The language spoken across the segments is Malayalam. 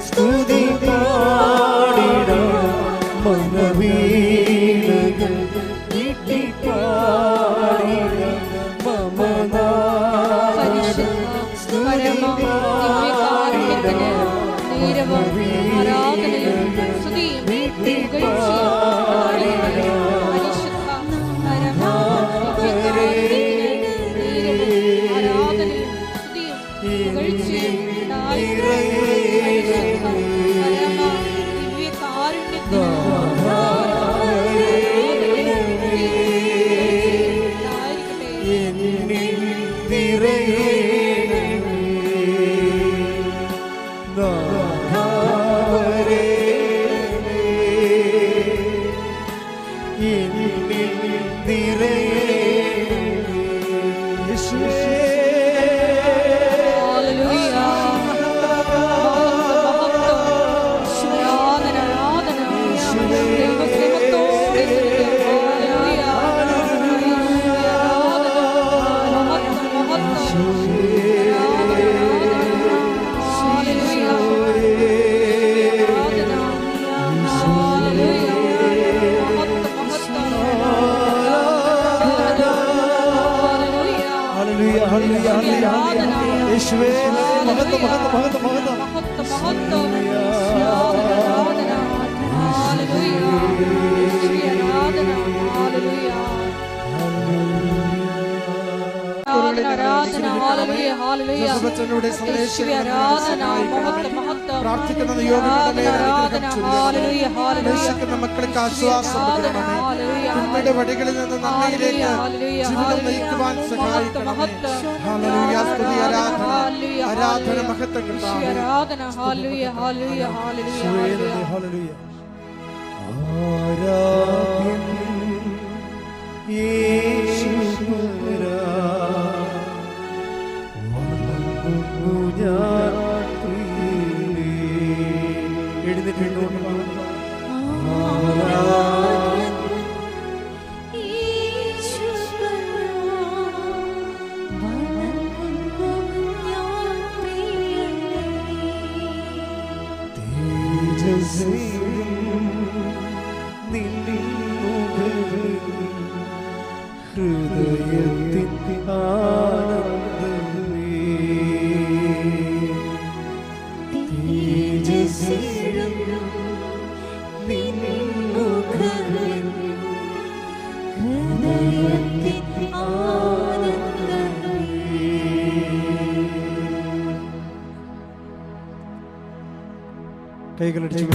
സ്തുതി പാടിടാം മനവീണകൾ നീട്ടി പാടിടാം മമനാഥൻ സ്തുതി പാടിടാം പ്രാർത്ഥിക്കുന്ന മക്കൾക്ക് ആശ്വാസം നമ്മുടെ വഴികളിൽ നിന്ന് നന്മയിലേക്ക് ജീവിതം നയിക്കുവാൻ സഹായിക്കണം. ആരാധന മഹത്വം കൈകളടിച്ചു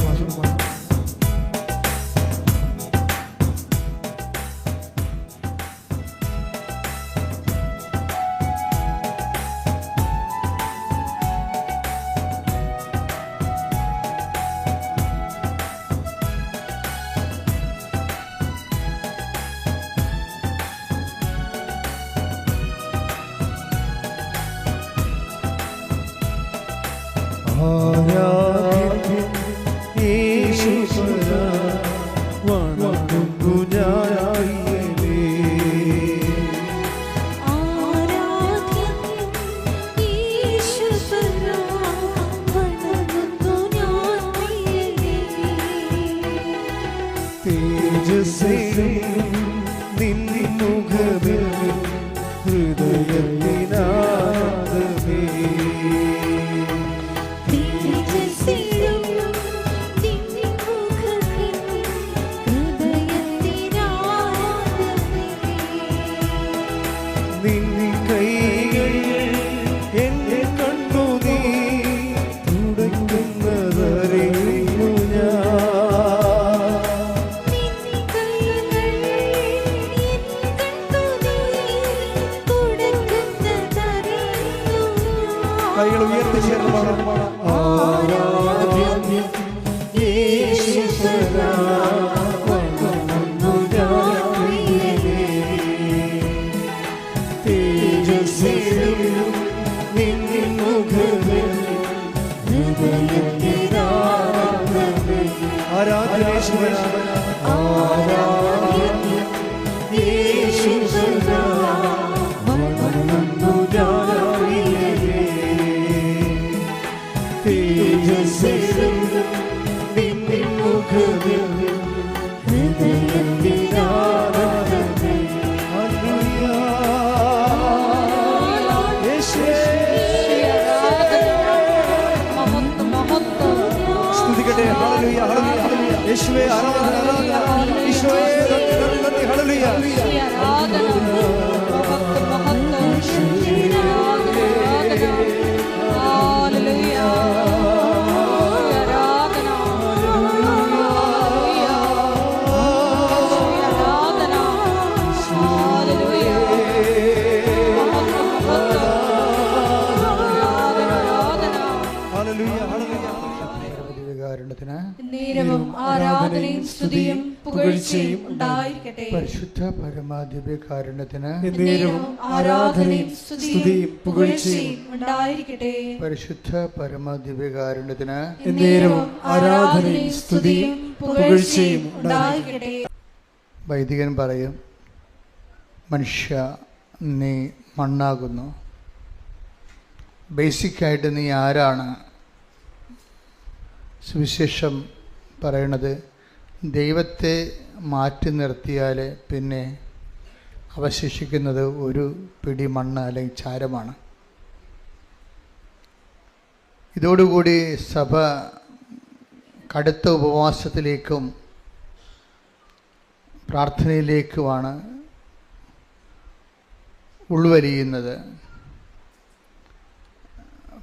യേശുവേ ആരാധന ആരാധന ഈശോയെ നന്ദി നന്ദി നന്ദി ഹല്ലേലൂയ ആരാധന മഹത്വം മഹത്വം ഹല്ലേലൂയ ആരാധന ആരാധന ഹല്ലേലൂയ ഹല്ലേലൂയ ഹല്ലേലൂയ നേരവും ആരാധനയും സ്തുതിയും പുകഴ്ചയും ഉണ്ടായിരിക്കട്ടെ. പരിശുദ്ധ പരമാധിപകാരുണ്യത്തിന് നേരവും ആരാധനയും സ്തുതിയും പുകഴ്ചയും ഉണ്ടായിരിക്കട്ടെ. പരിശുദ്ധ പരമാധിപകാരുണ്യത്തിന് നേരവും ആരാധനയും സ്തുതിയും പുകഴ്ചയും ഉണ്ടായിരിക്കട്ടെ. വൈദികൻ പറയും, മനുഷ്യ നീ മണ്ണാകുന്നു. ബേസിക്കായിട്ട് നീ ആരാണ്? സുവിശേഷം പറയണത് ദൈവത്തെ മാറ്റി നിർത്തിയാൽ പിന്നെ അവശേഷിക്കുന്നത് ഒരു പിടി മണ്ണ് അല്ലെങ്കിൽ ചാരമാണ്. ഇതോടുകൂടി സഭ കടുത്ത ഉപവാസത്തിലേക്കും പ്രാർത്ഥനയിലേക്കുമാണ് ഉൾവലിയുന്നത്.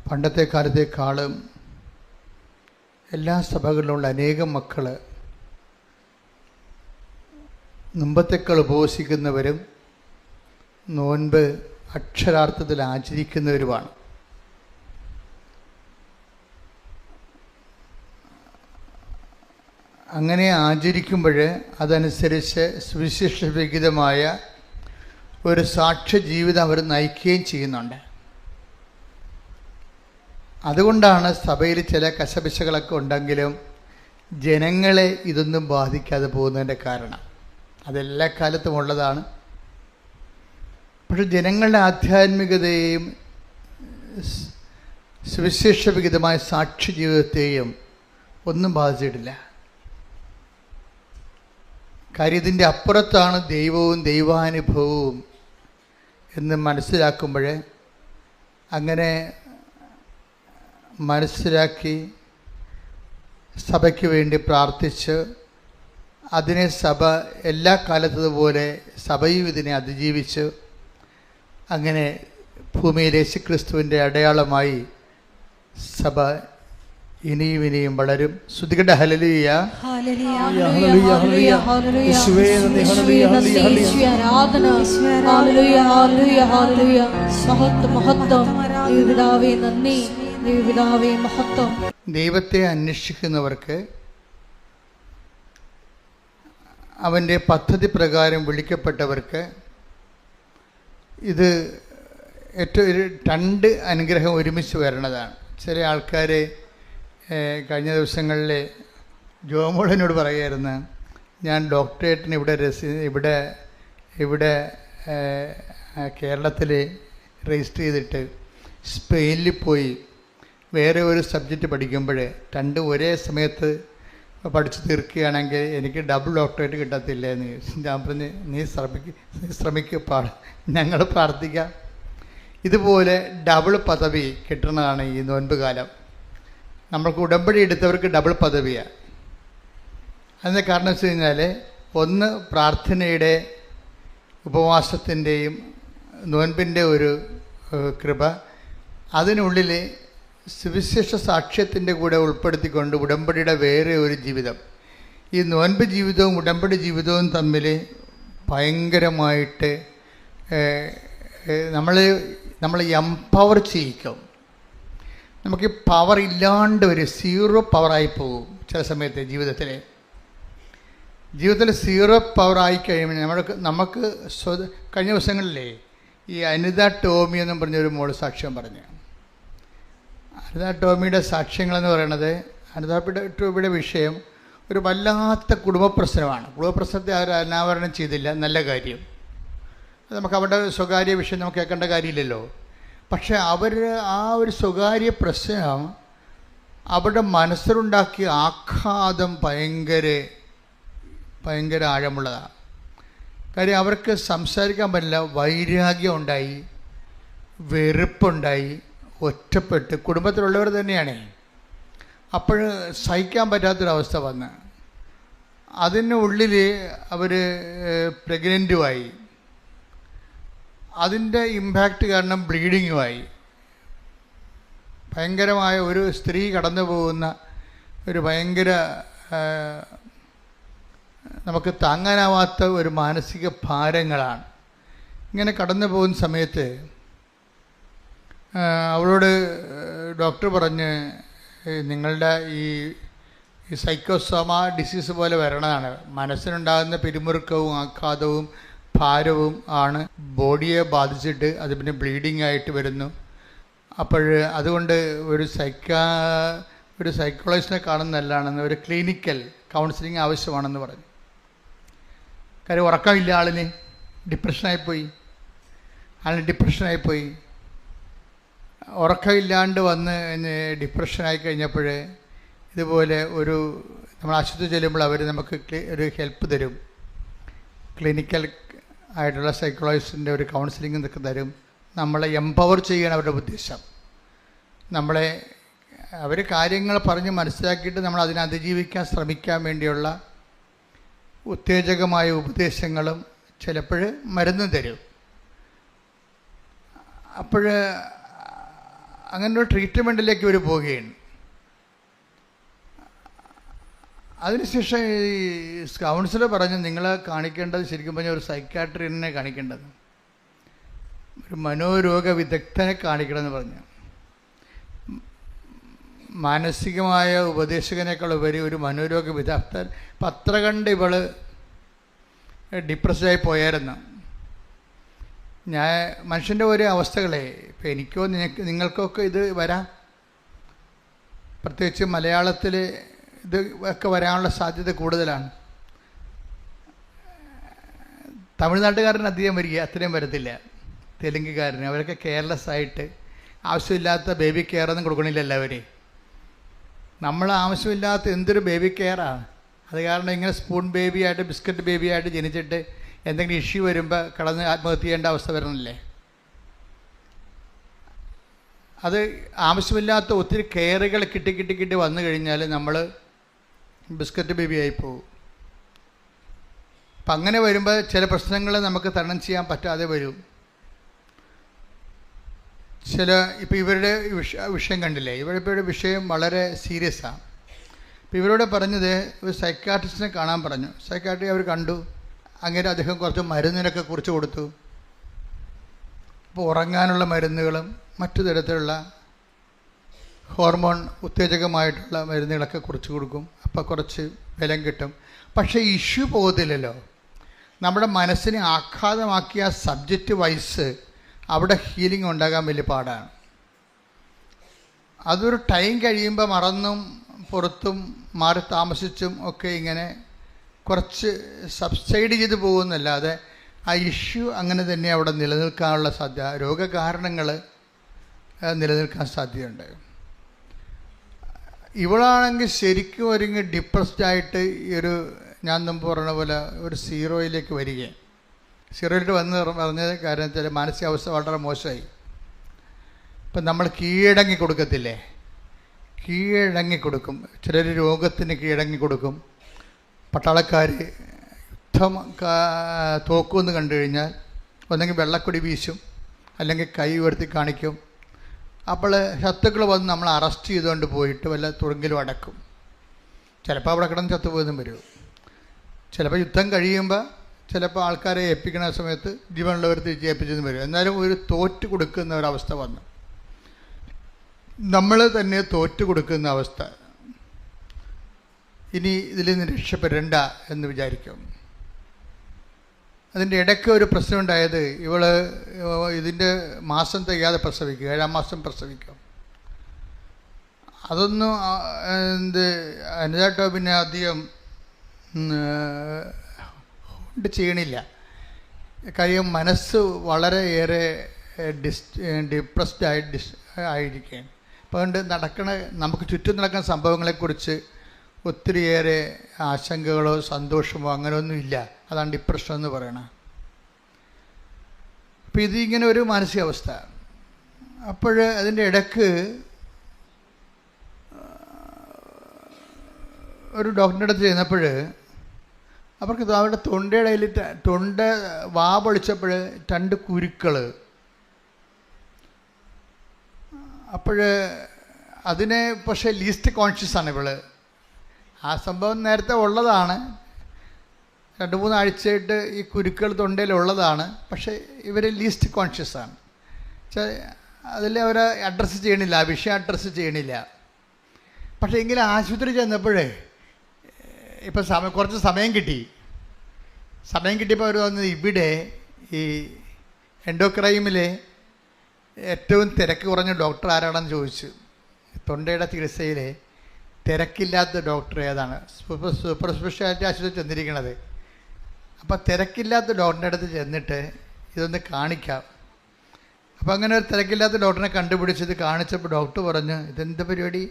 പണ്ടത്തെ കാലത്തേക്കാളും എല്ലാ സഭകളിലുള്ള അനേകം മക്കൾ മുമ്പത്തേക്കാൾ ഉപവസിക്കുന്നവരും നോൻപ് അക്ഷരാർത്ഥത്തിൽ ആചരിക്കുന്നവരുമാണ്. അങ്ങനെ ആചരിക്കുമ്പോൾ അതനുസരിച്ച് സുവിശേഷവിഹിതമായ ഒരു സാക്ഷ്യ ജീവിതം അവർ നയിക്കുകയും ചെയ്യുന്നുണ്ട്. അതുകൊണ്ടാണ് സഭയിൽ ചില കശപിശകളൊക്കെ ഉണ്ടെങ്കിലും ജനങ്ങളെ ഇതൊന്നും ബാധിക്കാതെ പോകുന്നതിൻ്റെ കാരണം. അതെല്ലാ കാലത്തും ഉള്ളതാണ്. പക്ഷെ ജനങ്ങളുടെ ആധ്യാത്മികതയെയും സുവിശേഷവിഹിതമായ സാക്ഷ്യ ജീവിതത്തെയും ഒന്നും ബാധിച്ചിട്ടില്ല. കാര്യം ഇതിൻ്റെ അപ്പുറത്താണ് ദൈവവും ദൈവാനുഭവവും എന്ന് മനസ്സിലാക്കുമ്പോൾ, അങ്ങനെ മനസ്സിലാക്കി സഭയ്ക്ക് വേണ്ടി പ്രാർത്ഥിച്ച് അതിനെ സഭ എല്ലാ കാലത്തതുപോലെ സഭയും ഇതിനെ അതിജീവിച്ച് അങ്ങനെ ഭൂമിയിൽ യേശുക്രിസ്തുവിൻ്റെ അടയാളമായി സഭ ഇനിയും ഇനിയും വളരും. സ്തുതിക്കട്ടെ. ഹല്ലേലൂയ ഹല്ലേലൂയ ഹല്ലേലൂയ ഹല്ലേലൂയ യേശുവേ നന്ദി ഹല്ലേലൂയ ഹല്ലേലൂയ ആരാധന ഹല്ലേലൂയ ഹല്ലേലൂയ ഹല്ലേലൂയ മഹത്വം മഹത്വം ദൈവപിതാവേ നന്ദി ദൈവപിതാവേ മഹത്വം. ദൈവത്തെ അന്വേഷിക്കുന്നവർക്ക് അവൻ്റെ പദ്ധതി പ്രകാരം വിളിക്കപ്പെട്ടവർക്ക് ഇത് ഏറ്റവും രണ്ട് അനുഗ്രഹം ഒരുമിച്ച് വരണതാണ്. ചില ആൾക്കാർ കഴിഞ്ഞ ദിവസങ്ങളിൽ ജോമോളിനോട് പറയുമായിരുന്നു, ഞാൻ ഡോക്ടറേറ്റിന് ഇവിടെ കേരളത്തിൽ രജിസ്റ്റർ ചെയ്തിട്ട് സ്പെയിനിൽ പോയി വേറെ ഒരു സബ്ജക്റ്റ് പഠിക്കുമ്പോൾ രണ്ടും ഒരേ സമയത്ത് പഠിച്ചു തീർക്കുകയാണെങ്കിൽ എനിക്ക് ഡബിൾ ഡോക്ടറേറ്റ് കിട്ടത്തില്ല എന്ന് ചോദിച്ചു. ഞാൻ പറഞ്ഞ് നീ ശ്രമിക്കുക, ഞങ്ങൾ പ്രാർത്ഥിക്കാം. ഇതുപോലെ ഡബിൾ പദവി കിട്ടുന്നതാണ് ഈ നോൻപ് കാലം. നമ്മൾക്ക് ഉടമ്പടി എടുത്തവർക്ക് ഡബിൾ പദവിയാണ്. അതിൻ്റെ കാരണം വെച്ച് കഴിഞ്ഞാൽ, ഒന്ന് പ്രാർത്ഥനയുടെ ഉപവാസത്തിൻ്റെയും നോൻപിൻ്റെ ഒരു കൃപ, അതിനുള്ളിൽ സുവിശേഷ സാക്ഷ്യത്തിൻ്റെ കൂടെ ഉൾപ്പെടുത്തിക്കൊണ്ട് ഉടമ്പടിയുടെ വേറെ ഒരു ജീവിതം. ഈ നോൻപ് ജീവിതവും ഉടമ്പടി ജീവിതവും തമ്മിൽ ഭയങ്കരമായിട്ട് നമ്മൾ എംപവർ ചെയ്യിക്കും. നമുക്ക് പവർ ഇല്ലാണ്ട് ഒരു സീറോ പവറായി പോകും ചില സമയത്ത് ജീവിതത്തിൽ സീറോ പവറായി കഴിയുമ്പോൾ നമുക്ക് കഴിഞ്ഞ ദിവസങ്ങളിലേ ഈ അനിത ടോമി എന്നും പറഞ്ഞൊരു മോള് സാക്ഷ്യം പറഞ്ഞു. അനിത ടോമിയുടെ സാക്ഷ്യങ്ങളെന്ന് പറയണത്, അനിത ടോമിയുടെ വിഷയം ഒരു വല്ലാത്ത കുടുംബ പ്രശ്നമാണ്. കുടുംബ പ്രശ്നത്തെ അവർ അനാവരണം ചെയ്തില്ല, നല്ല കാര്യം. അത് നമുക്ക് അവരുടെ സ്വകാര്യ വിഷയം നമുക്ക് കേൾക്കേണ്ട കാര്യമില്ലല്ലോ. പക്ഷെ അവർ ആ ഒരു സ്വകാര്യ പ്രശ്നം അവരുടെ മനസ്സിലുണ്ടാക്കിയ ആഘാതം ഭയങ്കര ആഴമുള്ളതാണ്. കാര്യം അവർക്ക് സംസാരിക്കാൻ പറ്റില്ല, വൈരാഗ്യം ഉണ്ടായി, വെറുപ്പുണ്ടായി, ഒറ്റപ്പെട്ട്, കുടുംബത്തിലുള്ളവർ തന്നെയാണ്. അപ്പോൾ സഹിക്കാൻ പറ്റാത്തൊരവസ്ഥ വന്ന് അതിനുള്ളിൽ അവർ പ്രഗ്നൻറ്റുമായി. അതിൻ്റെ ഇമ്പാക്റ്റ് കാരണം ബ്ലീഡിങ്ങുമായി. ഭയങ്കരമായ ഒരു സ്ത്രീ കടന്നു പോകുന്ന ഒരു ഭയങ്കര നമുക്ക് താങ്ങാനാവാത്ത ഒരു മാനസിക ഭാരങ്ങളാണ്. ഇങ്ങനെ കടന്നു പോകുന്ന സമയത്ത് അവളോട് ഡോക്ടർ പറഞ്ഞ് നിങ്ങളുടെ ഈ സൈക്കോസോമ ഡിസീസ് പോലെ വരണതാണ്. മനസ്സിനുണ്ടാകുന്ന പിരിമുറുക്കവും ആഘാതവും ഭാരവും ആണ് ബോഡിയെ ബാധിച്ചിട്ട് അത് പിന്നെ ബ്ലീഡിങ് ആയിട്ട് വരുന്നു. അപ്പോൾ അതുകൊണ്ട് ഒരു സൈക്കോളജിസ്റ്റിനെ കാണുന്ന നല്ലതാണെന്ന്, ഒരു ക്ലിനിക്കൽ കൗൺസിലിംഗ് ആവശ്യമാണെന്ന് പറഞ്ഞു. കാര്യം ഉറക്കമില്ല, ആളിന് ഡിപ്രഷനായിപ്പോയി. ഉറക്കമില്ലാണ്ട് വന്ന് ഡിപ്രഷനായി കഴിഞ്ഞപ്പോൾ ഇതുപോലെ നമ്മൾ ആശുപത്രി ചെല്ലുമ്പോൾ അവർ നമുക്ക് ഒരു ഹെൽപ്പ് തരും. ക്ലിനിക്കൽ ആയിട്ടുള്ള സൈക്കോളജിസ്റ്റിൻ്റെ ഒരു കൗൺസിലിംഗ് ഇതൊക്കെ തരും. നമ്മളെ എംപവർ ചെയ്യണം അവരുടെ ഉദ്ദേശം. അവർ കാര്യങ്ങൾ പറഞ്ഞ് മനസ്സിലാക്കിയിട്ട് നമ്മൾ അതിനെ അതിജീവിക്കാൻ ശ്രമിക്കാൻ വേണ്ടിയുള്ള ഉത്തേജകമായ ഉപദേശങ്ങളും ചിലപ്പോൾ മരുന്ന് തരും. അപ്പോൾ അങ്ങനൊരു ട്രീറ്റ്മെൻറ്റിലേക്ക് ഇവർ പോവുകയാണ്. അതിനുശേഷം ഈ കൗൺസിലർ പറഞ്ഞു, നിങ്ങൾ കാണിക്കേണ്ടത് ശരിക്കും പറഞ്ഞാൽ ഒരു സൈക്കാട്രിനെ കാണിക്കേണ്ടത്, ഒരു മനോരോഗ വിദഗ്ധനെ കാണിക്കണമെന്ന് പറഞ്ഞു. മാനസികമായ ഉപദേശകനേക്കാൾ ഉപരി ഒരു മനോരോഗ വിദഗ്ധൻ. അത്ര കണ്ട് ഇവൾ ഡിപ്രസ്ഡായി പോയായിരുന്നു. മനുഷ്യൻ്റെ ഓരോ അവസ്ഥകളെ ഇപ്പം എനിക്കോ നിങ്ങൾക്കൊക്കെ ഇത് വരാം. പ്രത്യേകിച്ച് മലയാളത്തിൽ ഇത് ഒക്കെ വരാനുള്ള സാധ്യത കൂടുതലാണ്. തമിഴ്നാട്ടുകാരന് അധികം വരിക, അത്രയും വരത്തില്ല. തെലുങ്കുകാരന് അവരൊക്കെ കെയർലെസ് ആയിട്ട് ആവശ്യമില്ലാത്ത ബേബി കെയറൊന്നും കൊടുക്കണില്ല എല്ലാവരെയും. നമ്മൾ ആവശ്യമില്ലാത്ത എന്തൊരു ബേബി കെയറാണ്. അത് കാരണം ഇങ്ങനെ സ്പൂൺ ബേബിയായിട്ട് ബിസ്ക്കറ്റ് ബേബിയായിട്ട് ജനിച്ചിട്ട് എന്തെങ്കിലും ഇഷ്യൂ വരുമ്പോൾ കടന്ന് ആത്മഹത്യ ചെയ്യേണ്ട അവസ്ഥ വരണമല്ലേ. അത് ആവശ്യമില്ലാത്ത ഒത്തിരി കെയറുകൾ കിട്ടി വന്നു കഴിഞ്ഞാൽ നമ്മൾ ബിസ്ക്കറ്റ് ബേബിയായി പോകും. അപ്പം അങ്ങനെ വരുമ്പോൾ ചില പ്രശ്നങ്ങൾ നമുക്ക് തരണം ചെയ്യാൻ പറ്റാതെ വരും. ഇപ്പം ഇവരുടെ വിഷയം കണ്ടില്ലേ, ഇവരുടെ വിഷയം വളരെ സീരിയസാണ്. ഇപ്പം ഇവരോട് പറഞ്ഞത് ഒരു സൈക്കാട്രിസ്റ്റിനെ കാണാൻ പറഞ്ഞു. സൈക്കാട്രി അവർ കണ്ടു. അങ്ങനെ അദ്ദേഹം കുറച്ച് മരുന്നിനൊക്കെ കുറിച്ച് കൊടുത്തു. അപ്പോൾ ഉറങ്ങാനുള്ള മരുന്നുകളും മറ്റു തരത്തിലുള്ള ഹോർമോൺ ഉത്തേജകമായിട്ടുള്ള മരുന്നുകളൊക്കെ കുറിച്ച് കൊടുക്കും. അപ്പോൾ കുറച്ച് ബലം കിട്ടും. പക്ഷേ ഇഷ്യൂ പോകത്തില്ലല്ലോ. നമ്മുടെ മനസ്സിനെ ആഘാതമാക്കിയ സബ്ജക്റ്റ് വൈസ് അവിടെ ഹീലിംഗ് ഉണ്ടാകാൻ വലിയ പാടാണ്. അതൊരു ടൈം കഴിയുമ്പോൾ മറന്നും പുറത്തും മാറി താമസിച്ചും ഒക്കെ ഇങ്ങനെ കുറച്ച് സബ്സൈഡ് ചെയ്ത് പോകുന്നല്ലാതെ ആ ഇഷ്യൂ അങ്ങനെ തന്നെ അവിടെ നിലനിൽക്കാനുള്ള സാധ്യത, രോഗകാരണങ്ങൾ നിലനിൽക്കാൻ സാധ്യതയുണ്ട്. ഇവളാണെങ്കിൽ ശരിക്കും ഒരുങ്ങി ഡിപ്രസ്ഡായിട്ട് ഈ ഞാൻ മുമ്പ് പറഞ്ഞ പോലെ ഒരു സീറോയിലേക്ക് വരികയും സീറോയിലോട്ട് പറഞ്ഞത് കാര്യം വെച്ചാൽ മാനസികാവസ്ഥ വളരെ മോശമായി. ഇപ്പം നമ്മൾ കീഴടങ്ങി കൊടുക്കത്തില്ലേ, കീഴടങ്ങി കൊടുക്കും. ചിലർ രോഗത്തിന് കീഴടങ്ങി കൊടുക്കും. പട്ടാളക്കാർ യുദ്ധം തോക്കുമെന്ന് കണ്ടു കഴിഞ്ഞാൽ ഒന്നെങ്കിൽ വെള്ളക്കൊടി വീശും, അല്ലെങ്കിൽ കൈ ഉയർത്തി കാണിക്കും. അപ്പോൾ ശത്രുക്കൾ വന്ന് നമ്മൾ അറസ്റ്റ് ചെയ്തുകൊണ്ട് പോയിട്ട് വല്ല തുറങ്കിലും അടക്കും. ചിലപ്പോൾ അവിടെ കിടന്ന് ചത്തുപോയെന്നും വരും. ചിലപ്പോൾ യുദ്ധം കഴിയുമ്പോൾ ചിലപ്പോൾ ആൾക്കാരെ ഏൽപ്പിക്കുന്ന സമയത്ത് ജീവനുള്ളവർ തിരിച്ച് ഏൽപ്പിച്ചെന്ന് വരും. എന്നാലും ഒരു തോറ്റ് കൊടുക്കുന്ന ഒരവസ്ഥ വന്നു. നമ്മൾ തന്നെ തോറ്റ് കൊടുക്കുന്ന അവസ്ഥ. ഇനി ഇതിൽ നിന്ന് രക്ഷപ്പെടേണ്ട എന്ന് വിചാരിക്കും. അതിൻ്റെ ഇടയ്ക്ക് ഒരു പ്രശ്നമുണ്ടായത്, ഇതിൻ്റെ മാസം തികയാതെ പ്രസവിക്കും, 7-ാം മാസം പ്രസവിക്കും. അതൊന്നും അനിത ടോമിനെ അധികം ചെയ്യണില്ല. കാര്യം മനസ്സ് വളരെയേറെ ഡിപ്രസ്ഡ് ആയിരിക്കുകയാണ്. അപ്പോൾ അതുകൊണ്ട് നമുക്ക് ചുറ്റും നടക്കുന്ന സംഭവങ്ങളെക്കുറിച്ച് ഒത്തിരിയേറെ ആശങ്കകളോ സന്തോഷമോ അങ്ങനെയൊന്നുമില്ല. അതാണ് ഡിപ്രഷൻ എന്ന് പറയണത്. അപ്പോൾ ഇതിങ്ങനെ ഒരു മാനസികാവസ്ഥ. അപ്പോൾ അതിൻ്റെ ഇടയ്ക്ക് ഒരു ഡോക്ടറിൻ്റെ അടുത്ത് ചെന്നപ്പോൾ അവർക്ക് അവരുടെ തൊണ്ടയുടെ അതിൽ തൊണ്ട വാ പൊളിച്ചപ്പോൾ 2 കുരുക്കൾ. അപ്പോൾ അതിനെ പക്ഷേ ലീസ്റ്റ് കോൺഷ്യസ് ആണ് ഇവള്. ആ സംഭവം നേരത്തെ ഉള്ളതാണ്, 2-3 ആഴ്ചയായിട്ട് ഈ കുരുക്കൾ തൊണ്ടയിലുള്ളതാണ്. പക്ഷേ ഇവർ ലീസ്റ്റ് കോൺഷ്യസ് ആണ്. അതിൽ അവരെ അഡ്രസ്സ് ചെയ്യണില്ല, ആ വിഷയം അഡ്രസ്സ് ചെയ്യണില്ല. പക്ഷേ എങ്കിലും ആശുപത്രി ചെന്നപ്പോഴേ ഇപ്പം കുറച്ച് സമയം കിട്ടിയപ്പോൾ അവർ വന്നത് ഇവിടെ ഈ എൻഡോക്രൈമിലെ ഏറ്റവും തിരക്ക് കുറഞ്ഞ ഡോക്ടർ ആരാണെന്ന് ചോദിച്ചു. തൊണ്ടയുടെ ചികിത്സയിൽ തിരക്കില്ലാത്ത ഡോക്ടർ ഏതാണ്? സൂപ്പർ സ്പെഷ്യാലിറ്റി ആശുപത്രി ചെന്നിരിക്കണത്. അപ്പോൾ തിരക്കില്ലാത്ത ഡോക്ടറിൻ്റെ അടുത്ത് ചെന്നിട്ട് ഇതൊന്ന് കാണിക്കാം. അപ്പോൾ അങ്ങനെ ഒരു തിരക്കില്ലാത്ത ഡോക്ടറിനെ കണ്ടുപിടിച്ചത് കാണിച്ചപ്പോൾ ഡോക്ടർ പറഞ്ഞു, ഇതെന്താ പരിപാടി,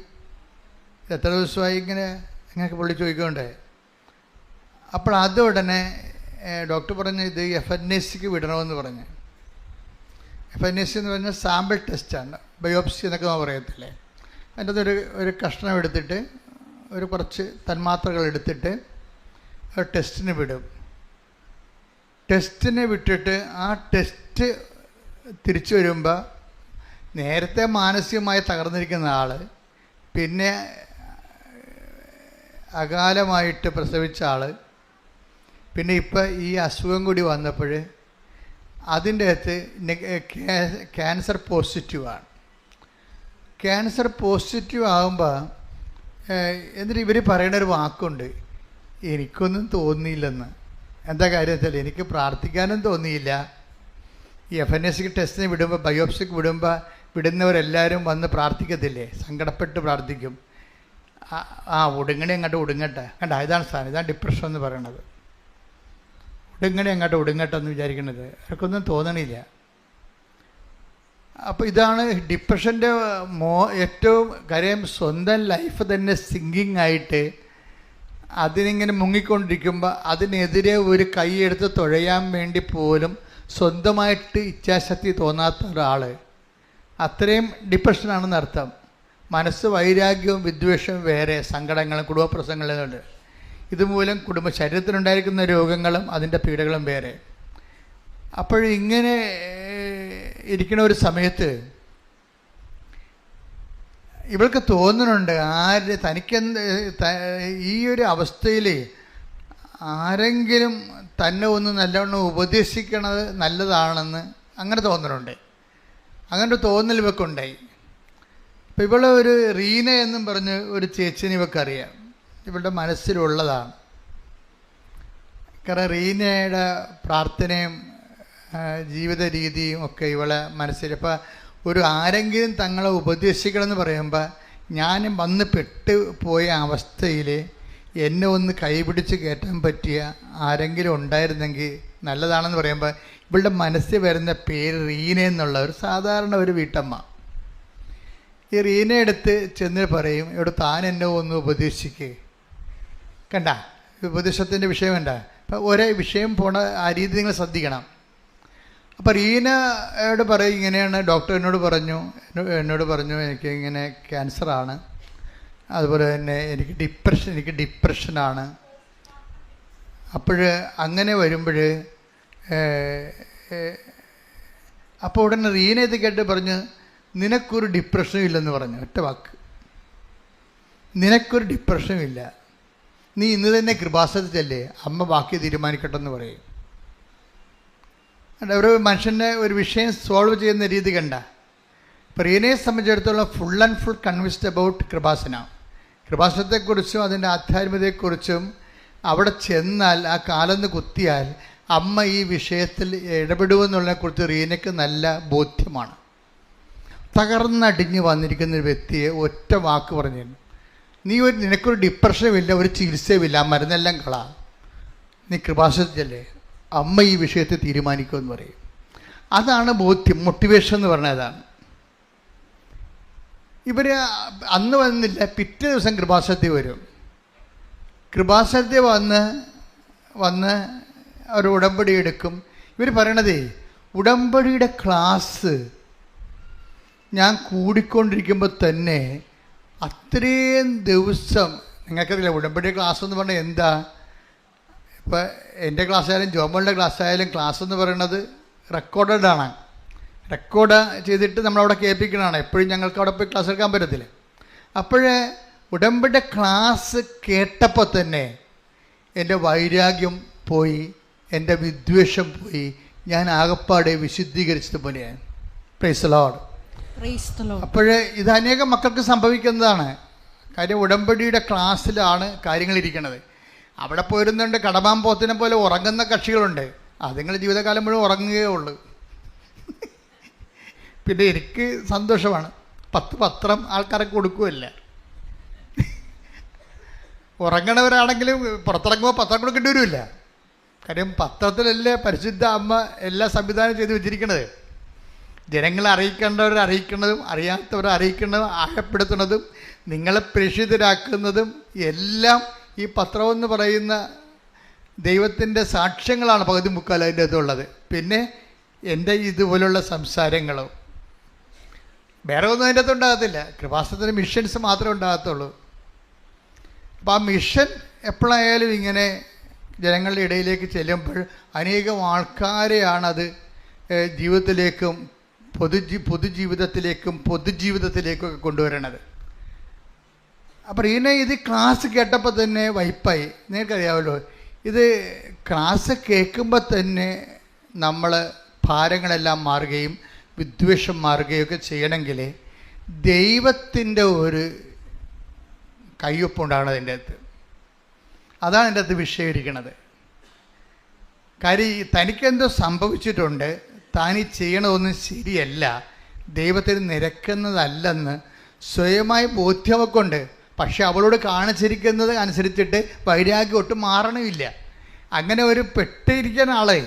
എത്ര ദിവസമായി ഇങ്ങനെ അങ്ങനെയൊക്കെ പുള്ളി ചോദിക്കണ്ടേ. അപ്പോൾ അത് ഉടനെ ഡോക്ടർ പറഞ്ഞു, ഇത് FNACക്ക് വിടണമെന്ന് പറഞ്ഞു. FNAC എന്ന് പറഞ്ഞാൽ സാമ്പിൾ ടെസ്റ്റാണ്, ബയോപ്സി എന്നൊക്കെ നമ്മൾ പറയത്തില്ലേ. അതിൻ്റെ അകത്തൊരു ഒരു കഷ്ണം എടുത്തിട്ട് കുറച്ച് തന്മാത്രകൾ എടുത്തിട്ട് ഒരു ടെസ്റ്റിന് വിടും. ടെസ്റ്റിന് വിട്ടിട്ട് ആ ടെസ്റ്റ് തിരിച്ചു വരുമ്പോൾ നേരത്തെ മാനസികമായി തകർന്നിരിക്കുന്ന ആൾ, പിന്നെ അകാലമായിട്ട് പ്രസവിച്ച ആൾ, പിന്നെ ഇപ്പം ഈ അസുഖം കൂടി വന്നപ്പോൾ അതിൻ്റെ അകത്ത് ക്യാൻസർ പോസിറ്റീവാണ്. ക്യാൻസർ പോസിറ്റീവ് ആകുമ്പോൾ എന്നിട്ട് ഇവർ പറയുന്നൊരു വാക്കുണ്ട്, എനിക്കൊന്നും തോന്നിയില്ലെന്ന്. എന്താ കാര്യം വെച്ചാൽ എനിക്ക് പ്രാർത്ഥിക്കാനും തോന്നിയില്ല. ഈ FNACക്ക് ടെസ്റ്റിന് വിടുമ്പോൾ, ബയോപ്സിക്ക് വിടുന്നവരെല്ലാവരും വന്ന് പ്രാർത്ഥിക്കത്തില്ലേ, സങ്കടപ്പെട്ട് പ്രാർത്ഥിക്കും. ഒടുങ്ങട്ടെ. കണ്ട, ഇതാണ് സാധനം, ഇതാണ് ഡിപ്രഷൻ എന്ന് പറയണത്. ഒടുങ്ങട്ടെ എന്ന് വിചാരിക്കുന്നത് അവർക്കൊന്നും തോന്നണില്ല. അപ്പോൾ ഇതാണ് ഡിപ്രഷൻ്റെ ഏറ്റവും കാര്യം. സ്വന്തം ലൈഫ് തന്നെ സിങ്കിങ് ആയിട്ട് അതിനിങ്ങനെ മുങ്ങിക്കൊണ്ടിരിക്കുമ്പോൾ അതിനെതിരെ ഒരു കൈയെടുത്ത് തുഴയാൻ വേണ്ടി പോലും സ്വന്തമായിട്ട് ഇച്ഛാശക്തി തോന്നാത്ത ഒരാൾ, അത്രയും ഡിപ്രഷനാണെന്ന് അർത്ഥം. മനസ്സ് വൈരാഗ്യവും വിദ്വേഷവും വേറെ, സങ്കടങ്ങളും കുടുംബപ്രശ്നങ്ങളുണ്ട്. ഇതുമൂലം ശരീരത്തിനുണ്ടായിരിക്കുന്ന രോഗങ്ങളും അതിൻ്റെ പീഡകളും വേറെ. അപ്പോഴിങ്ങനെ ഇരിക്കുന്ന ഒരു സമയത്ത് ഇവൾക്ക് തോന്നുന്നുണ്ട്, തനിക്കെന്ത് ഈ ഒരു അവസ്ഥയിൽ ആരെങ്കിലും തന്നെ ഒന്ന് നല്ലവണ്ണം ഉപദേശിക്കണത് നല്ലതാണെന്ന് അങ്ങനെ തോന്നുന്നുണ്ട്. അങ്ങനെ ഒരു തോന്നൽ ഇവൾക്കുണ്ടായി. അപ്പോൾ ഇവളെ ഒരു റീന എന്നും പറഞ്ഞ് ഒരു ചേച്ചിനെ ഇവൾക്കറിയാം, ഇവളുടെ മനസ്സിലുള്ളതാണ്. കാരണം റീനയുടെ പ്രാർത്ഥനയും ജീവിത രീതിയും ഒക്കെ ഇവളെ മനസ്സിൽ. അപ്പോൾ ആരെങ്കിലും തങ്ങളെ ഉപദേശിക്കണമെന്ന് പറയുമ്പോൾ, ഞാൻ വന്ന് പെട്ടുപോയ അവസ്ഥയിൽ എന്നെ ഒന്ന് കൈപിടിച്ച് കയറ്റാൻ പറ്റിയ ആരെങ്കിലും ഉണ്ടായിരുന്നെങ്കിൽ നല്ലതാണെന്ന് പറയുമ്പോൾ ഇവളുടെ മനസ്സിൽ വരുന്ന പേര് റീന എന്നുള്ള ഒരു സാധാരണ ഒരു വീട്ടമ്മ. ഈ റീന എടുത്ത് ചെന്ന് പറയും, ഇവിടെ താൻ എന്നെ ഒന്ന് ഉപദേശിക്കേ. കണ്ട, ഉപദേശത്തിൻ്റെ വിഷയം വേണ്ട. അപ്പം ഒരേ വിഷയം പോണ ആ രീതി നിങ്ങൾ ശ്രദ്ധിക്കണം. അപ്പോൾ റീനയോട് പറയും, ഇങ്ങനെയാണ് ഡോക്ടർ എന്നോട് പറഞ്ഞു എനിക്ക് ഇങ്ങനെ ക്യാൻസറാണ്, അതുപോലെ തന്നെ എനിക്ക് ഡിപ്രഷനാണ്. അപ്പോൾ അങ്ങനെ വരുമ്പോൾ അപ്പോൾ ഉടനെ റീന ഇത് കേട്ട് പറഞ്ഞു, നിനക്കൊരു ഡിപ്രഷനും ഇല്ലെന്ന് പറഞ്ഞു. ഒറ്റ വാക്ക്, നിനക്കൊരു ഡിപ്രഷനും ഇല്ല, നീ ഇന്ന് തന്നെ കൃപാസനത്തിലല്ലേ, അമ്മ ബാക്കി തീരുമാനിക്കട്ടെന്ന് പറയും. ഒരു മനുഷ്യൻ്റെ ഒരു വിഷയം സോൾവ് ചെയ്യുന്ന രീതി കണ്ട. ഇപ്പോൾ റീനയെ സംബന്ധിച്ചിടത്തോളം full and full convinced about കൃപാസനത്തെക്കുറിച്ചും അതിൻ്റെ ആധ്യാത്മികതയെക്കുറിച്ചും അവിടെ ചെന്നാൽ ആ കാലന്ന് കുത്തിയാൽ അമ്മ ഈ വിഷയത്തിൽ ഇടപെടുമെന്നുള്ളതിനെക്കുറിച്ച് റീനയ്ക്ക് നല്ല ബോധ്യമാണ്. തകർന്നടിഞ്ഞ് വന്നിരിക്കുന്ന ഒരു വ്യക്തിയെ ഒറ്റ വാക്ക് പറഞ്ഞു, നിനക്കൊരു ഡിപ്രഷനുമില്ല, ഒരു ചികിത്സയുമില്ല, ആ മരുന്നെല്ലാം കളാ, നീ കൃപാസനത്തിലല്ലേ, അമ്മ ഈ വിഷയത്തെ തീരുമാനിക്കുമെന്ന് പറയും. അതാണ് ബോധ്യം, മോട്ടിവേഷൻ എന്ന് പറഞ്ഞതാണ്. ഇവർ അന്ന് വന്നില്ല, പിറ്റേ ദിവസം കൃപാസനത്തിൽ വരും. കൃപാസനത്തിൽ വന്ന് അവർ ഉടമ്പടി എടുക്കും. ഇവർ പറയണതേ, ഉടമ്പടിയുടെ ക്ലാസ് ഞാൻ കൂടിക്കൊണ്ടിരിക്കുമ്പോൾ തന്നെ അത്രയും ദിവസം, നിങ്ങൾക്കറിയില്ല ഉടമ്പടി ക്ലാസ് എന്ന് പറഞ്ഞാൽ എന്താ, ഇപ്പോൾ എൻ്റെ ക്ലാസ് ആയാലും ജോമോളുടെ ക്ലാസ് ആയാലും ക്ലാസ് എന്ന് പറയുന്നത് റെക്കോർഡാണ്. റെക്കോർഡ് ചെയ്തിട്ട് നമ്മളവിടെ കേൾപ്പിക്കണതാണ്. എപ്പോഴും ഞങ്ങൾക്ക് അവിടെ പോയി ക്ലാസ് എടുക്കാൻ പറ്റത്തില്ല. അപ്പോഴേ ഉടമ്പടി ക്ലാസ് കേട്ടപ്പോൾ തന്നെ എൻ്റെ വൈരാഗ്യം പോയി, എൻ്റെ വിദ്വേഷം പോയി, ഞാൻ ആകപ്പാടെ വിശുദ്ധീകരിച്ചത് പോലെയാണ്. Praise the Lord. അപ്പോഴേ ഇത് അനേകം മക്കൾക്ക് സംഭവിക്കുന്നതാണ്. കാര്യം ഉടമ്പടിയുടെ ക്ലാസ്സിലാണ് കാര്യങ്ങളിരിക്കുന്നത്. അവിടെ പോയിരുന്നുണ്ട് കടമാമ്പോത്തിനെ പോലെ ഉറങ്ങുന്ന കക്ഷികളുണ്ട്. അതുങ്ങൾ ജീവിതകാലം മുഴുവൻ ഉറങ്ങുകയേ ഉള്ളൂ. പിന്നെ എനിക്ക് സന്തോഷമാണ്, 10 പത്രം ആൾക്കാരൊക്കെ കൊടുക്കുകയല്ല. ഉറങ്ങണവരാണെങ്കിലും പുറത്തിറങ്ങുമ്പോൾ പത്രം കൊടുക്കേണ്ടി വരുമില്ല. കാര്യം പത്രത്തിലല്ലേ പരിശുദ്ധ അമ്മ എല്ലാ സംവിധാനം ചെയ്ത് വെച്ചിരിക്കുന്നത്. ജനങ്ങളെ അറിയിക്കേണ്ടവരെ അറിയിക്കുന്നതും അറിയാത്തവരെ അറിയിക്കുന്നതും ആഴപ്പെടുത്തുന്നതും നിങ്ങളെ പ്രേക്ഷിതരാക്കുന്നതും എല്ലാം ഈ പത്രമെന്ന് പറയുന്ന ദൈവത്തിൻ്റെ സാക്ഷ്യങ്ങളാണ് പകുതി മുക്കാൽ അതിൻ്റെ അകത്തുള്ളത്. പിന്നെ എൻ്റെ ഇതുപോലുള്ള സംസാരങ്ങളും വേറെ ഒന്നും അതിൻ്റെ അകത്ത് ഉണ്ടാകത്തില്ല. കൃപാസനത്തിന് മിഷൻസ് മാത്രമേ ഉണ്ടാകത്തുള്ളൂ. അപ്പോൾ ആ മിഷൻ എപ്പോഴായാലും ഇങ്ങനെ ജനങ്ങളുടെ ഇടയിലേക്ക് ചെല്ലുമ്പോൾ അനേകം ആൾക്കാരെയാണത് ജീവിതത്തിലേക്കും പൊതുജീവിതത്തിലേക്കും ഒക്കെ കൊണ്ടുവരണത്. അപ്പോൾ ഇത് ക്ലാസ് കേട്ടപ്പോൾ തന്നെ വൈപ്പായി. നിങ്ങൾക്കറിയാമല്ലോ, ഇത് ക്ലാസ് കേൾക്കുമ്പോൾ തന്നെ നമ്മൾ ഭാരങ്ങളെല്ലാം മാറുകയും വിദ്വേഷം മാറുകയൊക്കെ ചെയ്യണമെങ്കിൽ ദൈവത്തിൻ്റെ ഒരു കയ്യൊപ്പുണ്ടാകണം അതിൻ്റെ അകത്ത്. അതാണ് എൻ്റെ അകത്ത് വിഷയം ഇരിക്കുന്നത്. കാര്യം തനിക്കെന്തോ സംഭവിച്ചിട്ടുണ്ട്, താനീ ചെയ്യണതൊന്നും ശരിയല്ല, ദൈവത്തിന് നിരക്കുന്നതല്ലെന്ന് സ്വയമായി ബോധ്യമൊക്കെയുണ്ട്. പക്ഷെ അവളോട് കാണിച്ചിരിക്കുന്നത് അനുസരിച്ചിട്ട് വൈരാഗ്യം ഒട്ടും മാറണമില്ല. അങ്ങനെ ഒരു പെട്ടിരിക്കുന്ന ആളെ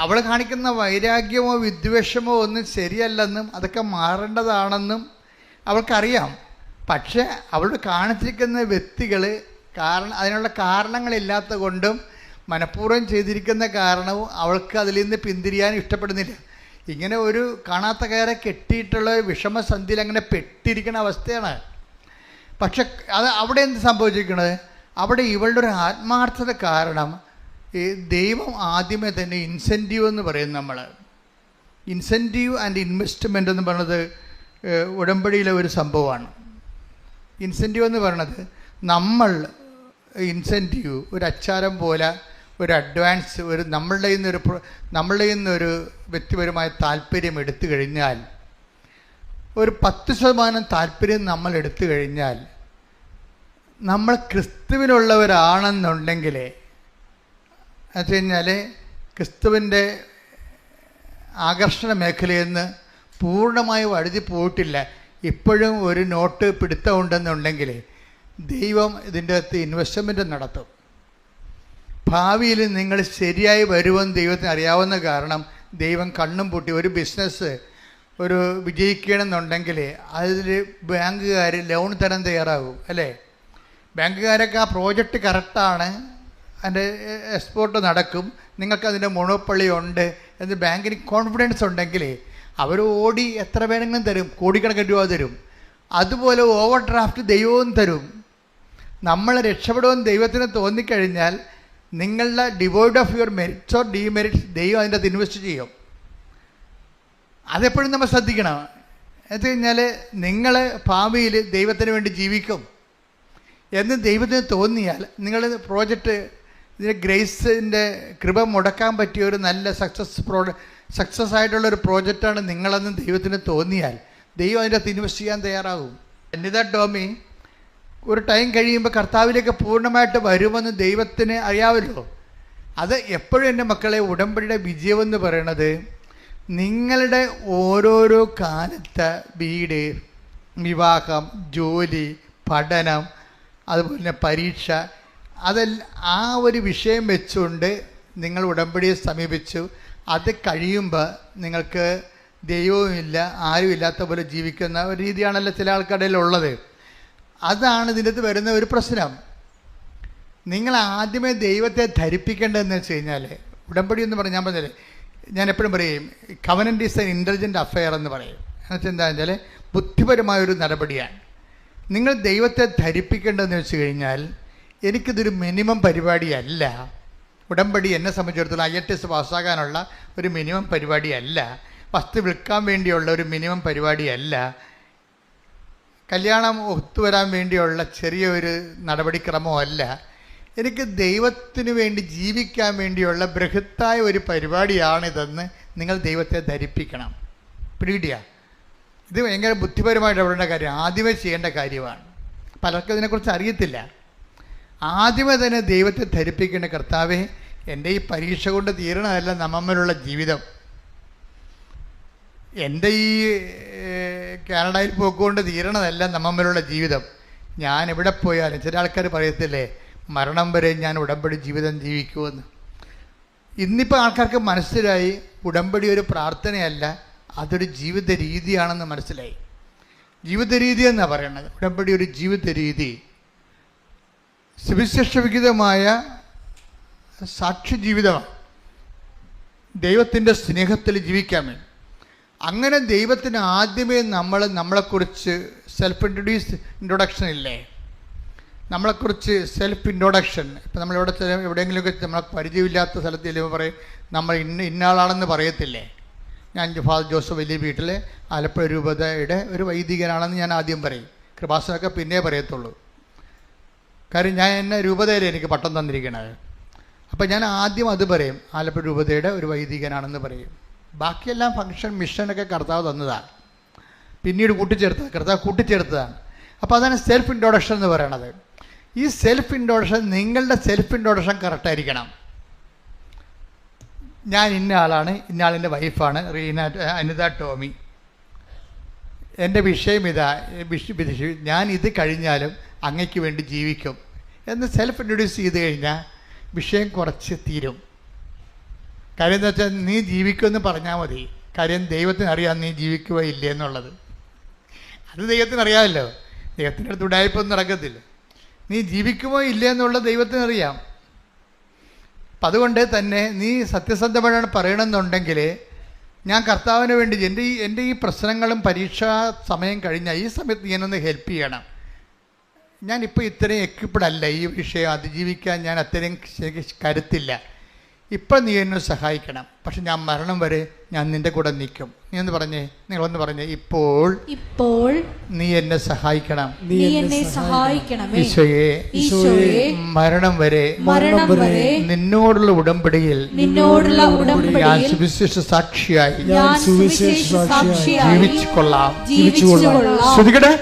അവൾ കാണിക്കുന്ന വൈരാഗ്യമോ വിദ്വേഷമോ ഒന്നും ശരിയല്ലെന്നും അതൊക്കെ മാറേണ്ടതാണെന്നും അവൾക്കറിയാം. പക്ഷെ അവളോട് കാണിച്ചിരിക്കുന്ന വ്യക്തികൾ അതിനുള്ള കാരണങ്ങളില്ലാത്ത കൊണ്ടും മനഃപൂർവ്വം ചെയ്തിരിക്കുന്ന കാരണവും അവൾക്ക് അതിൽ നിന്ന് പിന്തിരിയാൻ ഇഷ്ടപ്പെടുന്നില്ല. ഇങ്ങനെ ഒരു കാണാത്ത കയറെ കെട്ടിയിട്ടുള്ള വിഷമസന്ധിയിൽ അങ്ങനെ പെട്ടിരിക്കുന്ന അവസ്ഥയാണ്. പക്ഷെ അവിടെ എന്ത് സംഭവിച്ചിരിക്കുന്നത്, അവിടെ ഇവളുടെ ഒരു ആത്മാർത്ഥത കാരണം ഈ ദൈവം ആദ്യമേ തന്നെ ഇൻസെൻറ്റീവ് എന്ന് പറയും. നമ്മൾ ഇൻസെൻറ്റീവ് ആൻഡ് ഇൻവെസ്റ്റ്മെൻ്റ് എന്ന് പറയുന്നത് ഉടമ്പടിയിലെ ഒരു സംഭവമാണ്. ഇൻസെൻറ്റീവ് എന്ന് പറയുന്നത് നമ്മൾ ഇൻസെൻറ്റീവ് ഒരു അച്ചാരം പോലെ ഒരു അഡ്വാൻസ് നമ്മളുടെ നിന്നൊരു വ്യക്തിപരമായ താല്പര്യം എടുത്തു കഴിഞ്ഞാൽ, ഒരു 10% താല്പര്യം നമ്മൾ എടുത്തു കഴിഞ്ഞാൽ, നമ്മൾ ക്രിസ്തുവിനുള്ളവരാണെന്നുണ്ടെങ്കിൽ എന്ന് വെച്ച് കഴിഞ്ഞാൽ ക്രിസ്തുവിൻ്റെ ആകർഷണ മേഖലയിൽ നിന്ന് പൂർണ്ണമായി വഴുതി പോയിട്ടില്ല, ഇപ്പോഴും ഒരു നോട്ട് പിടുത്തമുണ്ടെന്നുണ്ടെങ്കിൽ ദൈവം ഇതിൻ്റെ അകത്ത് ഇൻവെസ്റ്റ്മെൻറ്റ് നടത്തും. ഭാവിയിൽ നിങ്ങൾ ശരിയായി വരുമെന്ന് ദൈവത്തിന് അറിയാവുന്ന കാരണം ദൈവം കണ്ണും പൂട്ടി ഒരു ബിസിനസ് വിജയിക്കണമെന്നുണ്ടെങ്കിൽ അതിൽ ബാങ്കുകാർ ലോൺ തരാൻ തയ്യാറാകും, അല്ലേ? ബാങ്കുകാരൊക്കെ ആ പ്രോജക്റ്റ് കറക്റ്റാണ്, അതിൻ്റെ എക്സ്പോർട്ട് നടക്കും, നിങ്ങൾക്കതിൻ്റെ മൊണോപ്പൊളി ഉണ്ട് എന്ന് ബാങ്കിന് കോൺഫിഡൻസ് ഉണ്ടെങ്കിൽ അവർ ഓടി എത്ര വേണമെങ്കിലും തരും, കോടിക്കണക്കിന് രൂപ തരും. അതുപോലെ ഓവർ ഡ്രാഫ്റ്റ് ദൈവവും തരും. നമ്മൾ രക്ഷപ്പെടുമെന്ന് ദൈവത്തിന് തോന്നിക്കഴിഞ്ഞാൽ നിങ്ങളുടെ devoid of your merits or demerits ദൈവം അതിൻ്റെ അകത്ത് ഇൻവെസ്റ്റ് ചെയ്യും. അതെപ്പോഴും നമ്മൾ ശ്രദ്ധിക്കണം. എന്ന് കഴിഞ്ഞാൽ നിങ്ങൾ ഭാവിയിൽ ദൈവത്തിന് വേണ്ടി ജീവിക്കും എന്ന് ദൈവത്തിന് തോന്നിയാൽ നിങ്ങൾ പ്രോജക്റ്റ് ഇതിന് ഗ്രേസിൻ്റെ കൃപ മുടക്കാൻ പറ്റിയ ഒരു നല്ല സക്സസ് ആയിട്ടുള്ളൊരു പ്രോജക്റ്റാണ് നിങ്ങളെന്ന് ദൈവത്തിന് തോന്നിയാൽ ദൈവം അതിൻ്റെ അകത്ത് ഇൻവെസ്റ്റ് ചെയ്യാൻ തയ്യാറാകും. അനിത ടോമി ഒരു ടൈം കഴിയുമ്പോൾ കർത്താവിലേക്ക് പൂർണ്ണമായിട്ട് വരുമെന്ന് ദൈവത്തിന് അറിയാമല്ലോ. അത് എപ്പോഴും എൻ്റെ മക്കളെ ഉടമ്പടിയുടെ വിജയമെന്ന് പറയണത് നിങ്ങളുടെ ഓരോരോ കാലത്തെ വീട്, വിവാഹം, ജോലി, പഠനം, അതുപോലെ തന്നെ പരീക്ഷ, ആ ഒരു വിഷയം വെച്ചുകൊണ്ട് നിങ്ങൾ ഉടമ്പടിയെ സമീപിച്ചു. അത് കഴിയുമ്പോൾ നിങ്ങൾക്ക് ദൈവവുമില്ല ആരുമില്ലാത്ത പോലെ ജീവിക്കുന്ന ഒരു രീതിയാണല്ലോ ചില ആൾക്കാരുടെ ഉള്ളത്. അതാണ് ഇതിനകത്ത് വരുന്ന ഒരു പ്രശ്നം. നിങ്ങൾ ആദ്യമേ ദൈവത്തെ ധരിപ്പിക്കേണ്ടതെന്ന് വെച്ച് കഴിഞ്ഞാൽ, ഉടമ്പടി എന്ന് പറഞ്ഞാൽ ഞാൻ എപ്പോഴും പറയും covenant is N intelligent affair എന്ന് പറയും. എന്നുവെച്ചാൽ എന്താണെന്ന് വെച്ചാൽ ബുദ്ധിപരമായൊരു നടപടിയാണ്. നിങ്ങൾ ദൈവത്തെ ധരിപ്പിക്കേണ്ടതെന്ന് വെച്ച് കഴിഞ്ഞാൽ എനിക്കിതൊരു മിനിമം പരിപാടിയല്ല. ഉടമ്പടി എന്നെ സംബന്ധിച്ചിടത്തോളം IATS പാസ്സാകാനുള്ള ഒരു മിനിമം പരിപാടിയല്ല. വസ്തു വിൽക്കാൻ വേണ്ടിയുള്ള ഒരു മിനിമം പരിപാടിയല്ല. കല്യാണം ഒത്തുവരാൻ വേണ്ടിയുള്ള ചെറിയൊരു നടപടിക്രമമല്ല. എനിക്ക് ദൈവത്തിന് വേണ്ടി ജീവിക്കാൻ വേണ്ടിയുള്ള ബൃഹത്തായ ഒരു പരിപാടിയാണിതെന്ന് നിങ്ങൾ ദൈവത്തെ ധരിപ്പിക്കണം. പിടികിട്ടിയ ഇത് ഭയങ്കര ബുദ്ധിപരമായിട്ട് ഇടപെടേണ്ട കാര്യം, ആദ്യമേ ചെയ്യേണ്ട കാര്യമാണ്. പലർക്കും ഇതിനെക്കുറിച്ച് അറിയത്തില്ല. ആദ്യമേ തന്നെ ദൈവത്തെ ധരിപ്പിക്കേണ്ട, കർത്താവേ, എൻ്റെ ഈ പരീക്ഷ കൊണ്ട് തീരണമല്ല നമ്മമ്മലുള്ള ജീവിതം, എൻ്റെ ഈ കാനഡയിൽ പോക്കുകൊണ്ട് തീരണതല്ല നമ്മമ്മലുള്ള ജീവിതം. ഞാൻ എവിടെ പോയാലും ചില ആൾക്കാർ പറയത്തില്ലേ, മരണം വരെ ഞാൻ ഉടമ്പടി ജീവിതം ജീവിക്കുമെന്ന്. ഇന്നിപ്പോൾ ആൾക്കാർക്ക് മനസ്സിലായി ഉടമ്പടി ഒരു പ്രാർത്ഥനയല്ല, അതൊരു ജീവിത രീതിയാണെന്ന് മനസ്സിലായി. ജീവിത രീതി എന്നാണ് പറയണത്. ഉടമ്പടി ഒരു ജീവിത രീതി, സുവിശേഷവിഹിതമായ സാക്ഷി ജീവിതമാണ്. ദൈവത്തിൻ്റെ സ്നേഹത്തിൽ ജീവിക്കാൻ വേണ്ടി. അങ്ങനെ ദൈവത്തിന് ആദ്യമേ നമ്മളെക്കുറിച്ച് സെൽഫ് ഇൻട്രൊഡക്ഷൻ ഇല്ലേ, നമ്മളെക്കുറിച്ച് സെൽഫ് ഇൻട്രൊഡക്ഷൻ. ഇപ്പം നമ്മളിവിടെ എവിടെയെങ്കിലുമൊക്കെ നമ്മളെ പരിചയമില്ലാത്ത സ്ഥലത്ത് ചെല്ലുമ്പോൾ പറയും നമ്മൾ ഇന്നയാളാണെന്ന് പറയത്തില്ലേ. ഞാൻ ഫാദർ ജോസഫ് വലിയ വീട്ടിൽ ആലപ്പുഴ രൂപതയുടെ ഒരു വൈദികനാണെന്ന് ഞാൻ ആദ്യം പറയും. കൃപാസനൊക്കെ പിന്നെ പറയത്തുള്ളൂ. കാര്യം ഞാൻ എന്നെ രൂപതയിൽ എനിക്ക് പട്ടം തന്നിരിക്കണത്. അപ്പം ഞാൻ ആദ്യം അത് പറയും, ആലപ്പുഴ രൂപതയുടെ ഒരു വൈദികനാണെന്ന് പറയും. ബാക്കിയെല്ലാം ഫംഗ്ഷൻ മിഷനൊക്കെ കർത്താവ് തന്നതാണ്, പിന്നീട് കർത്താവ് കൂട്ടിച്ചേർത്തതാണ്. അപ്പോൾ അതാണ് സെൽഫ് ഇൻട്രൊഡക്ഷൻ എന്ന് പറയണത്. ഈ സെൽഫ് ഇൻട്രൊഡക്ഷൻ, നിങ്ങളുടെ സെൽഫ് ഇൻട്രൊഡക്ഷൻ കറക്റ്റായിരിക്കണം. ഞാൻ ഇന്ന ആളാണ്, ഇന്ന ആളിൻ്റെ വൈഫാണ് അനിത ടോമി, എൻ്റെ വിഷയം ഇതാ, ഞാൻ ഇത് കഴിഞ്ഞാലും അങ്ങയ്ക്ക് വേണ്ടി ജീവിക്കും എന്ന് സെൽഫ് ഇൻട്രൊഡ്യൂസ് ചെയ്ത് കഴിഞ്ഞാൽ വിഷയം കുറച്ച് തീരും. കാര്യം എന്താ വെച്ചാൽ നീ ജീവിക്കുമെന്ന് പറഞ്ഞാൽ മതി. കാര്യം ദൈവത്തിന് അറിയാം നീ ജീവിക്കുക ഇല്ലേ എന്നുള്ളത്. അത് ദൈവത്തിന് അറിയാമല്ലോ. ദൈവത്തിൻ്റെ അടുത്ത് ഉടായ്പൊന്നും നടക്കത്തില്ല. നീ ജീവിക്കുമോ ഇല്ലേ എന്നുള്ളത് ദൈവത്തിനറിയാം. അപ്പം അതുകൊണ്ട് തന്നെ നീ സത്യസന്ധമായാണ് പറയണമെന്നുണ്ടെങ്കിൽ, ഞാൻ കർത്താവിന് വേണ്ടി എൻ്റെ ഈ പ്രശ്നങ്ങളും പരീക്ഷാ സമയം കഴിഞ്ഞാൽ ഈ സമയത്ത് ഞാനൊന്ന് ഹെൽപ്പ് ചെയ്യണം. ഞാനിപ്പോൾ ഇത്രയും എക്വിപ്ഡ് അല്ല, ഈ വിഷയം അതിജീവിക്കാൻ ഞാൻ അത്രയും കരുത്തില്ല. ഇപ്പം നീ എന്നെ സഹായിക്കണം. പക്ഷെ ഞാൻ മരണം വരെ ഞാൻ നിൻ്റെ കൂടെ നിൽക്കും. നിങ്ങളൊന്ന് പറഞ്ഞേ, ഇപ്പോൾ നീ എന്നെ സഹായിക്കണം. ഈശോയെ, മരണം വരെ നിന്നോടുള്ള ഉടമ്പടിയിൽ ഞാൻ സുവിശേഷ സാക്ഷിയായി ജീവിച്ചു കൊള്ളാം. ശ്രദ്ധിക്കട്ടെ.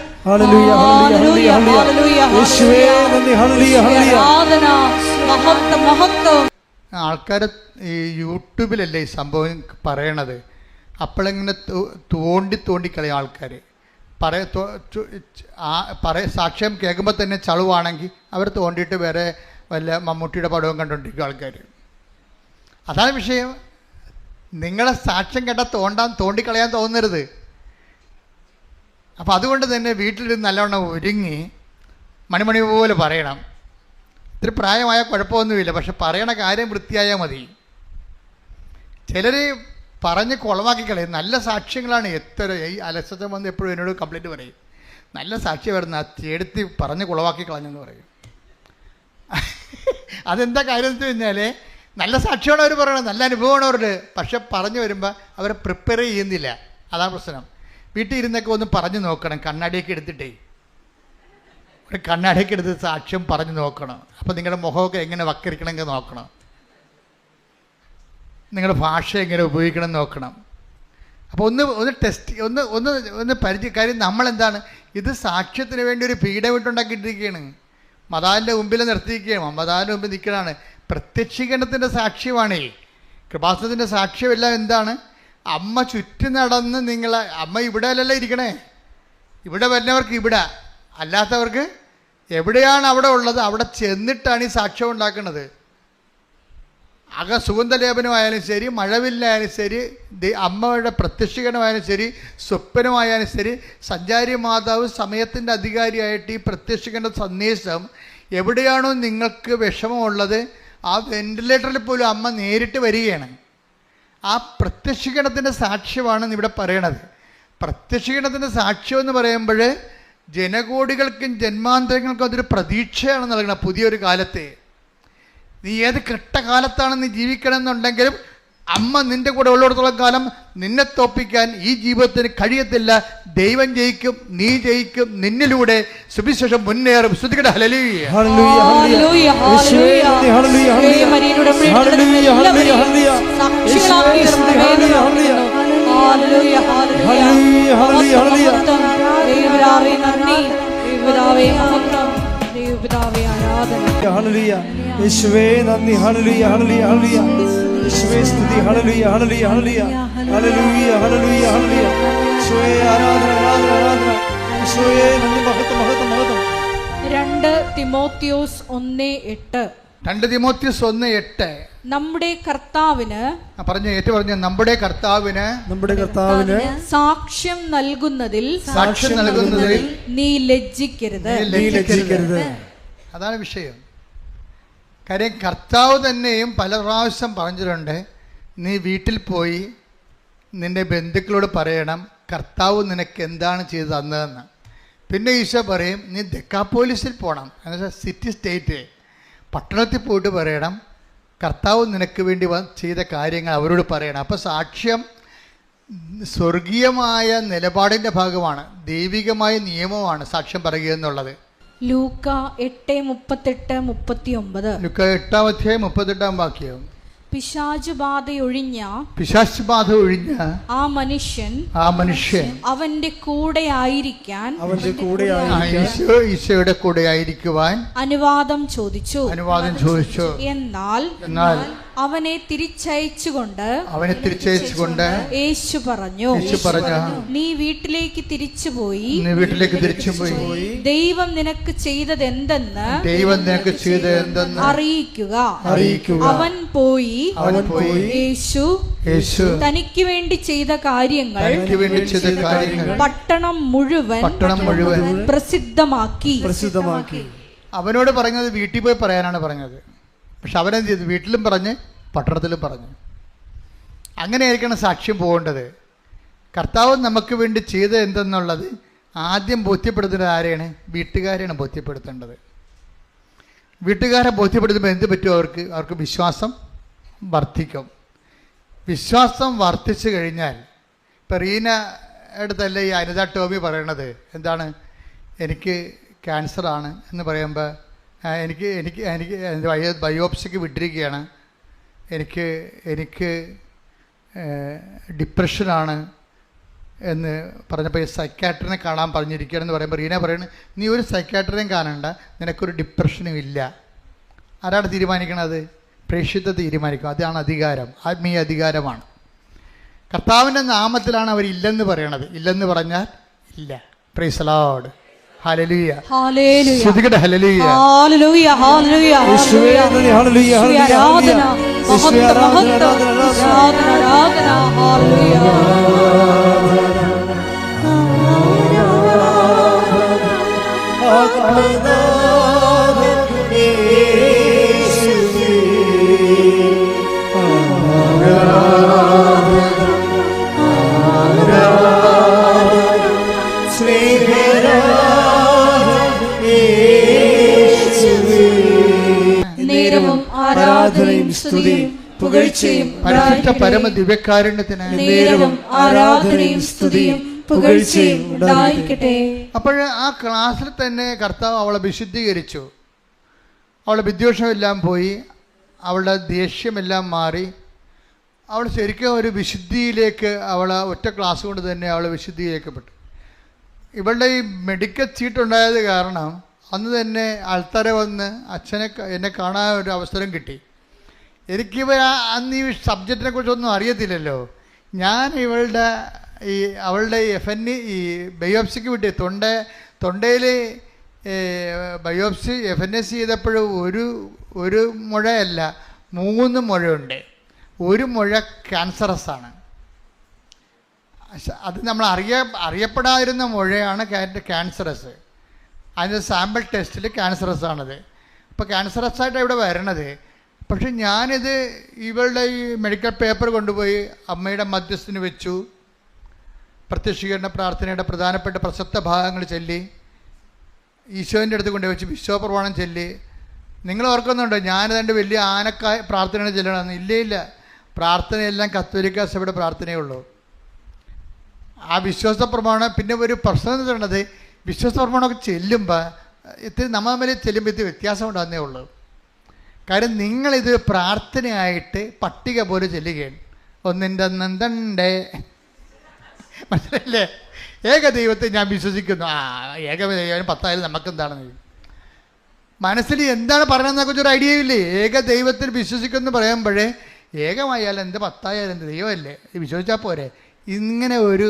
ആൾക്കാർ ഈ യൂട്യൂബിലല്ലേ ഈ സംഭവം പറയണത്. അപ്പോളിങ്ങനെ തോണ്ടിക്കളയും ആൾക്കാർ. സാക്ഷ്യം കേൾക്കുമ്പോൾ തന്നെ ചളുവാണെങ്കിൽ അവർ തോണ്ടിയിട്ട് വേറെ വല്ല മമ്മൂട്ടിയുടെ പടവും കണ്ടുകൊണ്ടിരിക്കും ആൾക്കാർ. അതാണ് വിഷയം. നിങ്ങളെ സാക്ഷ്യം കേട്ടാൽ തോണ്ടിക്കളയാൻ തോന്നരുത്. അപ്പോൾ അതുകൊണ്ട് തന്നെ വീട്ടിലിരുന്ന് നല്ലവണ്ണം ഒരുങ്ങി മണിമണി പോലെ പറയണം. ഇത്തിരി പ്രായമായ കുഴപ്പമൊന്നുമില്ല, പക്ഷെ പറയണ കാര്യം വൃത്തിയായാൽ മതി. ചിലർ പറഞ്ഞ് കുളമാക്കി കളയും. നല്ല സാക്ഷ്യങ്ങളാണ്. ഈ അലസത വന്ന് എപ്പോഴും എന്നോട് കംപ്ലൈൻറ്റ് പറയും, നല്ല സാക്ഷ്യം വരുന്ന എടുത്ത് പറഞ്ഞ് കുളമാക്കി കളഞ്ഞെന്ന് പറയും. അതെന്താ കാര്യം എന്ന് വെച്ച് കഴിഞ്ഞാൽ, നല്ല സാക്ഷ്യമാണ് അവർ പറയണത്, നല്ല അനുഭവമാണ് അവരുടെ. പക്ഷെ പറഞ്ഞു വരുമ്പോൾ അവർ പ്രിപ്പയർ ചെയ്യുന്നില്ല. അതാണ് പ്രശ്നം. വീട്ടിൽ ഇരുന്നൊക്കെ ഒന്ന് പറഞ്ഞു നോക്കണം. കണ്ണാടിയൊക്കെ എടുത്തിട്ടേ ഒരു കണ്ണാടിയൊക്കെ എടുത്ത് സാക്ഷ്യം പറഞ്ഞു നോക്കണം. അപ്പോൾ നിങ്ങളുടെ മുഖമൊക്കെ എങ്ങനെ വക്കരിക്കണമെങ്കിൽ നോക്കണം. നിങ്ങളുടെ ഭാഷ എങ്ങനെ ഉപയോഗിക്കണം നോക്കണം. അപ്പോൾ ഒന്ന് ടെസ്റ്റ് ഒന്ന് കാര്യം നമ്മളെന്താണ് ഇത് സാക്ഷ്യത്തിന് വേണ്ടി ഒരു പീഠമിട്ടുണ്ടാക്കിയിട്ടിരിക്കുകയാണ്. മതാലിൻ്റെ മുമ്പിൽ നിർത്തിയിരിക്കുകയാണ്. മതാലിൻ്റെ മുമ്പിൽ നിൽക്കണതാണ്. പ്രത്യക്ഷീകരണത്തിൻ്റെ സാക്ഷ്യമാണേ. കൃപാസനത്തിൻ്റെ സാക്ഷ്യമെല്ലാം എന്താണ്? അമ്മ ചുറ്റും നടന്ന് അമ്മ ഇവിടെ അല്ലല്ലോ ഇരിക്കണേ. ഇവിടെ വരുന്നവർക്ക് ഇവിടെ, അല്ലാത്തവർക്ക് എവിടെയാണ് അവിടെ ഉള്ളത് അവിടെ ചെന്നിട്ടാണ് ഈ സാക്ഷ്യം ഉണ്ടാക്കുന്നത്. സുഗന്ധലേപനമായാലും ശരി, മഴവില്ലായാലും ശരി, അമ്മയുടെ പ്രത്യക്ഷീകരണമായാലും ശരി, സ്വപ്നമായാലും ശരി, സഞ്ചാരി മാതാവ് സമയത്തിൻ്റെ അധികാരിയായിട്ട് ഈ പ്രത്യക്ഷീകരണ സന്ദേശം എവിടെയാണോ നിങ്ങൾക്ക് വിഷമമുള്ളത് ആ വെന്റിലേറ്ററിൽ പോലും അമ്മ നേരിട്ട് വരികയാണ്. ആ പ്രത്യക്ഷീകരണത്തിൻ്റെ സാക്ഷ്യമാണ് ഇവിടെ പറയണത്. പ്രത്യക്ഷീകരണത്തിൻ്റെ സാക്ഷ്യം എന്ന് പറയുമ്പോൾ ജനകോടികൾക്കും ജന്മാന്തരങ്ങൾക്കും അതൊരു പ്രതീക്ഷയാണ് നൽകുന്നത്. പുതിയൊരു കാലത്തെ നീ ഏത് കെട്ടകാലത്താണ് നീ ജീവിക്കണമെന്നുണ്ടെങ്കിലും അമ്മ നിന്റെ കൂടെ ഉള്ളിടത്തോളം കാലം നിന്നെ തോപ്പിക്കാൻ ഈ ജീവിതത്തിന് കഴിയത്തില്ല. ദൈവം ജയിക്കും, നീ ജയിക്കും, നിന്നിലൂടെ സുവിശേഷം മുന്നേറും. ശ്രുതികട ഹല്ലേലൂയ. യേശുവേ നന്ദി. Hallelujah hallelujah hallelujah. യേശുവേ സ്തുതി. Hallelujah hallelujah hallelujah hallelujah hallelujah hallelujah. യേശുവേ ആരാധന ആരാധന ആരാധന. യേശുവേ നന്ദി. മഹത്വം മഹത്വം മഹത്വം. 2 തിമോത്തിയോസ് 1:8. 2 തിമോത്തിയോസ് 1:8. നമ്മുടെ കർത്താവിന് നമ്മുടെ കർത്താവിന് സാക്ഷ്യം നൽകുന്നതിൽ നീ ലജ്ജിക്കരുത്. അതാണ് വിഷയം. കാര്യം കർത്താവ് തന്നെയും പല പ്രാവശ്യം പറഞ്ഞിട്ടുണ്ട്, നീ വീട്ടിൽ പോയി നിന്റെ ബന്ധുക്കളോട് പറയണം കർത്താവ് നിനക്ക് എന്താണ് ചെയ്ത് തന്നതെന്ന്. പിന്നെ ഈശോ പറയും, നീ ദെക്കാപ്പോലിസിൽ പോകണം, എന്നുവെച്ചാൽ സിറ്റി സ്റ്റേറ്റ് പട്ടണത്തിൽ പോയിട്ട് പറയണം കർത്താവ് നിനക്ക് വേണ്ടി ചെയ്ത കാര്യങ്ങൾ അവരോട് പറയണം. അപ്പോൾ സാക്ഷ്യം സ്വർഗീയമായ നിലപാടിൻ്റെ ഭാഗമാണ്, ദൈവികമായ നിയമമാണ് സാക്ഷ്യം പറയുക എന്നുള്ളത്. ലൂക്ക 8:38-39. ലൂക്ക 8:38 വാക്യം. പിശാച് ബാധ ഒഴിഞ്ഞ ആ മനുഷ്യൻ അവന്റെ കൂടെ ആയിരിക്കാൻ ഈശോയുടെ കൂടെ ആയിരിക്കുവാൻ അനുവാദം ചോദിച്ചു. എന്നാൽ അവനെ തിരിച്ചയച്ചുകൊണ്ട് യേശു പറഞ്ഞു, നീ വീട്ടിലേക്ക് തിരിച്ചുപോയി ദൈവം നിനക്ക് ചെയ്തത് എന്തെന്ന് അറിയിക്കുക. അവൻ പോയി യേശു തനിക്ക് വേണ്ടി ചെയ്ത കാര്യങ്ങൾ പട്ടണം മുഴുവൻ പ്രസിദ്ധമാക്കി. അവനോട് പറഞ്ഞത് വീട്ടിൽ പോയി പറയാനാണ് പറഞ്ഞത്. പക്ഷെ അവനെന്ത് ചെയ്തു? വീട്ടിലും പറഞ്ഞ് പട്ടണത്തിലും പറഞ്ഞു. അങ്ങനെയായിരിക്കണം സാക്ഷ്യം പോകേണ്ടത്. കർത്താവ് നമുക്ക് വേണ്ടി ചെയ്തത് എന്തെന്നുള്ളത് ആദ്യം ബോധ്യപ്പെടുത്തുന്നത് ആരെയാണ്? വീട്ടുകാരെയാണ് ബോധ്യപ്പെടുത്തേണ്ടത്. വീട്ടുകാരെ ബോധ്യപ്പെടുത്തുമ്പോൾ എന്ത് പറ്റും? അവർക്ക് വിശ്വാസം വർദ്ധിക്കും. വിശ്വാസം വർദ്ധിച്ചു കഴിഞ്ഞാൽ, ഇപ്പം റീന അടുത്തല്ലേ ഈ അനിത ടോമി പറയണത് എന്താണ്? എനിക്ക് ക്യാൻസറാണ് എന്ന് പറയുമ്പോൾ എനിക്ക് ബയോപ്സിക്ക് വിട്ടിരിക്കുകയാണ്, എനിക്ക് ഡിപ്രഷനാണ് എന്ന് പറഞ്ഞപ്പോൾ ഈ സൈക്കാട്രിനെ കാണാൻ പറഞ്ഞിരിക്കുകയാണെന്ന് പറയുമ്പോൾ റീന പറയുന്നത്, നീ ഒരു സൈക്കാട്രിനെയും കാണണ്ട, നിനക്കൊരു ഡിപ്രഷനും ഇല്ല. ആരാണ് തീരുമാനിക്കണത്? പ്രേക്ഷിത തീരുമാനിക്കും. അതാണ് അധികാരം, ആത്മീയ അധികാരമാണ്. കർത്താവിൻ്റെ നാമത്തിലാണ് അവരില്ലെന്ന് പറയണത്. ഇല്ലെന്ന് പറഞ്ഞാൽ ഇല്ല. Praise the Lord. Hallelujah. Hallelujah. Hallelujah. Hallelujah. Hallelujah. യേശുവേ നന്ദി. ഹല്ലേലൂയ ഹല്ലേലൂയ ആരാധന. മഹത്വം ആരാധന. ഹല്ലേലൂയ. ആരാധനയും സ്തുതിയും പുകഴ്ചയും പരിശുദ്ധ പരമ ദിവ്യകാരുണ്യത്തിന് നേരവും ആരാധനയും സ്തുതിയും പുകഴ്ചയും ഉണ്ടായിരിക്കട്ടെ. അപ്പോൾ ആ ക്ലാസ്സിൽ തന്നെ കർത്താവ് അവളെ വിശുദ്ധീകരിച്ചു. അവളുടെ വിദ്വേഷമെല്ലാം പോയി, അവളുടെ ദേഷ്യമെല്ലാം മാറി. അവൾ ശരിക്കും ഒരു വിശുദ്ധിയിലേക്ക്, അവളെ ഒറ്റ ക്ലാസ് കൊണ്ട് തന്നെ അവൾ വിശുദ്ധീകരിക്കപ്പെട്ടു. ഇവളുടെ ഈ മെഡിക്കൽ സീറ്റുണ്ടായത് കാരണം അന്ന് തന്നെ ആൾക്കാർ വന്ന് എന്നെ കാണാൻ ഒരു അവസരം കിട്ടി. അന്ന് ഈ സബ്ജക്റ്റിനെ കുറിച്ചൊന്നും അറിയത്തില്ലല്ലോ. ഞാൻ അവളുടെ FNE ഈ ബയോപ്സിക്ക് വിട്ടി തൊണ്ടയിൽ ബയോപ്സി FNS ചെയ്തപ്പോഴും ഒരു മുഴയല്ല 3 മുഴയുണ്ട്. ഒരു മുഴ ക്യാൻസറസ് ആണ്. അത് നമ്മൾ അറിയപ്പെടാതിരുന്ന മുഴയാണ് ക്യാൻസറസ്. അതിൻ്റെ സാമ്പിൾ ടെസ്റ്റിൽ ക്യാൻസറസ് ആണത്. അപ്പോൾ ക്യാൻസറസ് ആയിട്ടാണ് ഇവിടെ വരണത്. പക്ഷെ ഞാനിത് ഇവളുടെ ഈ മെഡിക്കൽ പേപ്പർ കൊണ്ടുപോയി അമ്മയുടെ മധ്യസ്ഥന് വെച്ചു. പ്രത്യക്ഷീകരണ പ്രാർത്ഥനയുടെ പ്രധാനപ്പെട്ട പ്രസക്ത ഭാഗങ്ങൾ ചൊല്ലി ഈശോൻ്റെ അടുത്ത് കൊണ്ടുവച്ച് വിശ്വപ്രമാണം ചൊല്ലി. നിങ്ങൾ ഓർക്കുന്നുണ്ടോ ഞാനതാണ്ട് വലിയ ആനക്കായ പ്രാർത്ഥനയാണ് ചെല്ലണമെന്ന്? ഇല്ല, പ്രാർത്ഥനയെല്ലാം കത്തോലിക്ക സഭയുടെ പ്രാർത്ഥനയുള്ളൂ. ആ വിശ്വാസ പ്രമാണം പിന്നെ ഒരു പ്രശ്നം എന്ന് പറയുന്നത് വിശ്വാസ പ്രമാണമൊക്കെ ചെല്ലുമ്പോൾ ഇത് നമ്മൾ തമ്മിൽ ചെല്ലുമ്പോൾ ഇത് വ്യത്യാസം ഉണ്ടാകുന്നേ ഉള്ളൂ. കാര്യം നിങ്ങളിത് പ്രാർത്ഥനയായിട്ട് പട്ടിക പോലെ ചെല്ലുകയാണ്. ഒന്നിൻ്റെ ഒന്നെന്തണ്ടേ, മനസ്സിലായില്ലേ? ഏക ദൈവത്തെ ഞാൻ വിശ്വസിക്കുന്നു. ഏക ദൈവം 10,000 നമുക്കെന്താണെന്ന് മനസ്സിൽ എന്താണ് പറയണമെന്നൊക്കെ കുറിച്ചൊരു ഐഡിയ ഇല്ലേ? ഏക ദൈവത്തിൽ വിശ്വസിക്കുമെന്ന് പറയുമ്പോഴേ ഏകമായാലും എന്ത് 10,000 എന്ത് ദൈവമല്ലേ, വിശ്വസിച്ചാൽ പോരെ. ഇങ്ങനെ ഒരു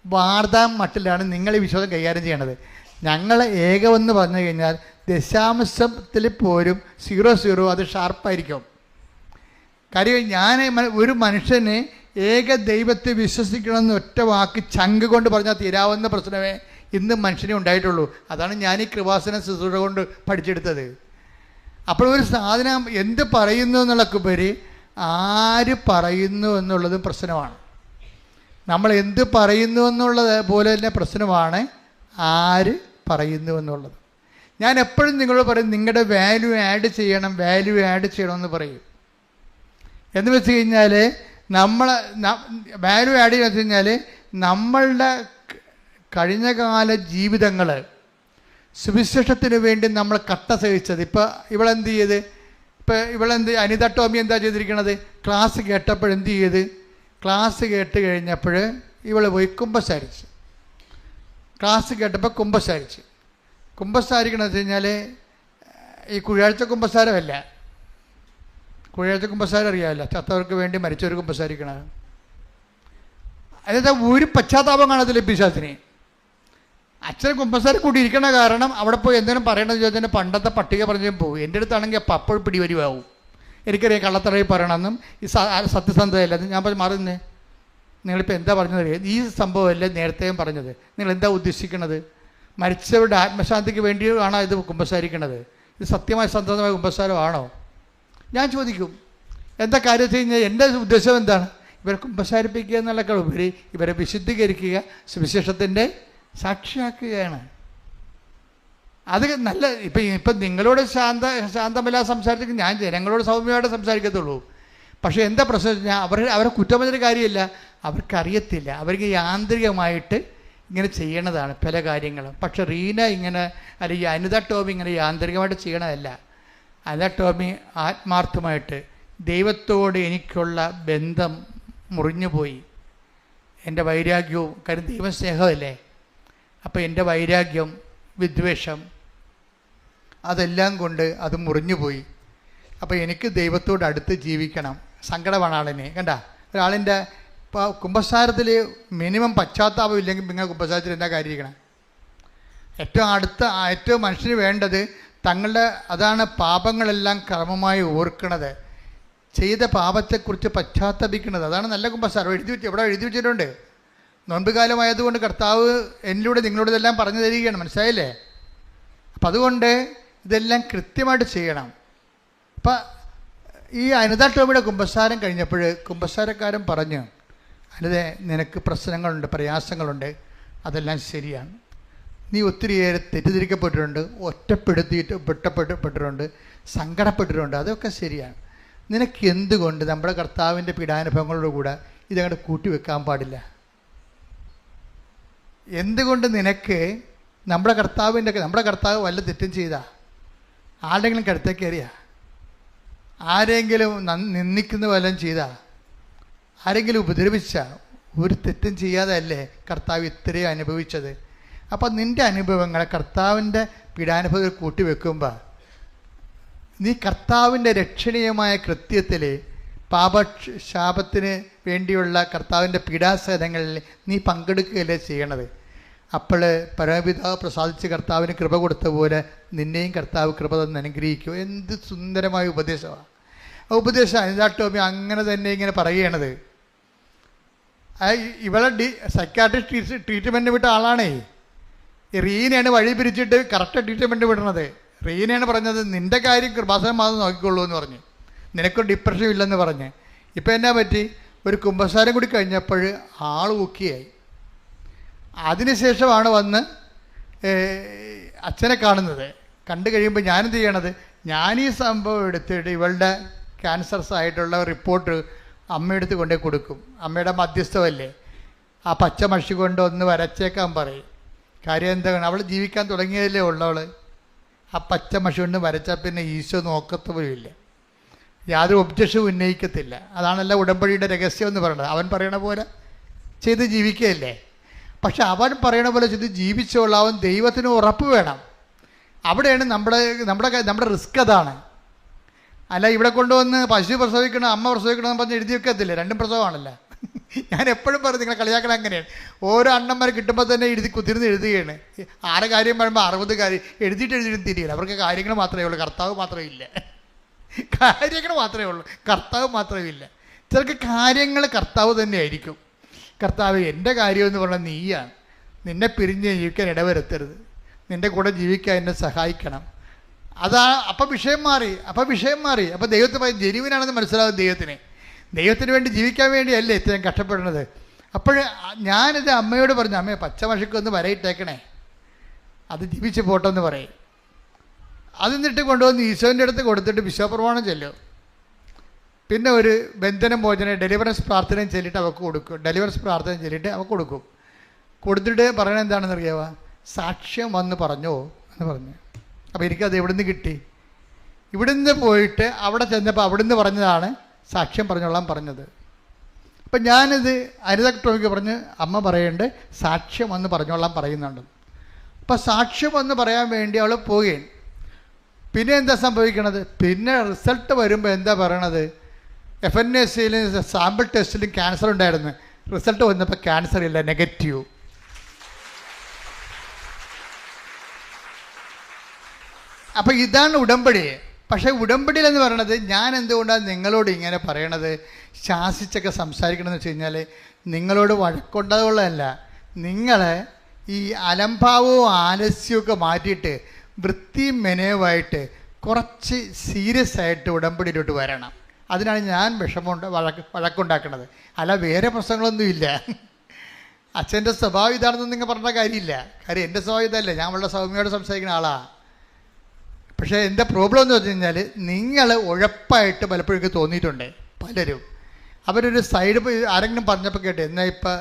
വാർത്താ മട്ടിലാണ് നിങ്ങൾ ഈ വിശ്വാസം കൈകാര്യം ചെയ്യണത്. ഞങ്ങൾ ഏകമെന്ന് പറഞ്ഞു കഴിഞ്ഞാൽ ദശാംശത്തിൽ പോലും 0 അത് ഷാർപ്പായിരിക്കും. കാര്യം ഞാൻ ഒരു മനുഷ്യന് ഏക ദൈവത്തെ വിശ്വസിക്കണമെന്ന് ഒറ്റ വാക്ക് ചങ്ക് കൊണ്ട് പറഞ്ഞാൽ തീരാവുന്ന പ്രശ്നമേ ഇന്ന് മനുഷ്യനെ ഉണ്ടായിട്ടുള്ളൂ. അതാണ് ഞാൻ ഈ കൃപാസന ശുശ്രൂഷ കൊണ്ട് പഠിച്ചെടുത്തത്. അപ്പോൾ ഒരു സാധനം എന്ത് പറയുന്നു എന്നുള്ളക്കുപരി ആര് പറയുന്നു എന്നുള്ളതും പ്രശ്നമാണ്. നമ്മൾ എന്ത് പറയുന്നു എന്നുള്ളത് പോലെ തന്നെ പ്രശ്നമാണ് ആര് പറയുന്നു എന്നുള്ളത്. ഞാൻ എപ്പോഴും നിങ്ങളോട് പറയും നിങ്ങളുടെ വാല്യൂ ആഡ് ചെയ്യണമെന്ന് പറയും. എന്ന് വെച്ച് കഴിഞ്ഞാൽ വാല്യൂ ആഡ് ചെയ്യുക വെച്ച് കഴിഞ്ഞാൽ നമ്മളുടെ കഴിഞ്ഞകാല ജീവിതങ്ങൾ സുവിശേഷത്തിന് വേണ്ടി നമ്മൾ കട്ട സഹിച്ചത്. അനിത ടോമി എന്താ ചെയ്തിരിക്കണത്? ക്ലാസ് കേട്ടപ്പോൾ എന്ത് ചെയ്ത്? ക്ലാസ് കേട്ട് കഴിഞ്ഞപ്പോൾ ഇവൾ പോയി കുമ്പസാരിച്ച്. ക്ലാസ് കേട്ടപ്പോൾ കുമ്പസാരിക്കണമെന്ന് വെച്ച് കഴിഞ്ഞാൽ ഈ കുഴാഴ്ച കുമ്പസാരമല്ല. കുഴാഴ്ച കുമ്പസാരം അറിയാമല്ലോ, ചത്തവർക്ക് വേണ്ടി മരിച്ചവർ കുമ്പസാരിക്കണം. അതായത് ഒരു പശ്ചാത്താപം കാണത്തില്ല പിശാചിന്. അച്ഛൻ കുമ്പസാരം കൂട്ടിയിരിക്കണ കാരണം അവിടെ പോയി എന്തെങ്കിലും പറയണമെന്ന് ചോദിച്ചാൽ പണ്ടത്തെ പട്ടിക പറഞ്ഞു പോകും. എൻ്റെ അടുത്താണെങ്കിൽ അപ്പം അപ്പോൾ പിടിവരുവാവും. എനിക്കറിയാം കള്ളത്തറയിൽ പറയണമെന്നും ഈ സത്യസന്ധതയല്ലെന്നും. ഞാൻ മാറുന്നേ, നിങ്ങളിപ്പോൾ എന്താ പറഞ്ഞത്? ഈ സംഭവമല്ലേ നേരത്തെയും പറഞ്ഞത്? നിങ്ങൾ എന്താ ഉദ്ദേശിക്കുന്നത്? മരിച്ചവരുടെ ആത്മശാന്തിക്ക് വേണ്ടിയാണോ ഇത് കുമ്പസാരിക്കണത്? ഇത് സത്യമായ സന്തതമായ കുമ്പസാരമാണോ? ഞാൻ ചോദിക്കും. എന്താ കാര്യം വെച്ച് കഴിഞ്ഞാൽ എൻ്റെ ഉദ്ദേശം എന്താണ്? ഇവരെ കുമ്പസാരിപ്പിക്കുക എന്നുള്ളതിനേക്കാൾ ഉപരി ഇവരെ വിശുദ്ധീകരിക്കുക, സുവിശേഷത്തിൻ്റെ സാക്ഷിയാക്കുകയാണ്. അത് നല്ല. ഇപ്പം നിങ്ങളോട് ശാന്തമില്ലാതെ സംസാരിച്ചെങ്കിൽ ഞാൻ ജനങ്ങളോട് സൗമ്യമായിട്ട് സംസാരിക്കത്തുള്ളൂ. പക്ഷേ എന്താ പ്രശ്നം വെച്ച് കഴിഞ്ഞാൽ അവരെ കുറ്റം പറഞ്ഞൊരു കാര്യമില്ല, അവർക്കറിയത്തില്ല. അവർക്ക് യാന്ത്രികമായിട്ട് ഇങ്ങനെ ചെയ്യണതാണ് പല കാര്യങ്ങളും. പക്ഷെ റീന ഇങ്ങനെ അല്ലെങ്കിൽ അനിത ടോമി ഇങ്ങനെ യാന്ത്രികമായിട്ട് ചെയ്യണതല്ല. അനിത ടോമി ആത്മാർത്ഥമായിട്ട് ദൈവത്തോട് എനിക്കുള്ള ബന്ധം മുറിഞ്ഞുപോയി. എൻ്റെ വൈരാഗ്യവും, കാര്യം ദൈവം സ്നേഹമല്ലേ. അപ്പോൾ എൻ്റെ വൈരാഗ്യം, വിദ്വേഷം അതെല്ലാം കൊണ്ട് അത് മുറിഞ്ഞുപോയി. അപ്പോൾ എനിക്ക് ദൈവത്തോട് അടുത്ത് ജീവിക്കണം. സങ്കടമാണ് ആളിനെ. കണ്ട ഒരാളിൻ്റെ ഇപ്പോൾ കുമ്പസാരത്തിൽ മിനിമം പശ്ചാത്താപം ഇല്ലെങ്കിൽ നിങ്ങൾ കുമ്പസാരത്തിൽ എന്താ കാര്യമാക്കണം? ഏറ്റവും മനുഷ്യന് വേണ്ടത് അതാണ് പാപങ്ങളെല്ലാം ക്രമമായി ഓർക്കണത്, ചെയ്ത പാപത്തെക്കുറിച്ച് പശ്ചാത്തപിക്കുന്നത്. അതാണ് നല്ല കുമ്പസാരം. എവിടെ എഴുതി വെച്ചിട്ടുണ്ട്. നോൻപ് കാലമായതുകൊണ്ട് കർത്താവ് എന്നിലൂടെ നിങ്ങളോട് ഇതെല്ലാം പറഞ്ഞു തരികയാണ്. മനസ്സിലായില്ലേ? അപ്പം അതുകൊണ്ട് ഇതെല്ലാം കൃത്യമായിട്ട് ചെയ്യണം. അപ്പം ഈ അനിത ടോമിയുടെ കുമ്പസാരം കഴിഞ്ഞപ്പോൾ കുമ്പസാരക്കാരൻ പറഞ്ഞു, അനിതേ നിനക്ക് പ്രശ്നങ്ങളുണ്ട്, പ്രയാസങ്ങളുണ്ട്, അതെല്ലാം ശരിയാണ്. നീ ഒത്തിരിയേറെ തെറ്റിദ്ധരിക്കപ്പെട്ടിട്ടുണ്ട്, ഒറ്റപ്പെട്ടിട്ടുണ്ട്, സങ്കടപ്പെട്ടിട്ടുണ്ട്, അതൊക്കെ ശരിയാണ്. നിനക്ക് എന്തുകൊണ്ട് നമ്മുടെ കർത്താവിൻ്റെ പീഡാനുഭവങ്ങളോടുകൂടെ ഇതങ്ങോട്ട് കൂട്ടിവെക്കാൻ പാടില്ല? എന്തുകൊണ്ട് നിനക്ക് നമ്മുടെ കർത്താവ് വല്ല തെറ്റും ചെയ്താ? ആരുടെങ്കിലും കടുത്തേക്ക് കയറിയാ? ആരെങ്കിലും നിന്ദിക്കുന്ന വല്ലതും ചെയ്താ? ആരെങ്കിലും ഉപദ്രവിച്ച? ഒരു തെറ്റും ചെയ്യാതെ അല്ലേ കർത്താവ് ഇത്രയും അനുഭവിച്ചത്? അപ്പം നിൻ്റെ അനുഭവങ്ങളെ കർത്താവിൻ്റെ പീഡാനുഭവത്തിൽ കൂട്ടിവെക്കുമ്പോൾ നീ കർത്താവിൻ്റെ രക്ഷണീയമായ കൃത്യത്തിൽ പാപശാപത്തിന് വേണ്ടിയുള്ള കർത്താവിൻ്റെ പീഡാസഹനങ്ങളിൽ നീ പങ്കെടുക്കുകയല്ലേ ചെയ്യണത്. അപ്പോൾ പരമപിതാവ് പ്രസാദിച്ച് കർത്താവിന് കൃപ കൊടുത്ത പോലെ നിന്നെയും കർത്താവ് കൃപ തന്ന് അനുഗ്രഹിക്കും. എന്ത് സുന്ദരമായ ഉപദേശമാണ് ആ ഉപദേശം. അനിത ടോമി അങ്ങനെ തന്നെ ഇങ്ങനെ പറയുകയാണത്. ഇവളെ സൈക്കാട്രിസ്റ്റ് ട്രീറ്റ്മെൻറ്റ് വിട്ട ആളാണേ. റീനയാണ് വഴി പിരിച്ചിട്ട് കറക്റ്റ് ട്രീറ്റ്മെൻറ്റ് വിടണത്. റീനയാണ് പറഞ്ഞത് നിൻ്റെ കാര്യം കൃപാസനം മാത്രം നോക്കിക്കൊള്ളൂ എന്ന് പറഞ്ഞ്, നിനക്കൊരു ഡിപ്രഷൻ ഇല്ലെന്ന് പറഞ്ഞ്. ഇപ്പം എന്നാ പറ്റി? ഒരു കുമ്പസാരം കൂടി കഴിഞ്ഞപ്പോൾ ആൾ ഊക്കിയായി. അതിനുശേഷമാണ് വന്ന് അച്ഛനെ കാണുന്നത്. കണ്ടു കഴിയുമ്പോൾ ഞാനെന്ത് ചെയ്യണത്, ഞാൻ ഈ സംഭവം എടുത്തിട്ട് ഇവളുടെ ക്യാൻസർസ് ആയിട്ടുള്ള റിപ്പോർട്ട് അമ്മയെടുത്ത് കൊണ്ടേ കൊടുക്കും. അമ്മയുടെ മധ്യസ്ഥമല്ലേ, ആ പച്ച മഷി കൊണ്ട് ഒന്ന് വരച്ചേക്കാൻ പറയും. കാര്യം എന്താണ്, അവൾ ജീവിക്കാൻ തുടങ്ങിയതല്ലേ ഉള്ളവൾ. ആ പച്ച മഷി കൊണ്ട് വരച്ചാൽ പിന്നെ ഈശോ നോക്കത്തുമില്ല, യാതൊരു ഒബ്ജക്ഷനും ഉന്നയിക്കത്തില്ല. അതാണല്ലോ ഉടമ്പടിയുടെ രഹസ്യം എന്ന് പറയുന്നത്. അവൻ പറയണ പോലെ ചെയ്ത് ജീവിക്കുകയല്ലേ. പക്ഷെ അവൻ പറയണ പോലെ ചെയ്ത് ജീവിച്ചോളാം. അവൻ ദൈവത്തിന് ഉറപ്പ് വേണം. അവിടെയാണ് നമ്മുടെ റിസ്ക്. അതാണ്. അല്ല ഇവിടെ കൊണ്ടുവന്ന് പശു പ്രസവിക്കണം, അമ്മ പ്രസവിക്കണമെന്ന് പറഞ്ഞ് എഴുതി വെക്കത്തില്ലേ, രണ്ടും പ്രസവമാണല്ലോ. ഞാൻ എപ്പോഴും പറയും, നിങ്ങളെ കളിയാക്കണം അങ്ങനെയാണ്. ഓരോ അണ്ണന്മാർ കിട്ടുമ്പോൾ തന്നെ കുത്തിരുന്ന് എഴുതുകയാണ്. 6 കാര്യം പറയുമ്പോൾ 60 കാര്യം എഴുതിയിട്ട് തിരിയില്ല. അവർക്ക് കാര്യങ്ങൾ മാത്രമേ ഉള്ളൂ, കർത്താവ് മാത്രമേ ഇല്ല. കാര്യങ്ങൾ മാത്രമേ ഉള്ളൂ, കർത്താവ് മാത്രമേ ഇല്ല. ചിലർക്ക് കാര്യങ്ങൾ കർത്താവ് തന്നെ ആയിരിക്കും. കർത്താവ്, എൻ്റെ കാര്യമെന്ന് പറഞ്ഞാൽ നീയാണ്. നിന്നെ പിരിഞ്ഞ് ജീവിക്കാൻ ഇടവരുത്തരുത്, നിൻ്റെ കൂടെ ജീവിക്കാൻ എന്നെ സഹായിക്കണം. അതാ അപ്പം വിഷയം മാറി. അപ്പം ദൈവത്തെ ജെനുവിനാണെന്ന് മനസ്സിലാവും. ദൈവത്തിന് വേണ്ടി ജീവിക്കാൻ വേണ്ടിയല്ലേ ഇത്രയും കഷ്ടപ്പെടുന്നത്. അപ്പോൾ ഞാനിത് അമ്മയോട് പറഞ്ഞു, അമ്മയെ പച്ചമഷിക്കൊന്ന് വരയിട്ടേക്കണേ, അത് ജീവിച്ച് പോട്ടെന്ന് പറയും. അതിന്നിട്ട് കൊണ്ടുവന്ന് ഈശോൻ്റെ അടുത്ത് കൊടുത്തിട്ട് വിശ്വപ്രമാണം ചെല്ലും. പിന്നെ ഒരു ബന്ധനം മോചനം ഡെലിവറൻസ് പ്രാർത്ഥനയും ചൊല്ലിയിട്ട് അവൾക്ക് കൊടുക്കും. കൊടുത്തിട്ട് പറയണത് എന്താണെന്ന് അറിയാവോ, സാക്ഷ്യം വന്ന് പറഞ്ഞോ എന്ന് പറഞ്ഞു. അപ്പോൾ എനിക്കത് എവിടെ നിന്ന് കിട്ടി? ഇവിടുന്ന് പോയിട്ട് അവിടെ ചെന്നപ്പോൾ അവിടുന്ന് പറഞ്ഞതാണ് സാക്ഷ്യം പറഞ്ഞോളാൻ പറഞ്ഞത്. അപ്പം ഞാനിത് അനിത ടോമിക്ക് പറഞ്ഞ് അമ്മ പറയേണ്ടത് സാക്ഷ്യം വന്ന് പറഞ്ഞോളാൻ പറയുന്നുണ്ട്. അപ്പോൾ സാക്ഷ്യം വന്ന് പറയാൻ വേണ്ടി അവൾ പോവുകയാണ്. പിന്നെ എന്താ സംഭവിക്കണത്? പിന്നെ റിസൾട്ട് വരുമ്പോൾ എന്താ പറയണത്, FNACയിലും സാമ്പിൾ ടെസ്റ്റിലും ക്യാൻസർ ഉണ്ടായിരുന്നു. റിസൾട്ട് വന്നപ്പോൾ ക്യാൻസർ ഇല്ല, നെഗറ്റീവ്. അപ്പോൾ ഇതാണ് ഉടമ്പടി. പക്ഷേ ഉടമ്പടിയിലെന്ന് പറയണത്, ഞാൻ എന്തുകൊണ്ടാണ് നിങ്ങളോട് ഇങ്ങനെ പറയണത്, ശാസിച്ചൊക്കെ സംസാരിക്കണമെന്ന് വെച്ച് കഴിഞ്ഞാൽ നിങ്ങളോട് വഴക്കുണ്ടാവുള്ളതല്ല, നിങ്ങളെ ഈ അലംഭാവവും ആലസ്യവും മാറ്റിയിട്ട് വൃത്തിയും മെനയുമായിട്ട് കുറച്ച് സീരിയസ് ആയിട്ട് ഉടമ്പടിയിലോട്ട് വരണം. അതിനാണ് ഞാൻ വഴക്കുണ്ടാക്കുന്നത്. അല്ല വേറെ പ്രശ്നങ്ങളൊന്നുമില്ല. അച്ഛൻ്റെ സ്വഭാവം ഇതാണെന്ന് നിങ്ങൾ പറഞ്ഞ കാര്യമില്ല. കാര്യം എൻ്റെ സ്വഭാവം ഇതല്ലേ, ഞാൻ വളരെ സൗമ്യയോട് സംസാരിക്കുന്ന ആളാണ്. പക്ഷേ എൻ്റെ പ്രോബ്ലം എന്ന് വെച്ച് കഴിഞ്ഞാൽ, നിങ്ങൾ ഉഴപ്പായിട്ട് പലപ്പോഴും തോന്നിയിട്ടുണ്ട് പലരും. അവരൊരു സൈഡ് ആരെങ്കിലും പറഞ്ഞപ്പോൾ കേട്ട്, എന്നാൽ ഇപ്പം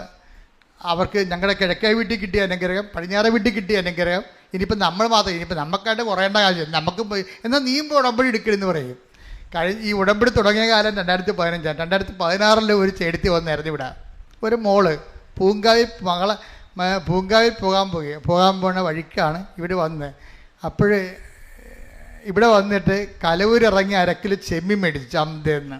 അവർക്ക് ഞങ്ങളുടെ കിഴക്കേ വീട്ടിൽ കിട്ടിയ അനുഗ്രഹം, പടിഞ്ഞാറേ വീട്ടിൽ കിട്ടിയ അനുഗ്രഹം, ഇനിയിപ്പോൾ നമ്മൾ മാത്രം, ഇനിയിപ്പോൾ നമുക്കായിട്ട് കുറയേണ്ട കാര്യം, നമുക്കും പോയി എന്നാൽ നീയും ഉടമ്പടി എടുക്കണമെന്ന് പറയും. ഈ ഉടമ്പടി തുടങ്ങിയ കാലം 2015. 2016 ഒരു ചെടുത്തി വന്നായിരുന്നു ഇവിടെ. ഒരു മോള് പൂങ്കാവിൽ പോകാൻ പോണ വഴിക്കാണ് ഇവിടെ വന്ന്. അപ്പോൾ ഇവിടെ വന്നിട്ട് കലവൂർ ഇറങ്ങി 1 കിലോ ചെമ്മീൻ മേടിച്ചു, ചന്തേന്ന്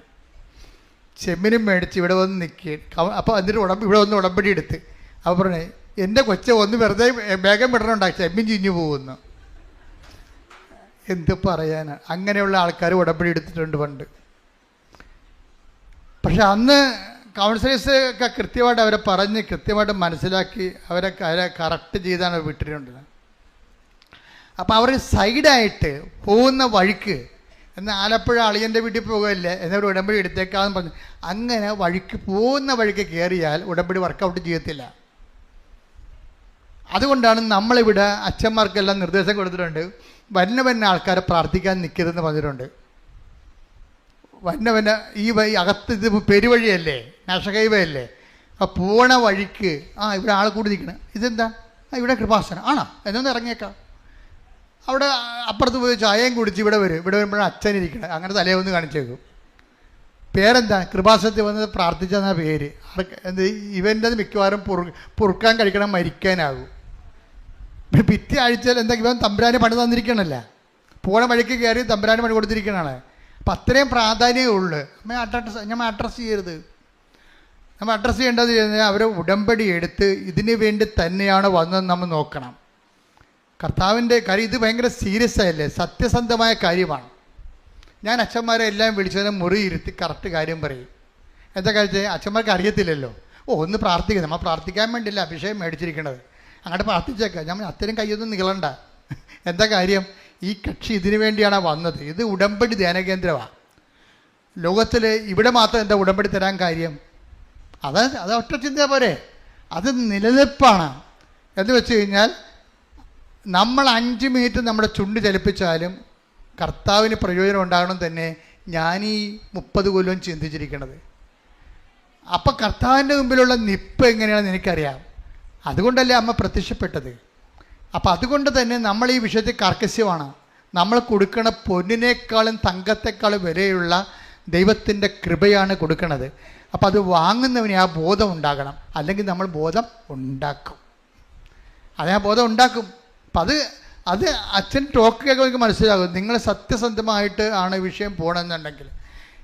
ചെമ്മീനും മേടിച്ച് ഇവിടെ വന്ന് നിൽക്കുക. അപ്പോൾ എന്നിട്ട് ഇവിടെ വന്ന് ഉടമ്പടി എടുത്ത്. അപ്പോൾ പറഞ്ഞേ, എൻ്റെ കൊച്ചെ ഒന്ന് വെറുതെ വേഗം വിടണുണ്ടാക്കി, ചെമ്മീൻ ചീഞ്ഞു പോകുന്നു. എന്ത് പറയാനാണ്, അങ്ങനെയുള്ള ആൾക്കാർ ഉടമ്പടി എടുത്തിട്ടുണ്ട് പണ്ട്. പക്ഷെ അന്ന് കൗൺസിലേഴ്സ് ഒക്കെ കൃത്യമായിട്ട് അവരെ പറഞ്ഞ് കൃത്യമായിട്ട് മനസ്സിലാക്കി അവരെ കറക്റ്റ് ചെയ്താണ് വിട്ടിട്ടുണ്ടത്. അപ്പോൾ അവർ സൈഡായിട്ട് പോകുന്ന വഴിക്ക്, എന്നാൽ ആലപ്പുഴ അളിയൻ്റെ വീട്ടിൽ പോകുകയല്ലേ എന്നൊരു ഉടമ്പടി എടുത്തേക്കാന്ന് പറഞ്ഞു. അങ്ങനെ പോകുന്ന വഴിക്ക് കയറിയാൽ ഉടമ്പടി വർക്കൗട്ട് ചെയ്യത്തില്ല. അതുകൊണ്ടാണ് നമ്മളിവിടെ അച്ഛന്മാർക്കെല്ലാം നിർദ്ദേശം കൊടുത്തിട്ടുണ്ട്, വന്ന ആൾക്കാരെ പ്രാർത്ഥിക്കാൻ നിൽക്കരുതെന്ന് പറഞ്ഞിട്ടുണ്ട്. ഈ അകത്ത് ഇത് പെരുവഴിയല്ലേ, നാഷണൽ ഹൈവേ അല്ലേ, ആ പോണ വഴിക്ക് ഇവിടെ ആൾ കൂടി നിൽക്കണം. ഇതെന്താ, ഇവിടെ കൃപാസനം ആണോ, എന്നൊന്ന് ഇറങ്ങിയേക്കാം. അവിടെ അപ്പുറത്ത് പോയി ചായയും കുടിച്ച് ഇവിടെ വരുമ്പോഴാണ് അച്ഛനിരിക്കണം. അങ്ങനെ തലേന്ന് കാണിച്ചേക്കും. പേരെന്താ, കൃപാസനത്തിൽ വന്നത് പ്രാർത്ഥിച്ചെന്ന പേര്. എന്ത് ഇവൻ്റെ അത് മിക്കവാറും പൊറുക്കാൻ കഴിക്കണം, മരിക്കാനാകും. പിറ്റേ ആഴ്ചയിൽ എന്താ, ഇവൻ തമ്പുരാന് പണി തന്നിരിക്കണല്ല, പോണ വഴിക്ക് കയറി തമ്പുരാന് പണി കൊടുത്തിരിക്കണതാണ്. അപ്പം അത്രയും പ്രാധാന്യമേ ഉള്ളൂ. നമ്മൾ അഡ്രസ്സ് ചെയ്യരുത്. നമ്മൾ അഡ്രസ്സ് ചെയ്യേണ്ടത് കഴിഞ്ഞാൽ അവരെ ഉടമ്പടി എടുത്ത് ഇതിന് വേണ്ടി തന്നെയാണ് വന്നതെന്ന് നമ്മൾ നോക്കണം. കർത്താവിൻ്റെ കാര്യം ഇത് ഭയങ്കര സീരിയസ് ആയല്ലേ, സത്യസന്ധമായ കാര്യമാണ്. ഞാൻ അച്ഛന്മാരെ എല്ലാം വിളിച്ചതിനെ മുറി ഇരുത്തി കറക്റ്റ് കാര്യം പറയും. എന്താ കാര്യം, അച്ഛന്മാർക്ക് അറിയത്തില്ലല്ലോ. ഒന്ന് പ്രാർത്ഥിക്കുക, നമ്മൾ പ്രാർത്ഥിക്കാൻ വേണ്ടിയില്ല അഭിഷേകം മേടിച്ചിരിക്കണത്, അങ്ങോട്ട് പ്രാർത്ഥിച്ചേക്കാം. ഞാൻ അത്രയും കയ്യൊന്നും നീളണ്ട. എന്താ കാര്യം, ഈ കക്ഷി ഇതിനു വേണ്ടിയാണ് വന്നത്. ഇത് ഉടമ്പടി ധ്യാനകേന്ദ്രമാണ്. ലോകത്തിൽ ഇവിടെ മാത്രം എന്താ ഉടമ്പടി തരാൻ കാര്യം? അത് ഒറ്റ ചിന്ത പോരെ, അത് നിലനിൽപ്പാണ്. എന്ന് വെച്ച് കഴിഞ്ഞാൽ നമ്മൾ 5 മിനിറ്റ് നമ്മുടെ ചുണ്ട് ചലിപ്പിച്ചാലും കർത്താവിന് പ്രയോജനം ഉണ്ടാകണം തന്നെ ഞാൻ ഈ 30 കൊല്ലം ചിന്തിച്ചിരിക്കണത്. അപ്പം കർത്താവിൻ്റെ മുമ്പിലുള്ള നിപ്പ് എങ്ങനെയാണെന്ന് എനിക്കറിയാം. അതുകൊണ്ടല്ലേ അമ്മ പ്രത്യക്ഷപ്പെട്ടത്. അപ്പം അതുകൊണ്ട് തന്നെ നമ്മൾ ഈ വിഷയത്തിൽ കർക്കശ്യമാണ്. നമ്മൾ കൊടുക്കണ പൊന്നിനേക്കാളും തങ്കത്തെക്കാളും വിലയുള്ള ദൈവത്തിൻ്റെ കൃപയാണ് കൊടുക്കുന്നത്. അപ്പം അത് വാങ്ങുന്നവന് ആ ബോധം ഉണ്ടാകണം. അല്ലെങ്കിൽ നമ്മൾ ബോധം ഉണ്ടാക്കും. അത് ആ ബോധം ഉണ്ടാക്കും. അപ്പം അത് അച്ഛൻ ടോക്ക് കേൾക്കുമ്പോൾ എനിക്ക് മനസ്സിലാകും നിങ്ങൾ സത്യസന്ധമായിട്ട് ആണ് വിഷയം പോകണമെന്നുണ്ടെങ്കിൽ.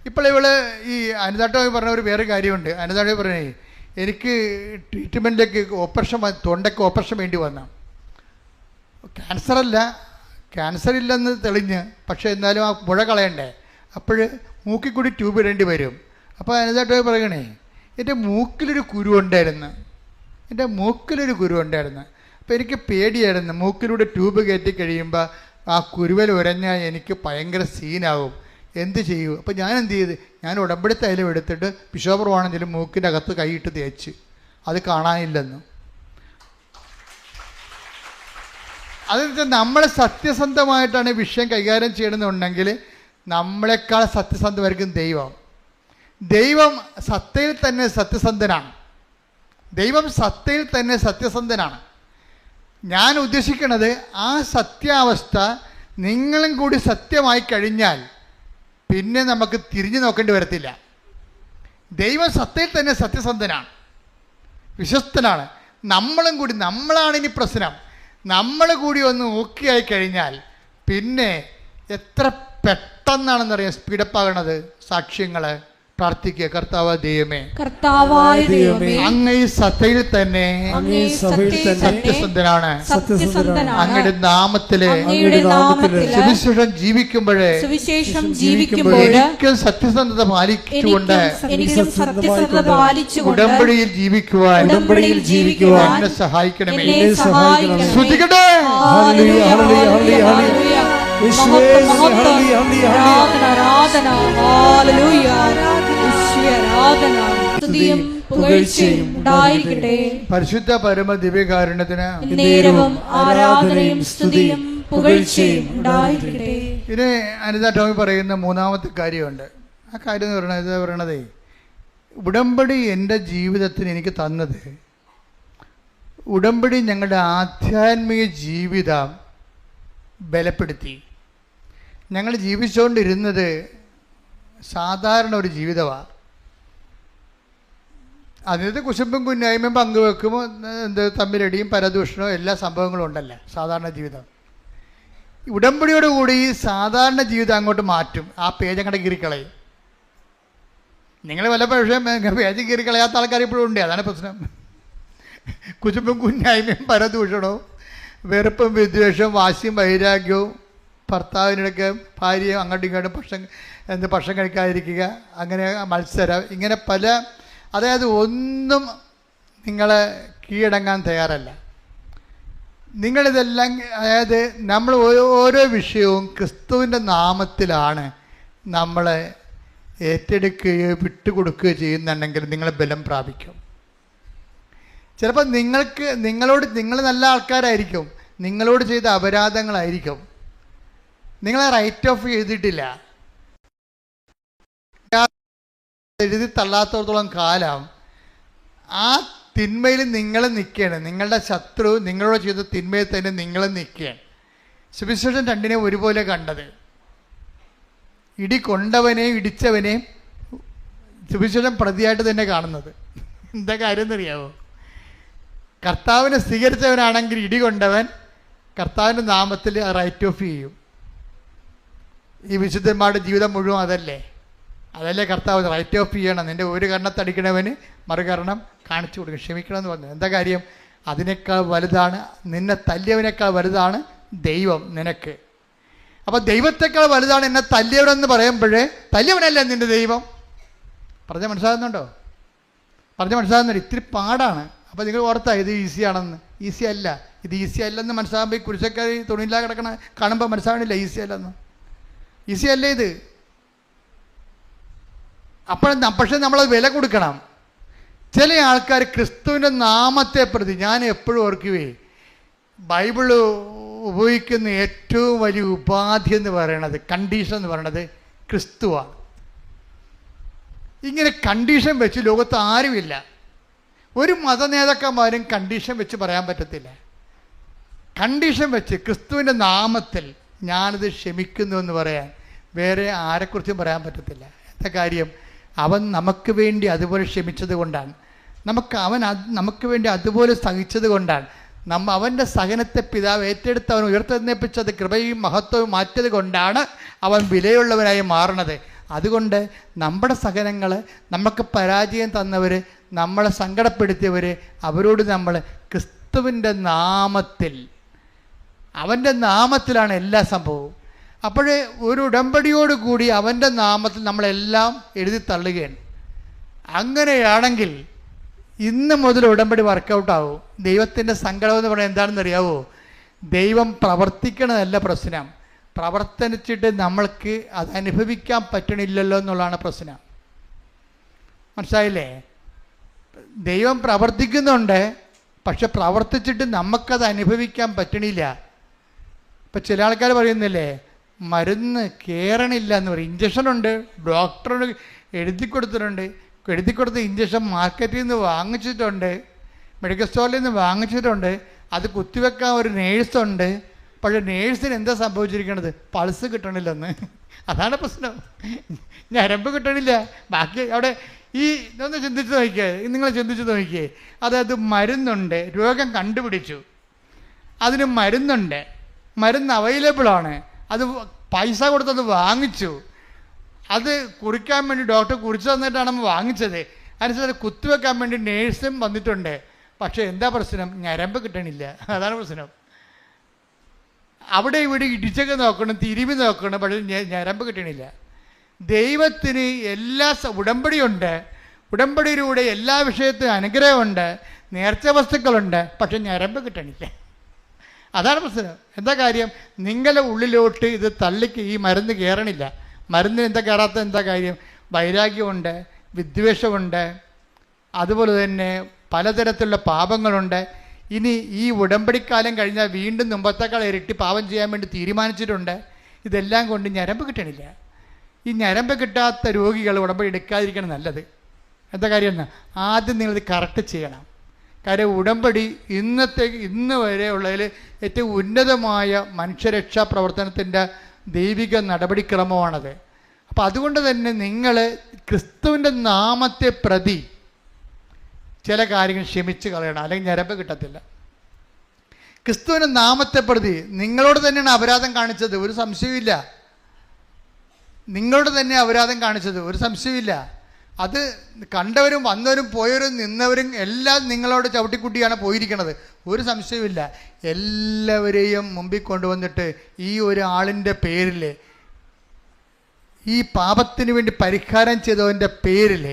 ഇപ്പോൾ ഇവള് ഈ അനിതാട്ടോയി പറഞ്ഞ ഒരു വേറെ കാര്യമുണ്ട്. അനിതാട്ടോയി പറഞ്ഞേ എനിക്ക് ട്രീറ്റ്മെൻറ്റിലേക്ക് തൊണ്ടയ്ക്ക് ഓപ്പറേഷൻ വേണ്ടി വന്ന ക്യാൻസർ ഇല്ലെന്ന് തെളിഞ്ഞ്, പക്ഷേ എന്നാലും ആ മുഴ കളയണ്ടേ, അപ്പോൾ മൂക്കിൽ കൂടി ട്യൂബ് ഇടേണ്ടി വരും. അപ്പോൾ അനിതാട്ടോയി പറയണേ എൻ്റെ മൂക്കിലൊരു കുരു ഉണ്ടായിരുന്നു. അപ്പോൾ എനിക്ക് പേടിയായിരുന്നു. മൂക്കിലൂടെ ട്യൂബ് കയറ്റി കഴിയുമ്പോൾ ആ കുരുവൽ ഉരഞ്ഞാൽ എനിക്ക് ഭയങ്കര സീനാവും. എന്ത് ചെയ്യൂ? അപ്പോൾ ഞാൻ എന്ത് ചെയ്ത്, ഞാൻ ഉടമ്പടി തൈലം എടുത്തിട്ട് ബിഷോപ്രമാണെങ്കിലും മൂക്കിൻ്റെ അകത്ത് കൈയിട്ട് തേച്ച് അത് കാണാനില്ലെന്ന്. അതെന്ന് വെച്ചാൽ നമ്മൾ സത്യസന്ധമായിട്ടാണ് വിഷയം കൈകാര്യം ചെയ്യണമെന്നുണ്ടെങ്കിൽ നമ്മളെക്കാൾ സത്യസന്ധമായിരിക്കും ദൈവം. ദൈവം സത്തയിൽ തന്നെ സത്യസന്ധനാണ്. ഞാൻ ഉദ്ദേശിക്കുന്നത് ആ സത്യാവസ്ഥ നിങ്ങളും കൂടി സത്യമായി കഴിഞ്ഞാൽ പിന്നെ നമുക്ക് തിരിഞ്ഞു നോക്കേണ്ടി വരത്തില്ല. ദൈവം സത്യത്തിൽ തന്നെ സത്യസന്ധനാണ്, വിശ്വസ്തനാണ്. നമ്മളാണ് ഇനി പ്രശ്നം. നമ്മൾ കൂടി ഒന്ന് ഓക്കെ ആയി കഴിഞ്ഞാൽ പിന്നെ എത്ര പെട്ടെന്നാണെന്നറിയാം സ്പീഡപ്പാകണത്. സാക്ഷ്യങ്ങൾ പ്രാർത്ഥിക്കുക. കർത്താവായ ദൈവമേ, അങ്ങ് ഈ സത്തയിൽ തന്നെ സത്യസന്ധനാണ്. അങ്ങയുടെ നാമത്തിലെ സുവിശേഷം ജീവിക്കുമ്പോഴേ എനിക്കും സത്യസന്ധത പാലിച്ചുകൊണ്ട് ഉടമ്പടിയിൽ ജീവിക്കുവാൻ എന്നെ സഹായിക്കണമേ. ശ്രദ്ധിക്കട്ടെ. പരിശുദ്ധ പരമ ദിവ്യകാരുണ്യത്തിന് ആരാധനയും സ്തുതിയും പുകഴ്ചയും ഉണ്ടായിരിക്കട്ടെ. പിന്നെ അനിത ടോമി പറയുന്ന മൂന്നാമത്തെ കാര്യമുണ്ട്. ആ കാര്യം എന്ന് പറയണതേ ഉടമ്പടി എൻ്റെ ജീവിതത്തിന് എനിക്ക് തന്നത്, ഉടമ്പടി ഞങ്ങളുടെ ആധ്യാത്മിക ജീവിതം ബലപ്പെടുത്തി. ഞങ്ങൾ ജീവിച്ചുകൊണ്ടിരുന്നത് സാധാരണ ഒരു ജീവിതമാണ്. അതിനകത്ത് കുശുമ്പും കുന്നായ്മയും പങ്കുവെക്കുമ്പോൾ തമ്മിലടിയും പരദൂഷണവും എല്ലാ സംഭവങ്ങളും ഉണ്ടല്ലോ സാധാരണ ജീവിതം. ഉടമ്പടിയോടുകൂടി ഈ സാധാരണ ജീവിതം അങ്ങോട്ട് മാറ്റും. ആ പേജ് അങ്ങോട്ട് കീറിക്കളയും. നിങ്ങൾ വല്ല പേജ് കീറിക്കളയാത്ത ആൾക്കാർ ഇപ്പോഴും ഉണ്ട്. അതാണ് പ്രശ്നം. കുശുമ്പും കുന്നായ്മയും പരദൂഷണവും വെറുപ്പും വിദ്വേഷവും വാശിയും വൈരാഗ്യവും ഭർത്താവിനിടയ്ക്ക് ഭാര്യയും അങ്ങോട്ടും ഇങ്ങോട്ടും ഭക്ഷണം കഴിക്കാതിരിക്കുക, അങ്ങനെ മത്സരം, ഇങ്ങനെ പല, അതായത് ഒന്നും നിങ്ങളെ കീഴടങ്ങാൻ തയ്യാറല്ല. നിങ്ങളിതെല്ലാം, അതായത് നമ്മൾ ഓരോ വിഷയവും ക്രിസ്തുവിൻ്റെ നാമത്തിലാണ് നമ്മളെ ഏറ്റെടുക്കുകയോ വിട്ടുകൊടുക്കുകയോ ചെയ്യുന്നുണ്ടെങ്കിൽ നിങ്ങൾ ബലം പ്രാപിക്കും. ചിലപ്പോൾ നിങ്ങൾ നല്ല ആൾക്കാരായിരിക്കും, നിങ്ങളോട് ചെയ്ത അപരാധങ്ങളായിരിക്കും, നിങ്ങളെ റൈറ്റ് ഓഫ് ചെയ്തിട്ടില്ല. എഴുതി തള്ളാത്തോടത്തോളം കാലം ആ തിന്മയിൽ നിങ്ങൾ നിൽക്കുകയാണ്. നിങ്ങളുടെ ശത്രു നിങ്ങളോട് ചെയ്ത തിന്മയിൽ തന്നെ നിങ്ങൾ നിൽക്കുകയാണ്. സുവിശേഷം രണ്ടിനെ ഒരുപോലെ കണ്ടത്. ഇടി കൊണ്ടവനെയും ഇടിച്ചവനെയും സുവിശേഷം പ്രതിയായിട്ട് തന്നെ കാണുന്നത്. എന്താ കാര്യം എന്നറിയാമോ? കർത്താവിനെ സ്വീകരിച്ചവനാണെങ്കിൽ ഇടി കൊണ്ടവൻ കർത്താവിൻ്റെ നാമത്തിൽ റൈറ്റ് ഓഫ് ചെയ്യും. ഈ വിശുദ്ധന്മാരുടെ ജീവിതം മുഴുവൻ അതല്ലേ കർത്താവ് റൈറ്റ് ഓഫ് ചെയ്യണം. നിൻ്റെ ഒരു കർണത്തടിക്കണവന് മറുകരണം കാണിച്ചു കൊടുക്കും, ക്ഷമിക്കണമെന്ന് പറഞ്ഞു. എന്താ കാര്യം? അതിനേക്കാൾ വലുതാണ്, നിന്നെ തല്ലിയവനേക്കാൾ വലുതാണ് ദൈവം നിനക്ക്. അപ്പോൾ ദൈവത്തെക്കാൾ വലുതാണ് എന്നെ തല്ലിയവനെന്ന് പറയുമ്പോഴേ തല്ലിയവനല്ലേ നിൻ്റെ ദൈവം. പറഞ്ഞാൽ മനസ്സിലാകുന്നുണ്ടോ? ഇത്തിരി പാടാണ്. അപ്പോൾ നിങ്ങൾ ഓർത്താ ഇത് ഈസിയാണെന്ന്. ഈസി അല്ല, ഇത് ഈസി അല്ലെന്ന് മനസ്സിലാകുമ്പോൾ ഈ കുരിശക്കാർ തുണിയില്ലാതെ കിടക്കണ കാണുമ്പോൾ മനസ്സിലാകണില്ല ഈസി അല്ലെന്ന്. ഈസി അല്ലേ ഇത്? പക്ഷെ നമ്മളത് വില കൊടുക്കണം. ചില ആൾക്കാർ ക്രിസ്തുവിൻ്റെ നാമത്തെ പ്രതി, ഞാൻ എപ്പോഴും ഓർക്കുവേ, ബൈബിള് ഉപയോഗിക്കുന്ന ഏറ്റവും വലിയ ഉപാധി എന്ന് പറയണത്, കണ്ടീഷൻ എന്ന് പറയണത് ക്രിസ്തുവാണ്. ഇങ്ങനെ കണ്ടീഷൻ വെച്ച് ലോകത്ത് ആരുമില്ല. ഒരു മതനേതാക്കന്മാരും കണ്ടീഷൻ വെച്ച് പറയാൻ പറ്റത്തില്ല. കണ്ടീഷൻ വെച്ച് ക്രിസ്തുവിൻ്റെ നാമത്തിൽ ഞാനിത് ക്ഷമിക്കുന്നു എന്ന് പറയാൻ വേറെ ആരെക്കുറിച്ചും പറയാൻ പറ്റത്തില്ല. എന്താ കാര്യം? അവൻ നമുക്ക് വേണ്ടി അതുപോലെ ക്ഷമിച്ചത് കൊണ്ടാണ്, നമുക്ക് വേണ്ടി അതുപോലെ സഹിച്ചത് കൊണ്ടാണ്, അവൻ്റെ സഹനത്തെ പിതാവ് ഏറ്റെടുത്ത് അവൻ ഉയർത്തെഴുന്നേൽപ്പിച്ചത് കൃപയും മഹത്വവും മാറ്റിയത് കൊണ്ടാണ് അവൻ വിലയുള്ളവനായി മാറണത്. അതുകൊണ്ട് നമ്മുടെ സഹനങ്ങൾ, നമുക്ക് പരാജയം തന്നവർ, നമ്മളെ സങ്കടപ്പെടുത്തിയവർ, അവരോട് നമ്മൾ ക്രിസ്തുവിൻ്റെ നാമത്തിൽ, അവൻ്റെ നാമത്തിലാണ് എല്ലാ സംഭവവും. അപ്പോൾ ഒരു ഉടമ്പടിയോടുകൂടി അവൻ്റെ നാമത്തിൽ നമ്മളെല്ലാം എഴുതി തള്ളുകയാണ്. അങ്ങനെയാണെങ്കിൽ ഇന്ന് മുതൽ ഉടമ്പടി വർക്കൗട്ടാവും. ദൈവത്തിൻ്റെ സങ്കടം എന്ന് പറയുന്നത് എന്താണെന്ന് അറിയാവോ? ദൈവം പ്രവർത്തിക്കണതല്ല പ്രശ്നം, പ്രവർത്തിച്ചിട്ട് നമ്മൾക്ക് അത് അനുഭവിക്കാൻ പറ്റണില്ലല്ലോ എന്നുള്ളതാണ് പ്രശ്നം. മനസ്സിലായില്ലേ? ദൈവം പ്രവർത്തിക്കുന്നുണ്ട്, പക്ഷെ പ്രവർത്തിച്ചിട്ട് നമുക്കത് അനുഭവിക്കാൻ പറ്റണില്ല. ഇപ്പം ചില ആൾക്കാർ പറയുന്നില്ലേ, മരുന്ന് കയറണില്ല എന്ന് പറയും. ഇഞ്ചക്ഷനുണ്ട്, ഡോക്ടറോട് എഴുതി കൊടുത്ത ഇഞ്ചക്ഷൻ മാർക്കറ്റിൽ നിന്ന് വാങ്ങിച്ചിട്ടുണ്ട്, മെഡിക്കൽ സ്റ്റോറിൽ നിന്ന് വാങ്ങിച്ചിട്ടുണ്ട്, അത് കുത്തിവെക്കാൻ ഒരു നേഴ്സുണ്ട്. പക്ഷേ നേഴ്സിന് എന്താ സംഭവിച്ചിരിക്കണത്? പൾസ് കിട്ടണില്ലെന്ന്. അതാണ് പ്രശ്നം. ഞരമ്പ് കിട്ടണില്ല. ബാക്കി അവിടെ ഇതൊന്ന് ചിന്തിച്ച് നോക്കിയേ, നിങ്ങൾ ചിന്തിച്ച് നോക്കിയേ. അതായത് മരുന്നുണ്ട്, രോഗം കണ്ടുപിടിച്ചു, അതിന് മരുന്നുണ്ട്, മരുന്ന് അവൈലബിളാണ്, അത് പൈസ കൊടുത്തത് വാങ്ങിച്ചു, അത് കുറിക്കാൻ വേണ്ടി ഡോക്ടർ കുറിച്ച് തന്നിട്ടാണ് നമ്മൾ വാങ്ങിച്ചത്. അതിനനുസരിച്ച് അത് കുത്തിവെക്കാൻ വേണ്ടി നേഴ്സും വന്നിട്ടുണ്ട്. പക്ഷേ എന്താ പ്രശ്നം? ഞരമ്പ് കിട്ടണില്ല. അതാണ് പ്രശ്നം. അവിടെ ഇവിടെ ഇടിച്ചൊക്കെ നോക്കണം, തിരുമ്പി നോക്കണം, പക്ഷേ ഞരമ്പ് കിട്ടണില്ല. ദൈവത്തിന് എല്ലാ ഉടമ്പടിയുണ്ട്, ഉടമ്പടിയിലൂടെ എല്ലാ വിഷയത്തിനും അനുഗ്രഹമുണ്ട്, നേർച്ച വസ്തുക്കളുണ്ട്, പക്ഷെ ഞരമ്പ് കിട്ടണില്ല. അതാണ് പ്രശ്നം. എന്താ കാര്യം? നിങ്ങളുടെ ഉള്ളിലോട്ട് ഇത് തള്ളിക്ക് ഈ മരുന്ന് കയറണില്ല. മരുന്നിന് എന്താ കയറാത്ത? എന്താ കാര്യം? വൈരാഗ്യമുണ്ട്, വിദ്വേഷമുണ്ട്, അതുപോലെ തന്നെ പലതരത്തിലുള്ള പാപങ്ങളുണ്ട്. ഇനി ഈ ഉടമ്പടിക്കാലം കഴിഞ്ഞാൽ വീണ്ടും മുമ്പത്തേക്കാൾ ഇരട്ടി പാപം ചെയ്യാൻ വേണ്ടി തീരുമാനിച്ചിട്ടുണ്ട്. ഇതെല്ലാം കൊണ്ട് ഞരമ്പ് കിട്ടണില്ല. ഈ ഞരമ്പ് കിട്ടാത്ത രോഗികൾ ഉടമ്പടി എടുക്കാതിരിക്കണം നല്ലത്. എന്താ കാര്യം എന്ന് ആദ്യം നിങ്ങളിത് കറക്റ്റ് ചെയ്യണം. കാര്യം ഉടമ്പടി ഇന്ന് വരെ ഉള്ളതിൽ ഏറ്റവും ഉന്നതമായ മനുഷ്യരക്ഷാ പ്രവർത്തനത്തിൻ്റെ ദൈവിക നടപടിക്രമമാണത്. അപ്പം അതുകൊണ്ട് തന്നെ നിങ്ങൾ ക്രിസ്തുവിൻ്റെ നാമത്തെ പ്രതി ചില കാര്യങ്ങൾ ക്ഷമിച്ച് കളയണം, അല്ലെങ്കിൽ ഞരമ്പ് കിട്ടത്തില്ല. ക്രിസ്തുവിൻ്റെ നാമത്തെ പ്രതി നിങ്ങളോട് തന്നെയാണ് അപരാധം കാണിച്ചത്, ഒരു സംശയമില്ല. നിങ്ങളോട് തന്നെ അപരാധം കാണിച്ചത്, ഒരു സംശയമില്ല. അത് കണ്ടവരും വന്നവരും പോയവരും നിന്നവരും എല്ലാം നിങ്ങളോട് ചവിട്ടിക്കുട്ടിയാണ് പോയിരിക്കുന്നത്, ഒരു സംശയമില്ല. എല്ലാവരെയും മുമ്പിൽ കൊണ്ടുവന്നിട്ട് ഈ ഒരാളിൻ്റെ പേരിൽ, ഈ പാപത്തിന് വേണ്ടി പരിഹാരം ചെയ്തവൻ്റെ പേരിൽ,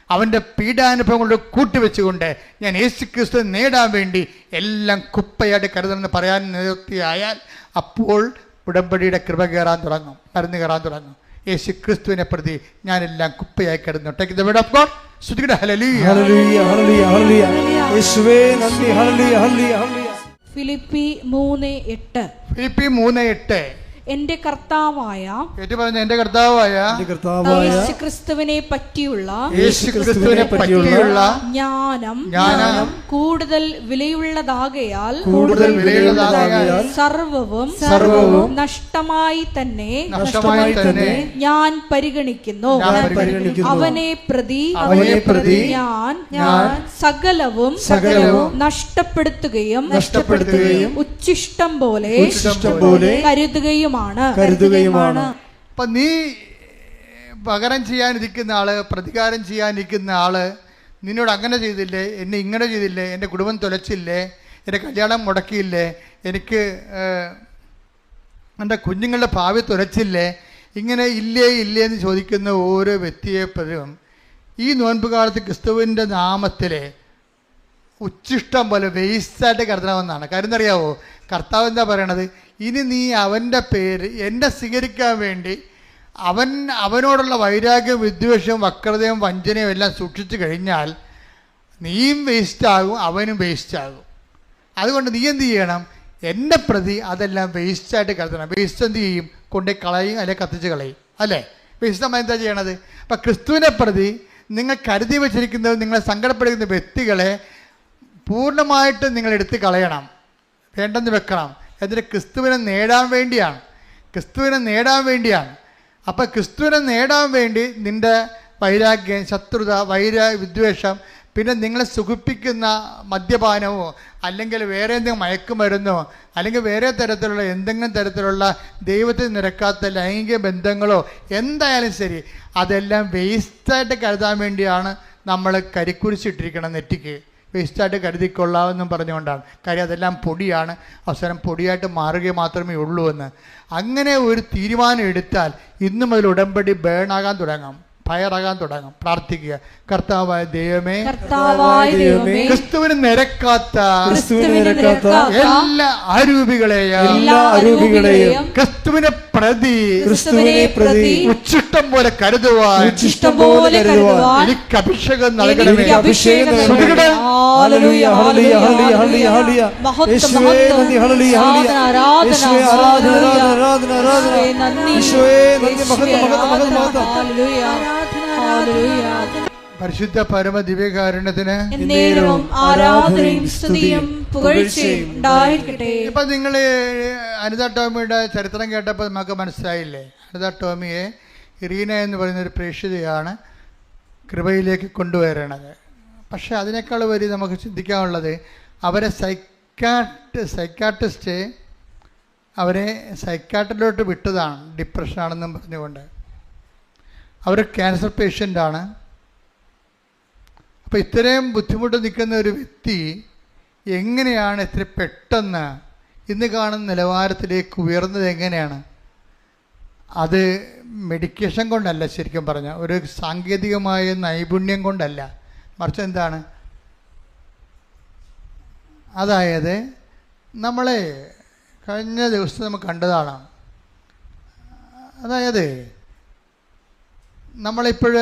അവൻ്റെ പീഡാനുഭവം കൊണ്ട് കൂട്ടിവെച്ചുകൊണ്ട് ഞാൻ യേശു ക്രിസ്തു നേടാൻ വേണ്ടി എല്ലാം കുപ്പയായിട്ട് കരുതണമെന്ന് പറയാൻ നിർത്തിയായാൽ അപ്പോൾ ഉടമ്പടിയുടെ കൃപ കയറാൻ തുടങ്ങും, മരുന്ന് കയറാൻ തുടങ്ങും. യേശു ക്രിസ്തുവിനെ പ്രതി ഞാനെല്ലാം കുപ്പയായി കിടന്നു. Take the word of God. സ്തുതിക്കട്ടെ. Hallelujah hallelujah hallelujah hallelujah. യേശുവേ നന്ദി. Hallelujah hallelujah hallelujah. ഫിലിപ്പി 3:8. ഫിലിപ്പി 3:8. എന്റെ കർത്താവായ യേശുക്രിസ്തുവിനെ പറ്റിയുള്ള ജ്ഞാനം കൂടുതൽ വിലയുള്ളതാകയാൽ സർവവും നഷ്ടമായി തന്നെ ഞാൻ പരിഗണിക്കുന്നു. അവനെ പ്രതി ഞാൻ സകലവും നഷ്ടപ്പെടുത്തുകയും ഉച്ഛിഷ്ടം പോലെ കരുതുകയുമാണ്. അപ്പൊ നീ പകരം ചെയ്യാനിരിക്കുന്ന ആള്, പ്രതികാരം ചെയ്യാനിരിക്കുന്ന ആള് നിന്നോട് അങ്ങനെ ചെയ്തില്ലേ, എന്നെ ഇങ്ങനെ ചെയ്തില്ലേ, എൻ്റെ കുടുംബം തുലച്ചില്ലേ, എൻ്റെ കല്യാണം മുടക്കിയില്ലേ, എനിക്ക് എൻ്റെ കുഞ്ഞുങ്ങളുടെ ഭാവി തുലച്ചില്ലേ, ഇങ്ങനെ ഇല്ലേ എന്ന് ചോദിക്കുന്ന ഓരോ വ്യക്തിയെപ്പോഴും ഈ നോൻപ് കാലത്ത് ക്രിസ്തുവിൻ്റെ നാമത്തിൽ ഉച്ഛിഷ്ടം പോലെ വേസ്റ്റായിട്ട് കരുതണമെന്നാണ്. കാര്യം എന്നറിയാവോ? കർത്താവ് എന്താ പറയണത്? ഇനി നീ അവൻ്റെ പേര് എന്നെ സ്വീകരിക്കാൻ വേണ്ടി അവനോടുള്ള വൈരാഗ്യവും വിദ്വേഷവും വക്രതയും വഞ്ചനയും എല്ലാം സൂക്ഷിച്ചു കഴിഞ്ഞാൽ നീയും വേസ്റ്റാകും, അവനും വേസ്റ്റാകും. അതുകൊണ്ട് നീ എന്ത് ചെയ്യണം? എന്നെ പ്രതി അതെല്ലാം വേസ്റ്റായിട്ട് കരുതണം. വേസ്റ്റ് എന്ത് ചെയ്യും? കൊണ്ടേ കളയും, അല്ലെങ്കിൽ കത്തിച്ച് കളയും, അല്ലേ? വേസ്റ്റ് നമ്മൾ എന്താ ചെയ്യണത്? അപ്പം ക്രിസ്തുവിനെ പ്രതി നിങ്ങൾ കരുതി വച്ചിരിക്കുന്നത്, നിങ്ങളെ സങ്കടപ്പെടുന്ന വ്യക്തികളെ പൂർണ്ണമായിട്ട് നിങ്ങൾ എടുത്ത് കളയണം, വേണ്ടെന്ന് വെക്കണം. എന്നിട്ട് ക്രിസ്തുവിനെ നേടാൻ വേണ്ടിയാണ്, ക്രിസ്തുവിനെ നേടാൻ വേണ്ടിയാണ്. അപ്പം ക്രിസ്തുവിനെ നേടാൻ വേണ്ടി നിൻ്റെ വൈരാഗ്യം, ശത്രുത, വിദ്വേഷം, പിന്നെ നിങ്ങളെ സുഖിപ്പിക്കുന്ന മദ്യപാനമോ അല്ലെങ്കിൽ വേറെ എന്തെങ്കിലും മയക്കുമരുന്നോ അല്ലെങ്കിൽ വേറെ തരത്തിലുള്ള എന്തെങ്കിലും തരത്തിലുള്ള ദൈവത്തിന് നിരക്കാത്ത ലൈംഗിക ബന്ധങ്ങളോ എന്തായാലും ശരി, അതെല്ലാം വേസ്റ്റായിട്ട് കരുതാൻ വേണ്ടിയാണ് നമ്മൾ കരിക്കുരിശിട്ടിരിക്കണം നെറ്റിക്ക്. വേസ്റ്റായിട്ട് കരുതിക്കൊള്ളാമെന്നും പറഞ്ഞുകൊണ്ടാണ്. കാര്യം അതെല്ലാം പൊടിയാണ്, അവസാനം പൊടിയായിട്ട് മാറുക മാത്രമേ ഉള്ളൂ എന്ന്. അങ്ങനെ ഒരു തീരുമാനം എടുത്താൽ ഇന്നു മുതൽ ഉടമ്പടി ബേണാകാൻ തുടങ്ങാം, ഫയറാകാൻ തുടങ്ങും. പ്രാർത്ഥിക്കുക. കർത്താവായ ദൈവമേ, ക്രിസ്തുവിന് നിരക്കാത്ത എല്ലാ അരൂപികളെയും ക്രിസ്തുവിനെ പ്രതി ഉച്ചിഷ്ടം പോലെ കരുതുവാൻ എനിക്ക് അഭിഷേകം നൽകണമേ. പരിശുദ്ധ പരമ ദിവ്യകാരുണ്യത്തിന് ആരാധനയും സ്തുതിയും പുകഴ്ചയും ഉണ്ടായിരിക്കട്ടെ. ഇപ്പൊ നിങ്ങൾ അനിത ടോമിയുടെ ചരിത്രം കേട്ടപ്പോൾ നമുക്ക് മനസ്സിലായില്ലേ? അനിത ടോമിയെ ഇറീന എന്ന് പറയുന്ന ഒരു പ്രേക്ഷിതയാണ് കൃപയിലേക്ക് കൊണ്ടുവരണത്. പക്ഷെ അതിനേക്കാൾ വരി നമുക്ക് ചിന്തിക്കാനുള്ളത്, അവരെ സൈക്കാട്രിസ്റ്റ് അവരെ സൈക്കാട്രിലോട്ട് വിട്ടതാണ്, ഡിപ്രഷനാണെന്നും പറഞ്ഞുകൊണ്ട്. അവർ ക്യാൻസർ പേഷ്യൻ്റാണ്. അപ്പോൾ ഇത്രയും ബുദ്ധിമുട്ട് നിൽക്കുന്ന ഒരു വ്യക്തി എങ്ങനെയാണ് ഇത്ര പെട്ടെന്ന് ഇന്ന് കാണുന്ന നിലവാരത്തിലേക്ക് ഉയർന്നത്? എങ്ങനെയാണ്? അത് മെഡിക്കേഷൻ കൊണ്ടല്ല, ശരിക്കും പറഞ്ഞാൽ ഒരു സാങ്കേതികമായ നൈപുണ്യം കൊണ്ടല്ല, മറിച്ച് എന്താണ്? അതായത് നമ്മളെ കഴിഞ്ഞ ദിവസം നമുക്ക് കണ്ടതാണ്. അതായത് നമ്മളിപ്പോൾ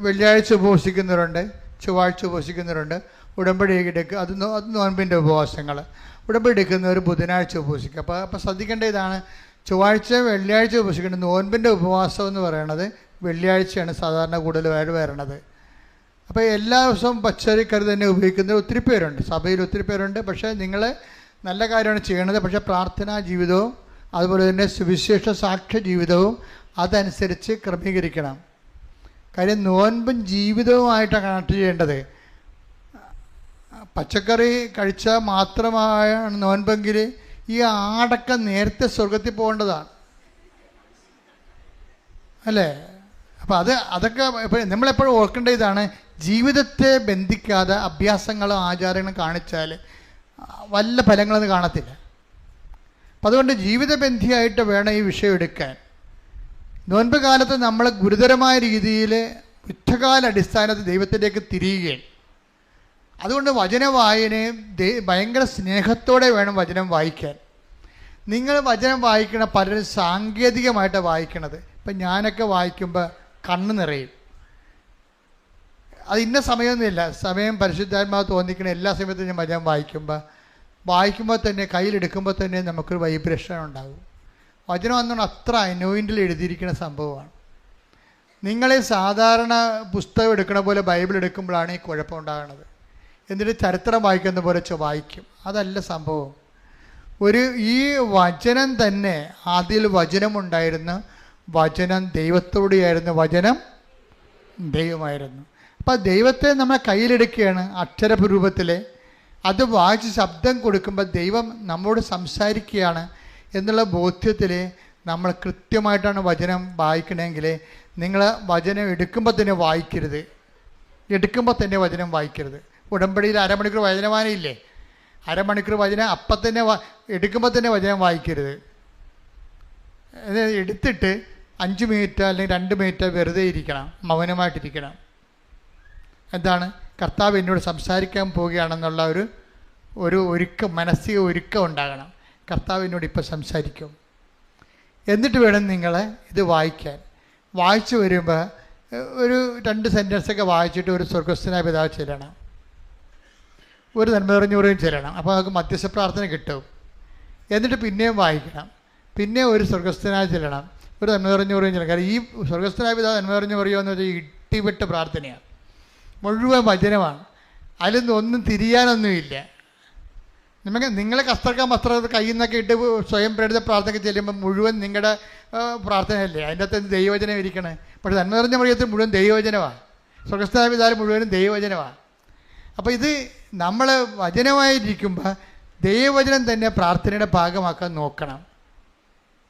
വെള്ളിയാഴ്ച ഉപവസിക്കുന്നവരുണ്ട്, ചൊവ്വാഴ്ച ഉപവസിക്കുന്നവരുണ്ട്, ഉടമ്പടി എടുക്കുക, അത് നോൻപിൻ്റെ ഉപവാസങ്ങൾ. ഉടമ്പടി എടുക്കുന്നവർ ബുധനാഴ്ച ഉപവസിക്കുക. അപ്പോൾ ശ്രദ്ധിക്കേണ്ട ഇതാണ്, ചൊവ്വാഴ്ച വെള്ളിയാഴ്ച ഉപവസിക്കേണ്ടത്. നോൻപിൻ്റെ ഉപവാസം എന്ന് പറയുന്നത് വെള്ളിയാഴ്ചയാണ് സാധാരണ കൂടുതലായിട്ട് വരണത്. അപ്പോൾ എല്ലാ ദിവസവും പച്ചക്കറി തന്നെ ഉപയോഗിക്കുന്നത് ഒത്തിരി പേരുണ്ട്, സഭയിൽ ഒത്തിരി പേരുണ്ട്. പക്ഷേ നിങ്ങൾ നല്ല കാര്യമാണ് ചെയ്യണത്. പക്ഷേ പ്രാർത്ഥനാ ജീവിതവും അതുപോലെ തന്നെ സുവിശേഷ സാക്ഷ്യ ജീവിതവും അതനുസരിച്ച് ക്രമീകരിക്കണം. കാര്യം നോൻപും ജീവിതവുമായിട്ടാണ് കണക്ട് ചെയ്യേണ്ടത്. പച്ചക്കറി കഴിച്ചാൽ മാത്രമാണ് നോൻപെങ്കിൽ ഈ ആടൊക്കെ നേരത്തെ സ്വർഗത്തിൽ പോകേണ്ടതാണ്, അല്ലേ? അപ്പം അതൊക്കെ നമ്മളെപ്പോഴും ഓർക്കേണ്ട ഇതാണ്, ജീവിതത്തെ ബന്ധിക്കാതെ അഭ്യാസങ്ങളും ആചാരങ്ങളും കാണിച്ചാൽ വല്ല ഫലങ്ങളൊന്നും കാണത്തില്ല. അപ്പം അതുകൊണ്ട് ജീവിതബന്ധിയായിട്ട് വേണം ഈ വിഷയം എടുക്കാൻ. നോൻപ് കാലത്ത് നമ്മൾ ഗുരുതരമായ രീതിയിൽ യുദ്ധകാല അടിസ്ഥാനത്തിൽ ദൈവത്തിലേക്ക് തിരിയുകയാണ്. അതുകൊണ്ട് വചന വായനയും ഭയങ്കര സ്നേഹത്തോടെ വേണം വചനം വായിക്കാൻ. നിങ്ങൾ വചനം വായിക്കണ പലരും സാങ്കേതികമായിട്ടാണ് വായിക്കണത്. ഇപ്പം ഞാനൊക്കെ വായിക്കുമ്പോൾ കണ്ണ് നിറയും. അത് ഇന്ന സമയമൊന്നുമില്ല, സമയം പരിശുദ്ധാത്മാവ് തോന്നിക്കണ എല്ലാ സമയത്തും ഞാൻ വചനം വായിക്കുമ്പോൾ തന്നെ കയ്യിലെടുക്കുമ്പോൾ തന്നെ നമുക്കൊരു വൈബ്രേഷൻ ഉണ്ടാകും. വചനം എന്നുകൊണ്ട് അത്ര അനോയിൻറ്റിൽ എഴുതിയിരിക്കുന്ന സംഭവമാണ്. നിങ്ങളെ സാധാരണ പുസ്തകം എടുക്കണ പോലെ ബൈബിൾ എടുക്കുമ്പോഴാണ് ഈ കുഴപ്പമുണ്ടാകുന്നത്. എന്നിട്ട് ചരിത്രം വായിക്കുന്ന പോലെ വായിക്കും. അതല്ല സംഭവം. ഈ വചനം തന്നെ ആദ്യം വചനമുണ്ടായിരുന്നു, വചനം ദൈവത്തോടെയായിരുന്നു, വചനം ദൈവമായിരുന്നു. അപ്പം ദൈവത്തെ നമ്മൾ കയ്യിലെടുക്കുകയാണ് അക്ഷരരൂപത്തിൽ. അത് വായിച്ച് ശബ്ദം കൊടുക്കുമ്പോൾ ദൈവം നമ്മോട് സംസാരിക്കുകയാണ് എന്നുള്ള ബോധ്യത്തിൽ നമ്മൾ കൃത്യമായിട്ടാണ് വചനം വായിക്കണമെങ്കിൽ നിങ്ങൾ വചനം എടുക്കുമ്പോൾ തന്നെ വായിക്കരുത്. വചനം വായിക്കരുത്. ഉടമ്പടിയിൽ അരമണിക്കൂർ വചനമാനയില്ലേ, അരമണിക്കൂർ വചനം അപ്പം തന്നെ എടുക്കുമ്പോൾ തന്നെ വചനം വായിക്കരുത്. എടുത്തിട്ട് 5 മിനിറ്റ് അല്ലെങ്കിൽ 2 മിനിറ്റ് വെറുതെ ഇരിക്കണം, മൗനമായിട്ടിരിക്കണം. എന്താണ്? കർത്താവ് എന്നോട് സംസാരിക്കാൻ പോവുകയാണെന്നുള്ള ഒരു ഒരുക്കം, മാനസിക ഒരുക്കം ഉണ്ടാകണം. കർത്താവ് എന്നോട് ഇപ്പോൾ സംസാരിക്കും. എന്നിട്ട് വേണം നിങ്ങൾ ഇത് വായിക്കാൻ. വായിച്ചു വരുമ്പോൾ ഒരു 2 സെൻറ്റൻസൊക്കെ വായിച്ചിട്ട് ഒരു സ്വർഗസ്ഥനായ പിതാവ് ചെല്ലണം, ഒരു നന്മ നിറഞ്ഞവരെയും ചെല്ലണം. അപ്പോൾ നമുക്ക് മധ്യസ്ഥ പ്രാർത്ഥന കിട്ടും. എന്നിട്ട് പിന്നെയും വായിക്കണം. പിന്നെ ഒരു സ്വർഗസ്ഥനായി ചെല്ലണം, ഒരു നന്മ നിറഞ്ഞു പറയുകയും ചെയ്യണം. കാരണം ഈ സ്വർഗസ്ഥനായ പിതാവ് നന്മ നിറഞ്ഞു പറയുക എന്ന് വെച്ചാൽ ഇട്ടിവിട്ട പ്രാർത്ഥനയാണ്, മുഴുവൻ വചനമാണ്. അതിലൊന്നും ഒന്നും തിരിയാനൊന്നുമില്ല. നിങ്ങളെ കസ്തർക്കം വസ്ത്രം കയ്യിൽ നിന്നൊക്കെ ഇട്ട് സ്വയം പ്രേരിത പ്രാർത്ഥന ചെല്ലുമ്പോൾ മുഴുവൻ നിങ്ങളുടെ പ്രാർത്ഥനയല്ലേ, അതിൻ്റെ അകത്ത് ദൈവവചനം ഇരിക്കണേ. പക്ഷേ നന്മ നിറഞ്ഞ മറിയത്തിൽ മുഴുവൻ ദൈവവചനമാണ്, സ്വർഗസ്ഥനായ പിതാവ് മുഴുവനും ദൈവവചനമാണ്. അപ്പോൾ ഇത് നമ്മൾ വചനമായിരിക്കുമ്പോൾ ദൈവവചനം തന്നെ പ്രാർത്ഥനയുടെ ഭാഗമാക്കാൻ നോക്കണം.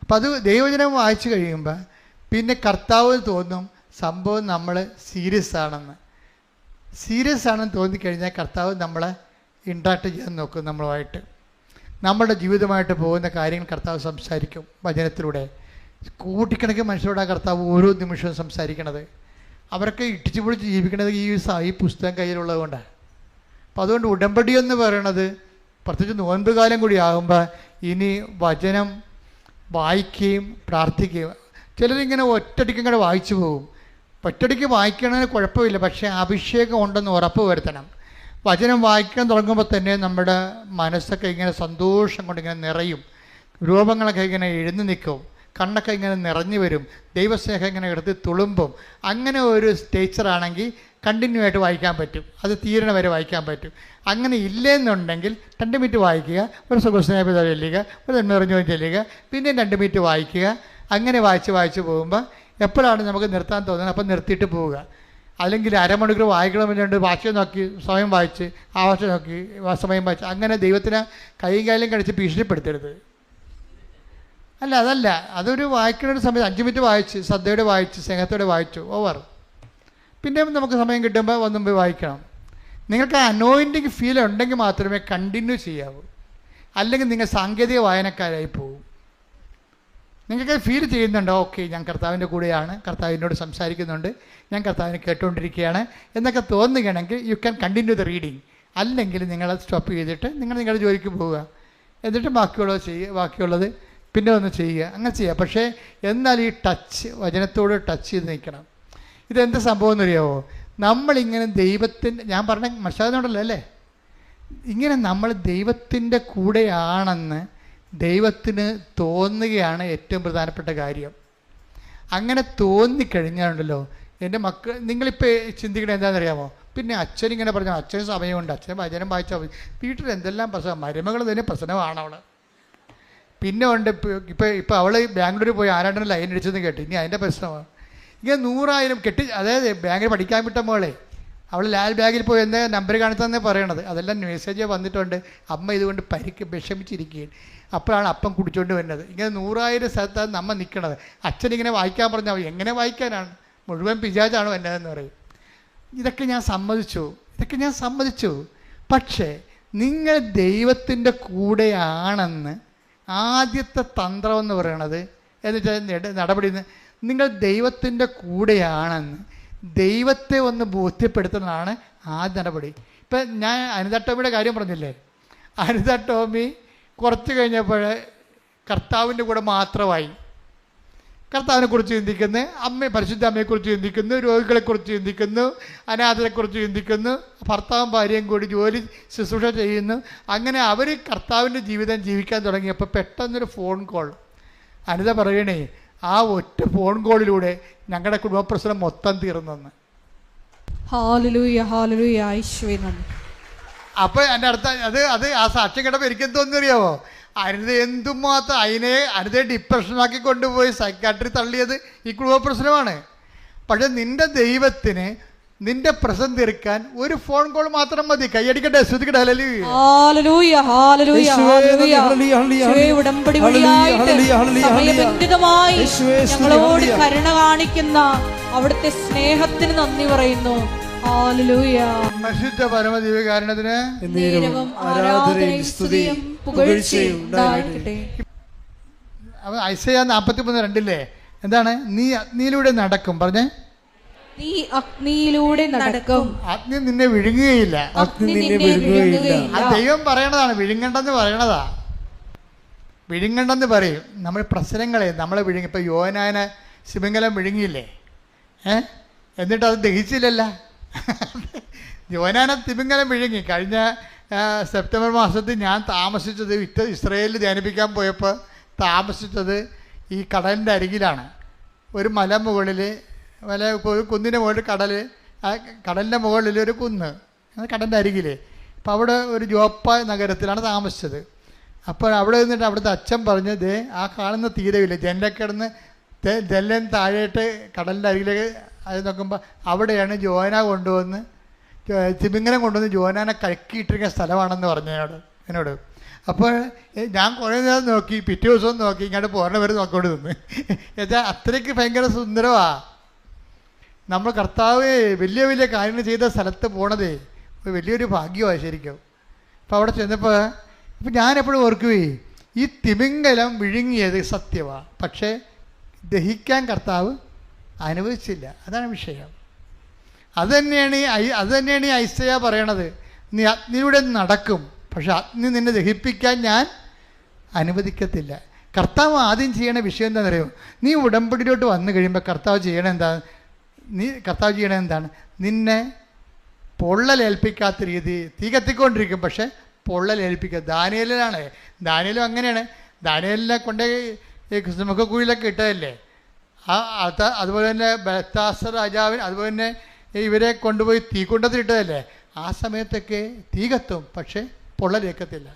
അപ്പം അത് ദൈവവചനം വായിച്ചു കഴിയുമ്പോൾ പിന്നെ കർത്താവ് തോന്നും സംഭവം നമ്മൾ സീരിയസ് ആണെന്ന് തോന്നിക്കഴിഞ്ഞാൽ കർത്താവ് നമ്മളെ ഇൻട്രാക്ട് ചെയ്യാൻ നോക്കും. നമ്മളുമായിട്ട് നമ്മുടെ ജീവിതമായിട്ട് പോകുന്ന കാര്യങ്ങൾ കർത്താവ് സംസാരിക്കും വചനത്തിലൂടെ. കോടിക്കണക്കിന് മനുഷ്യരോടാണ് കർത്താവ് ഓരോ നിമിഷവും സംസാരിക്കണത്. അവരൊക്കെ ഇടിച്ചു പൊളിച്ച് ജീവിക്കണത് ഈ പുസ്തകം കയ്യിലുള്ളത് കൊണ്ടാണ്. അപ്പോൾ അതുകൊണ്ട് ഉടമ്പടി എന്ന് പറയണത് പ്രത്യേകിച്ച് നോൻപ് കാലം കൂടി ആകുമ്പോൾ ഇനി വചനം വായിക്കുകയും പ്രാർത്ഥിക്കുകയും. ചിലരിങ്ങനെ ഒറ്റടിക്കും കൂടെ വായിച്ചു പോകും. ഒറ്റടിക്ക് വായിക്കണതിന് കുഴപ്പമില്ല, പക്ഷേ അഭിഷേകം ഉണ്ടെന്ന് ഉറപ്പ് വരുത്തണം. വചനം വായിക്കാൻ തുടങ്ങുമ്പോൾ തന്നെ നമ്മുടെ മനസ്സൊക്കെ ഇങ്ങനെ സന്തോഷം കൊണ്ട് ഇങ്ങനെ നിറയും, രൂപങ്ങളൊക്കെ ഇങ്ങനെ എഴുന്നു നിൽക്കും, കണ്ണൊക്കെ ഇങ്ങനെ നിറഞ്ഞു വരും, ദൈവസ്നേഹം ഇങ്ങനെ എടുത്ത് തുളുമ്പും. അങ്ങനെ ഒരു ടീച്ചറാണെങ്കിൽ കണ്ടിന്യൂ ആയിട്ട് വായിക്കാൻ പറ്റും, അത് തീരണ വരെ വായിക്കാൻ പറ്റും. അങ്ങനെ ഇല്ലെന്നുണ്ടെങ്കിൽ 2 മിനിറ്റ് വായിക്കുക, ഒരു സ്വർഗസ്ഥനായ പിതാവേ ചെല്ലുക, ഒരു നന്മ നിറഞ്ഞു ചെല്ലുക, പിന്നെയും 2 മിനിറ്റ് വായിക്കുക. അങ്ങനെ വായിച്ച് പോകുമ്പോൾ എപ്പോഴാണ് നമുക്ക് നിർത്താൻ തോന്നുന്നത് അപ്പം നിർത്തിയിട്ട് പോവുക. അല്ലെങ്കിൽ അരമണിക്കൂർ വായിക്കണമെന്നുണ്ട്, ഭാഷ നോക്കി സമയം വായിച്ച്, ആവാസം നോക്കി സമയം വായിച്ച്, അങ്ങനെ ദൈവത്തിന് കൈയും കാലും കടിച്ച് ഭീഷണിപ്പെടുത്തരുത്. അതല്ല, അതൊരു വായിക്കുന്ന ഒരു സമയത്ത് 5 മിനിറ്റ് വായിച്ച് ശ്രദ്ധയോടെ വായിച്ച് സ്നേഹത്തോടെ വായിച്ചു ഓവർ. പിന്നെ നമുക്ക് സമയം കിട്ടുമ്പോൾ ഒന്നും പോയി വായിക്കണം. നിങ്ങൾക്ക് അനോയിൻറ്റിങ് ഫീൽ ഉണ്ടെങ്കിൽ മാത്രമേ കണ്ടിന്യൂ ചെയ്യാവൂ, അല്ലെങ്കിൽ നിങ്ങൾ സാങ്കേതിക വായനക്കാരായി പോകും. നിങ്ങൾക്ക് ഫീൽ ചെയ്യുന്നുണ്ടോ, ഓക്കെ ഞാൻ കർത്താവിൻ്റെ കൂടെയാണ്, കർത്താവ് എന്നോട് സംസാരിക്കുന്നുണ്ട്, ഞാൻ കർത്താവിനെ കേട്ടുകൊണ്ടിരിക്കുകയാണ് എന്നൊക്കെ തോന്നുകയാണെങ്കിൽ you can continue the reading. അല്ലെങ്കിൽ നിങ്ങളത് സ്റ്റോപ്പ് ചെയ്തിട്ട് നിങ്ങളുടെ ജോലിക്ക് പോവുക, എന്നിട്ട് ബാക്കിയുള്ളത് പിന്നെ ഒന്ന് ചെയ്യുക, അങ്ങനെ ചെയ്യുക. പക്ഷേ എന്നാൽ ഈ വചനത്തോട് ടച്ച് ചെയ്ത് നിൽക്കണം. ഇതെന്ത് സംഭവം എന്നറിയാമോ? നമ്മളിങ്ങനെ ദൈവത്തിൻ്റെ, ഞാൻ പറഞ്ഞ മനസ്സിലാകുന്നുണ്ടല്ലോ അല്ലേ, ഇങ്ങനെ നമ്മൾ ദൈവത്തിൻ്റെ കൂടെയാണെന്ന് ദൈവത്തിന് തോന്നുകയാണ് ഏറ്റവും പ്രധാനപ്പെട്ട കാര്യം. അങ്ങനെ തോന്നിക്കഴിഞ്ഞാലുണ്ടല്ലോ എൻ്റെ മക്കൾ, നിങ്ങളിപ്പോൾ ചിന്തിക്കണത് എന്താണെന്നറിയാമോ? പിന്നെ അച്ഛനിങ്ങനെ പറഞ്ഞു, അച്ഛന് സമയമുണ്ട്, അച്ഛൻ വചനം വായിച്ചാൽ മതി, വീട്ടിൽ എന്തെല്ലാം പ്രശ്നം, മരുമകൾ തന്നെ പ്രശ്നമാണ് അവൾ. പിന്നെ ഉണ്ട് ഇപ്പോൾ അവൾ ബാംഗ്ലൂരിൽ പോയി ആരാണ്ടനെ ലൈൻ അടിച്ചെന്ന് കേട്ട്, ഇനി അതിൻ്റെ പ്രശ്നമാണ്. ഇങ്ങനെ 100,000 അതായത് ബാങ്കിൽ പഠിക്കാൻ വിട്ട മോളെ അവൾ ലാൽ ബാഗിൽ പോയി എന്താ നമ്പർ കാണിച്ചതെന്നേ പറയണത്. അതെല്ലാം മെസ്സേജ് വന്നിട്ടുണ്ട്, അമ്മ ഇതുകൊണ്ട് വിഷമിച്ചിരിക്കുകയാണ്. അപ്പോഴാണ് അപ്പം കുടിച്ചുകൊണ്ട് വരുന്നത്. ഇങ്ങനെ 100,000 സ്ഥലത്താണ് നമ്മ നിൽക്കണത്. അച്ഛനിങ്ങനെ വായിക്കാൻ പറഞ്ഞാൽ എങ്ങനെ വായിക്കാനാണ്, മുഴുവൻ പിശാചാണോ എന്നതെന്ന് പറയും. ഇതൊക്കെ ഞാൻ സമ്മതിച്ചു. പക്ഷേ നിങ്ങൾ ദൈവത്തിൻ്റെ കൂടെയാണെന്ന് ആദ്യത്തെ തന്ത്രം എന്ന് പറയണത് എന്നുവെച്ചാൽ നടപടി, നിങ്ങൾ ദൈവത്തിൻ്റെ കൂടെയാണെന്ന് ദൈവത്തെ ഒന്ന് ബോധ്യപ്പെടുത്തുന്നതാണ് ആദ്യ നടപടി. ഇപ്പം ഞാൻ അനിത ടോമിയുടെ കാര്യം പറഞ്ഞില്ലേ, അനിത ടോമി കുറച്ച് കഴിഞ്ഞപ്പോൾ കർത്താവിൻ്റെ കൂടെ മാത്രമായി. കർത്താവിനെക്കുറിച്ച് ചിന്തിക്കുന്നു, പരിശുദ്ധ അമ്മയെക്കുറിച്ച് ചിന്തിക്കുന്നു, രോഗികളെക്കുറിച്ച് ചിന്തിക്കുന്നു, അനാഥരെക്കുറിച്ച് ചിന്തിക്കുന്നു, ഭർത്താവും ഭാര്യയും കൂടി ജോലി ശുശ്രൂഷ ചെയ്യുന്നു. അങ്ങനെ അവർ കർത്താവിൻ്റെ ജീവിതം ജീവിക്കാൻ തുടങ്ങിയപ്പോൾ പെട്ടെന്നൊരു ഫോൺ കോൾ. അനിത പറയണേ, ആ ഒറ്റ ഫോൺ കോളിലൂടെ ഞങ്ങളുടെ കുടുംബ പ്രശ്നം മൊത്തം തീർന്നെന്ന്. അപ്പോൾ എൻ്റെ അടുത്ത അത് ആ സാക്ഷ്യം കേട്ടപ്പോൾ എനിക്കെന്ത് തോന്നിയറിയാമോ? അനിത എന്തുമാത്രം അനിതയെ ഡിപ്രഷനാക്കി കൊണ്ടുപോയി സൈക്കാട്രി തള്ളിയത് ഈ കുടുംബ പ്രശ്നമാണ്. പക്ഷെ നിന്റെ ദൈവത്തിന് നിന്റെ പ്രശ്നം തീർക്കാൻ ഒരു ഫോൺ കോൾ മാത്രം മതി. കൈയടിക്കട്ടെ, ശ്രുതിക്കട്ടെ. ഞങ്ങളോട് കരുണ കാണിക്കുന്ന അവിടുത്തെ സ്നേഹത്തിന് നന്ദി പറയുന്നു. പരിശുദ്ധ പരമദിവ്യകാരുണ്യത്തിന് ഐസയ്യാ 43:2 എന്താണ്? നീ അഗ്നിയിലൂടെ നടക്കും, പറഞ്ഞേ, നീ അഗ്നിയിലൂടെ നടക്കും, അഗ്നി നിന്നെ വിഴുങ്ങുകയില്ല. ആ ദൈവം പറയണതാണ്, വിഴുങ്ങണ്ടെന്ന് പറയണതാ. വിഴുങ്ങണ്ടെന്ന് പറയും. നമ്മൾ പ്രശ്നങ്ങളെ നമ്മളെ വിഴുങ്ങി. ഇപ്പം യോനാനെ ശിവങ്കലം വിഴുങ്ങിയില്ലേ? എന്നിട്ട് അത് ദഹിച്ചില്ലല്ല. യോനാനെ തിമിംഗലം വിഴുങ്ങി. കഴിഞ്ഞ സെപ്റ്റംബർ മാസത്തിൽ ഞാൻ താമസിച്ചത് ഇസ്രയേലിൽ ധ്യാനിപ്പിക്കാൻ പോയപ്പോൾ താമസിച്ചത് ഈ കടലിൻ്റെ അരികിലാണ്. ഒരു മല മുകളിൽ ഒരു കുന്നിൻ്റെ മുകളിൽ കടലിൻ്റെ മുകളിൽ ഒരു കുന്ന്, കടലിൻ്റെ അരികിൽ. അപ്പോൾ അവിടെ ഒരു ജോപ്പ നഗരത്തിലാണ് താമസിച്ചത്. അപ്പോൾ അവിടെ നിന്നിട്ട് അവിടുത്തെ അച്ഛൻ പറഞ്ഞ്, ദേ ആ കാണുന്ന തീരമില്ല, ജനലക്കിടന്ന് ജനലും താഴെയിട്ട് കടലിൻ്റെ അരികിലേക്ക് അത് നോക്കുമ്പോൾ അവിടെയാണ് ജോന കൊണ്ടുവന്ന് തിമിംഗലം കൊണ്ടുവന്ന് ജോനാനെ കഴുക്കിയിട്ടിരിക്കുന്ന സ്ഥലമാണെന്ന് പറഞ്ഞു എന്നോട്. അപ്പോൾ ഞാൻ കുറേ നേരം നോക്കി, പിറ്റേ ദിവസവും നോക്കി, ഇങ്ങോട്ട് പോരണ വരെ നോക്കിക്കൊണ്ട് നിന്ന്. എന്നുവെച്ചാൽ അത്രയ്ക്ക് ഭയങ്കര സുന്ദരമാണ്. നമ്മൾ കർത്താവ് വലിയ വലിയ കാര്യങ്ങൾ ചെയ്ത സ്ഥലത്ത് പോണതേ വലിയൊരു ഭാഗ്യമാണ് ശരിക്കും. അപ്പോൾ അവിടെ ചെന്നപ്പോൾ ഇപ്പം ഞാനെപ്പോഴും ഓർക്കുകയെ, ഈ തിമിംഗലം വിഴുങ്ങിയത് സത്യമാണ്, പക്ഷേ ദഹിക്കാൻ കർത്താവ് അനുവദിച്ചില്ല. അതാണ് വിഷയം. അത് തന്നെയാണ് ഈ ഐസയ പറയണത്. നീ അഗ്നിയുടെ നടക്കും, പക്ഷെ അഗ്നി നിന്നെ ദഹിപ്പിക്കാൻ ഞാൻ അനുവദിക്കത്തില്ല. കർത്താവ് ആദ്യം ചെയ്യണ വിഷയം എന്താണെന്ന് അറിയുമോ? നീ ഉടമ്പടിയിലോട്ട് വന്നു കഴിയുമ്പോൾ കർത്താവ് ചെയ്യണത് എന്താണ്? നിന്നെ പൊള്ളലേൽപ്പിക്കാത്ത രീതി, തീ കത്തിക്കൊണ്ടിരിക്കും പക്ഷെ പൊള്ളലേൽപ്പിക്കുക. ദാനിയേലും അങ്ങനെയാണ്. ദാനിയേലിനെ കൊണ്ട് ഈ സിംഹക്കുഴിയിലൊക്കെ ഇട്ടതല്ലേ. അതുപോലെ തന്നെ ബെൽത്താസർ രാജാവിന്, അതുപോലെ തന്നെ ഇവരെ കൊണ്ടുപോയി തീക്കുണ്ടത്തിലിട്ടതല്ലേ. ആ സമയത്തൊക്കെ തീ കത്തും പക്ഷെ പൊള്ളലേക്കത്തില്ല.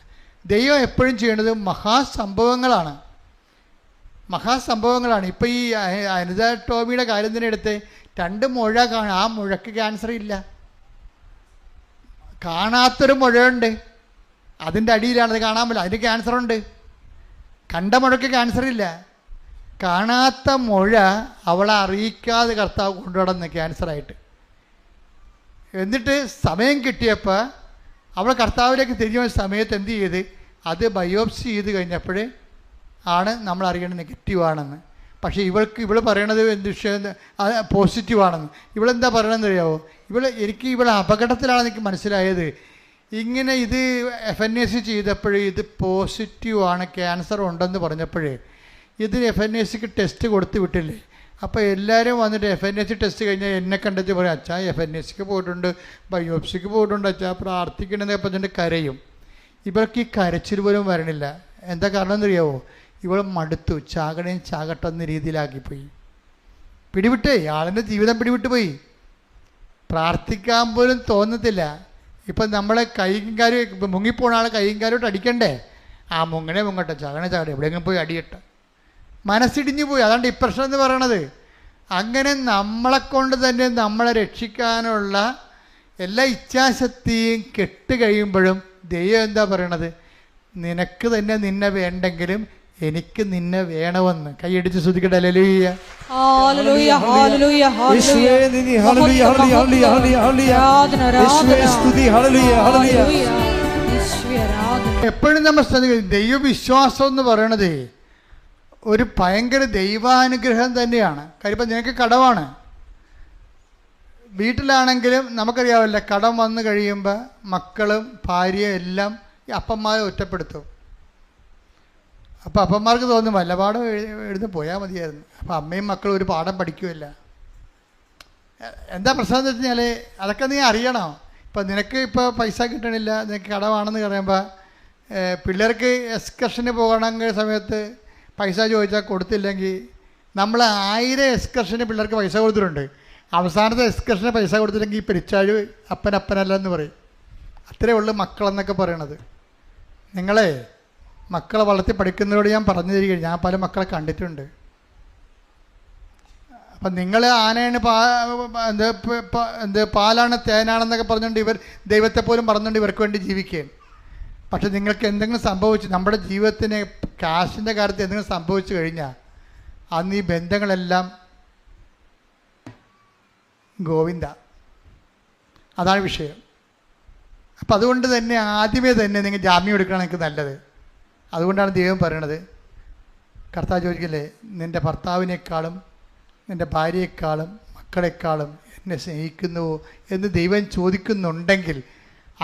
ദൈവം എപ്പോഴും ചെയ്യേണ്ടത് മഹാസംഭവങ്ങളാണ്. ഇപ്പോൾ ഈ അനിത ടോമിയുടെ കാര്യം തന്നെ എടുത്ത് 2 മുഴ കാണും, ആ മുഴക്ക് ക്യാൻസർ ഇല്ല. കാണാത്തൊരു മുഴയുണ്ട്, അതിൻ്റെ അടിയിലാണത്, കാണാൻ പറ്റില്ല, അതിന് ക്യാൻസറുണ്ട്. കണ്ട മുഴക്ക് ക്യാൻസർ ഇല്ല. കാണാത്ത മുഴ അവളെ അറിയിക്കാതെ കർത്താവ് കൊണ്ടുനടന്ന് ക്യാൻസറായിട്ട്. എന്നിട്ട് സമയം കിട്ടിയപ്പോൾ അവൾ കർത്താവിലേക്ക് തിരിഞ്ഞു വന്ന സമയത്ത് എന്ത് ചെയ്ത്, അത് ബയോപ്സി ചെയ്ത് കഴിഞ്ഞപ്പോൾ ആണ് നമ്മൾ അറിയേണ്ടത് നെഗറ്റീവാണെന്ന്. പക്ഷേ ഇവൾ പറയണത് എന്ത് വിഷയം പോസിറ്റീവാണെന്ന്. ഇവളെന്താ പറയണമെന്ന് അറിയാമോ? ഇവൾ അപകടത്തിലാണെന്ന് എനിക്ക് മനസ്സിലായത്. ഇങ്ങനെ ഇത് FNAC ചെയ്തപ്പോഴേ ഇത് പോസിറ്റീവാണ്, ക്യാൻസർ ഉണ്ടെന്ന് പറഞ്ഞപ്പോഴേ ഇത് FNACക്ക് ടെസ്റ്റ് കൊടുത്ത് വിട്ടില്ലേ. അപ്പോൾ എല്ലാവരും വന്നിട്ട് FNAC ടെസ്റ്റ് കഴിഞ്ഞാൽ എന്നെ കണ്ടിട്ട് പറയും, അച്ഛാ FNACക്ക് പോയിട്ടുണ്ട്, ബയോപ്സിക്ക് പോയിട്ടുണ്ട്, അച്ഛാ പ്രാർത്ഥിക്കണമെന്നൊക്കെ പറഞ്ഞിട്ട് കരയും. ഇവർക്ക് ഈ കരച്ചിൽ പോലും വരണില്ല. എന്താ കാരണം എന്നറിയാവോ? ഇവൾ മടുത്തു, ചാകട്ടെന്ന രീതിയിലാക്കിപ്പോയി. പിടിവിട്ടേ, ആളിൻ്റെ ജീവിതം പിടിവിട്ട് പോയി. പ്രാർത്ഥിക്കാൻ പോലും തോന്നത്തില്ല. ഇപ്പം നമ്മളെ കൈയും കാര്യം മുങ്ങിപ്പോണ ആൾ കൈയും കാര്യമായിട്ട് അടിക്കണ്ടേ? ആ മുങ്ങട്ടെ, ചാകട്ടെ, എവിടെയെങ്കിലും പോയി അടിയട്ടെ. മനസ്സിടിഞ്ഞു പോയി. അതാണ് ഡിപ്രഷൻ എന്ന് പറയണത്. അങ്ങനെ നമ്മളെക്കൊണ്ട് തന്നെ നമ്മളെ രക്ഷിക്കാനുള്ള എല്ലാ ഇച്ഛാശക്തിയും കെട്ടുകഴിയുമ്പോഴും ദൈവം എന്താ പറയണത്? നിനക്ക് തന്നെ നിന്നെ വേണ്ടെങ്കിലും എനിക്ക് നിന്നെ വേണമെന്ന്. കൈയടിച്ച് ശ്രദ്ധിക്കട്ടെ. ഹല്ലേലൂയ, ഹല്ലേലൂയ, ഹല്ലേലൂയ, യേശുവേ നന്ദി. ഹല്ലേലൂയ, ഹല്ലേലൂയ, ഹല്ലേലൂയ, യേശുവേ സ്തുതി. Hallelujah, hallelujah. എപ്പോഴും നമ്മൾ ശ്രദ്ധിക്കും, ദൈവവിശ്വാസം എന്ന് പറയണത് ഒരു ഭയങ്കര ദൈവാനുഗ്രഹം തന്നെയാണ്. കാര്യം ഇപ്പം നിനക്ക് കടമാണ്. വീട്ടിലാണെങ്കിലും നമുക്കറിയാമല്ലോ, കടം വന്നു കഴിയുമ്പോൾ മക്കളും ഭാര്യയും എല്ലാം ഈ അപ്പന്മാരെ ഒറ്റപ്പെടുത്തും. അപ്പോൾ അപ്പന്മാർക്ക് തോന്നും വല്ല പാഠം എഴുതി പോയാൽ മതിയായിരുന്നു. അപ്പോൾ അമ്മയും മക്കളും ഒരു പാഠം പഠിക്കുമല്ല. എന്താ പ്രശ്നം എന്ന് വെച്ച് കഴിഞ്ഞാൽ അതൊക്കെ നീ അറിയണം. ഇപ്പം നിനക്ക് ഇപ്പോൾ പൈസ കിട്ടണില്ല, നിനക്ക് കടമാണെന്ന് പറയുമ്പോൾ പിള്ളേർക്ക് എക്സ്കർഷന് പോകണമെങ്കിൽ സമയത്ത് പൈസ ചോദിച്ചാൽ കൊടുത്തില്ലെങ്കിൽ നമ്മൾ 1000 എക്സ്കർഷന് പിള്ളേർക്ക് പൈസ കൊടുത്തിട്ടുണ്ട്. അവസാനത്തെ എക്സ്കർഷന് പൈസ കൊടുത്തില്ലെങ്കിൽ ഈ പെരിച്ചാഴ് അപ്പനല്ല എന്ന് പറയും. അത്രയേ ഉള്ളൂ മക്കളെന്നൊക്കെ പറയണത്. നിങ്ങളെ മക്കളെ വളർത്തി പഠിക്കുന്നതോട് ഞാൻ പറഞ്ഞു തരികയാണ്. ഞാൻ പല മക്കളെ കണ്ടിട്ടുണ്ട്. അപ്പം നിങ്ങൾ ആനയാണ് പാലാണ് തേനാണെന്നൊക്കെ പറഞ്ഞുകൊണ്ട് ഇവർ ദൈവത്തെ പോലും പറഞ്ഞുകൊണ്ട് ഇവർക്ക് വേണ്ടി ജീവിക്കുകയും. പക്ഷെ നിങ്ങൾക്ക് എന്തെങ്കിലും സംഭവിച്ചു, നമ്മുടെ ജീവിതത്തിന് കാശിൻ്റെ കാര്യത്തിൽ എന്തെങ്കിലും സംഭവിച്ചു കഴിഞ്ഞാൽ അന്ന് ഈ ബന്ധങ്ങളെല്ലാം ഗോവിന്ദ. അതാണ് വിഷയം. അപ്പം അതുകൊണ്ട് തന്നെ ആദ്യമേ തന്നെ നിങ്ങൾ ജാമ്യം എടുക്കണം എനിക്ക് നല്ലത്. അതുകൊണ്ടാണ് ദൈവം പറയണത്, കർത്താവ് ചോദിക്കില്ലേ, നിൻ്റെ ഭർത്താവിനേക്കാളും നിൻ്റെ ഭാര്യയെക്കാളും മക്കളെക്കാളും എന്നെ സ്നേഹിക്കുന്നുവോ എന്ന് ദൈവം ചോദിക്കുന്നുണ്ടെങ്കിൽ